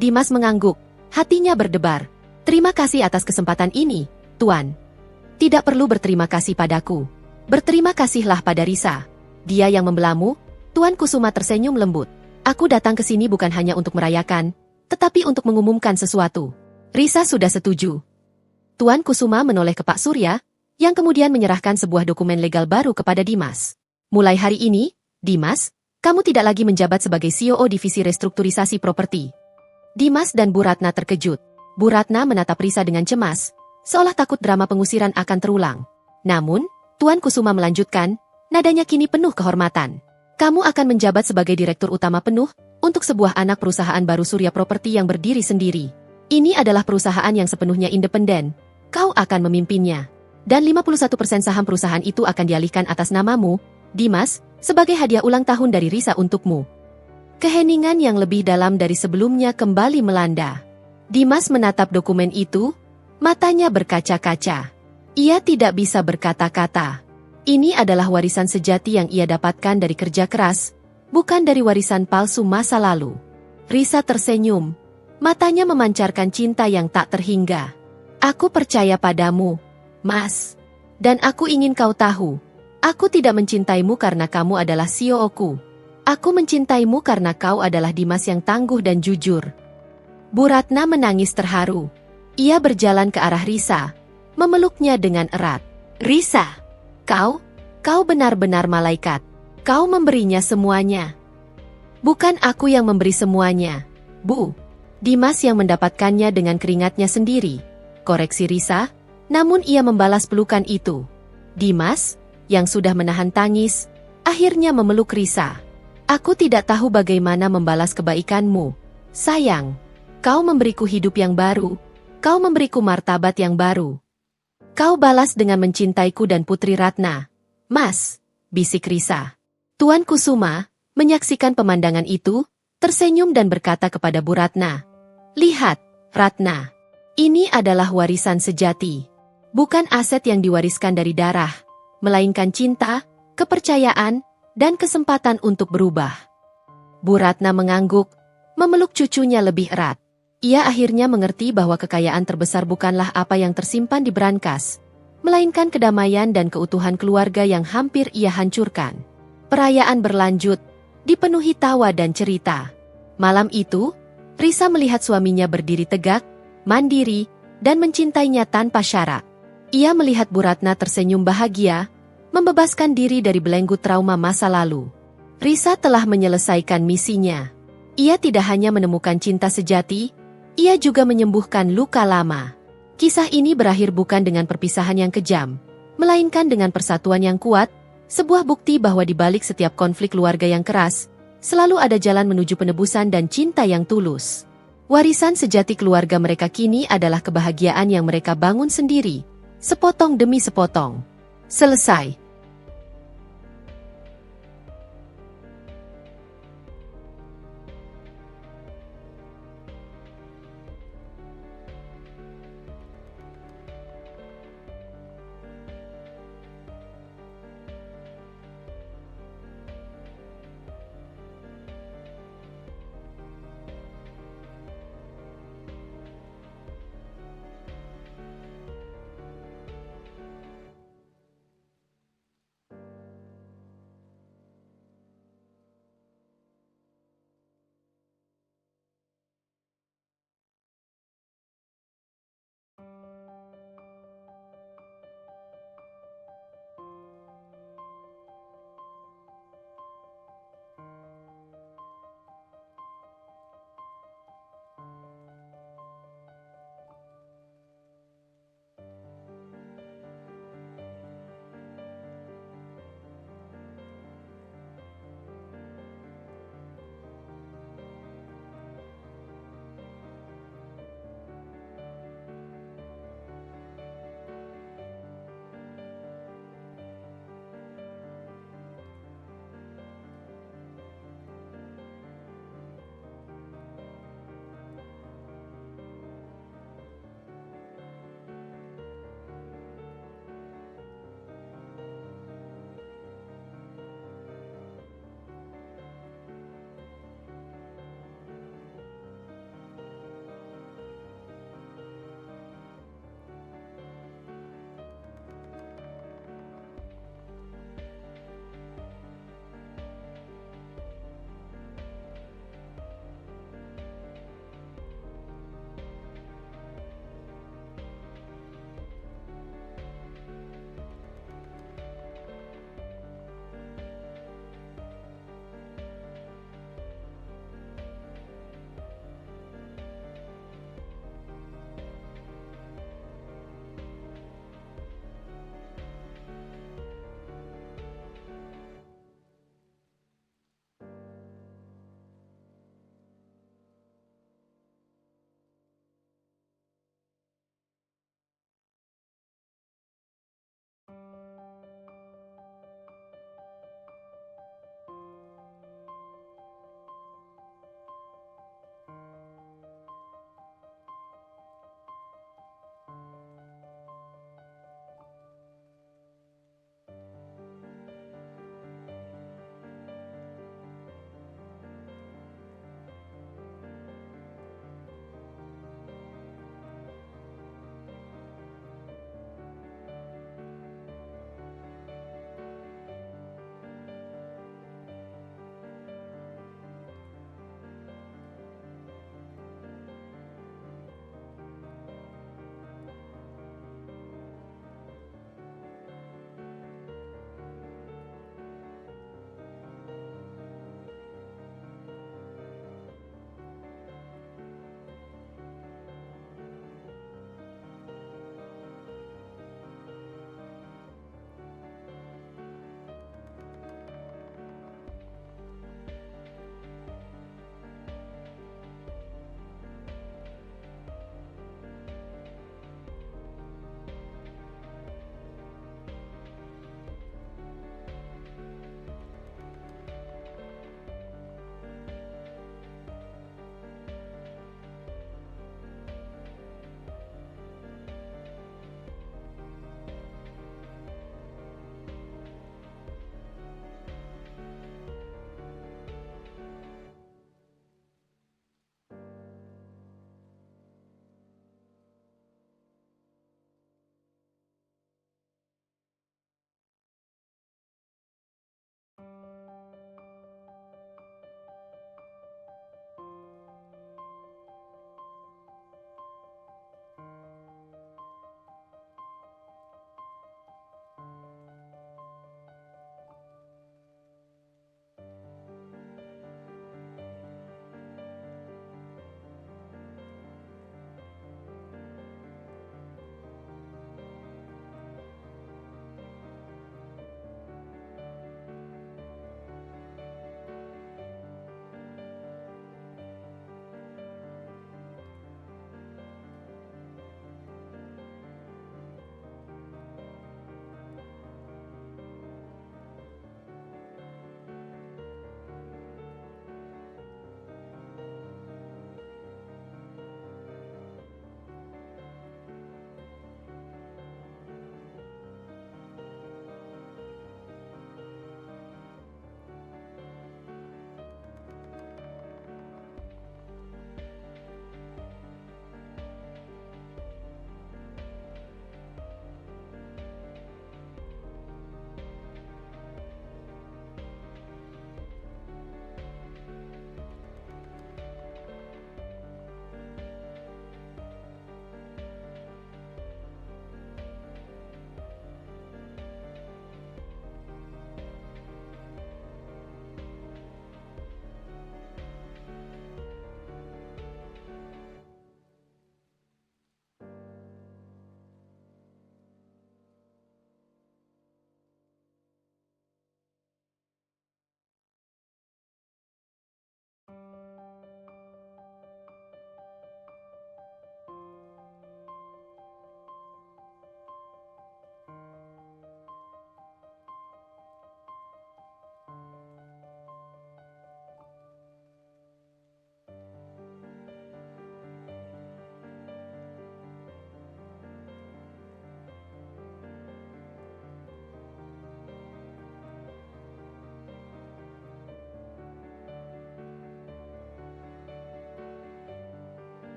Dimas mengangguk, hatinya berdebar. Terima kasih atas kesempatan ini, Tuan. Tidak perlu berterima kasih padaku. Berterima kasihlah pada Risa. Dia yang membelamu. Tuan Kusuma tersenyum lembut. Aku datang ke sini bukan hanya untuk merayakan, tetapi untuk mengumumkan sesuatu. Risa sudah setuju. Tuan Kusuma menoleh ke Pak Surya, yang kemudian menyerahkan sebuah dokumen legal baru kepada Dimas. Mulai hari ini, Dimas, kamu tidak lagi menjabat sebagai CEO Divisi Restrukturisasi Properti. Dimas dan Bu Ratna terkejut. Bu Ratna menatap Risa dengan cemas, seolah takut drama pengusiran akan terulang. Namun, Tuan Kusuma melanjutkan, nadanya kini penuh kehormatan. Kamu akan menjabat sebagai Direktur Utama penuh untuk sebuah anak perusahaan baru Surya Properti yang berdiri sendiri. Ini adalah perusahaan yang sepenuhnya independen. Kau akan memimpinnya. Dan 51% saham perusahaan itu akan dialihkan atas namamu, Dimas, sebagai hadiah ulang tahun dari Risa untukmu. Keheningan yang lebih dalam dari sebelumnya kembali melanda. Dimas menatap dokumen itu, matanya berkaca-kaca. Ia tidak bisa berkata-kata. Ini adalah warisan sejati yang ia dapatkan dari kerja keras, bukan dari warisan palsu masa lalu. Risa tersenyum, matanya memancarkan cinta yang tak terhingga. Aku percaya padamu, Mas. Dan aku ingin kau tahu, aku tidak mencintaimu karena kamu adalah CEO-ku. Aku mencintaimu karena kau adalah Dimas yang tangguh dan jujur. Bu Ratna menangis terharu. Ia berjalan ke arah Risa, memeluknya dengan erat. Risa, kau benar-benar malaikat. Kau memberinya semuanya. Bukan aku yang memberi semuanya, Bu. Dimas yang mendapatkannya dengan keringatnya sendiri. Koreksi Risa, namun ia membalas pelukan itu. Dimas, yang sudah menahan tangis, akhirnya memeluk Risa. Aku tidak tahu bagaimana membalas kebaikanmu. Sayang, kau memberiku hidup yang baru. Kau memberiku martabat yang baru. Kau balas dengan mencintaiku dan Putri Ratna. Mas, bisik Risa. Tuan Kusuma, menyaksikan pemandangan itu, tersenyum dan berkata kepada Bu Ratna. Lihat, Ratna. Ini adalah warisan sejati. Bukan aset yang diwariskan dari darah, melainkan cinta, kepercayaan, dan kesempatan untuk berubah. Bu Ratna mengangguk, memeluk cucunya lebih erat. Ia akhirnya mengerti bahwa kekayaan terbesar bukanlah apa yang tersimpan di brankas, melainkan kedamaian dan keutuhan keluarga yang hampir ia hancurkan. Perayaan berlanjut, dipenuhi tawa dan cerita. Malam itu, Risa melihat suaminya berdiri tegak, mandiri, dan mencintainya tanpa syarat. Ia melihat Bu Ratna tersenyum bahagia, membebaskan diri dari belenggu trauma masa lalu. Risa telah menyelesaikan misinya. Ia tidak hanya menemukan cinta sejati, ia juga menyembuhkan luka lama. Kisah ini berakhir bukan dengan perpisahan yang kejam, melainkan dengan persatuan yang kuat, sebuah bukti bahwa di balik setiap konflik keluarga yang keras, selalu ada jalan menuju penebusan dan cinta yang tulus. Warisan sejati keluarga mereka kini adalah kebahagiaan yang mereka bangun sendiri, sepotong demi sepotong. Selesai.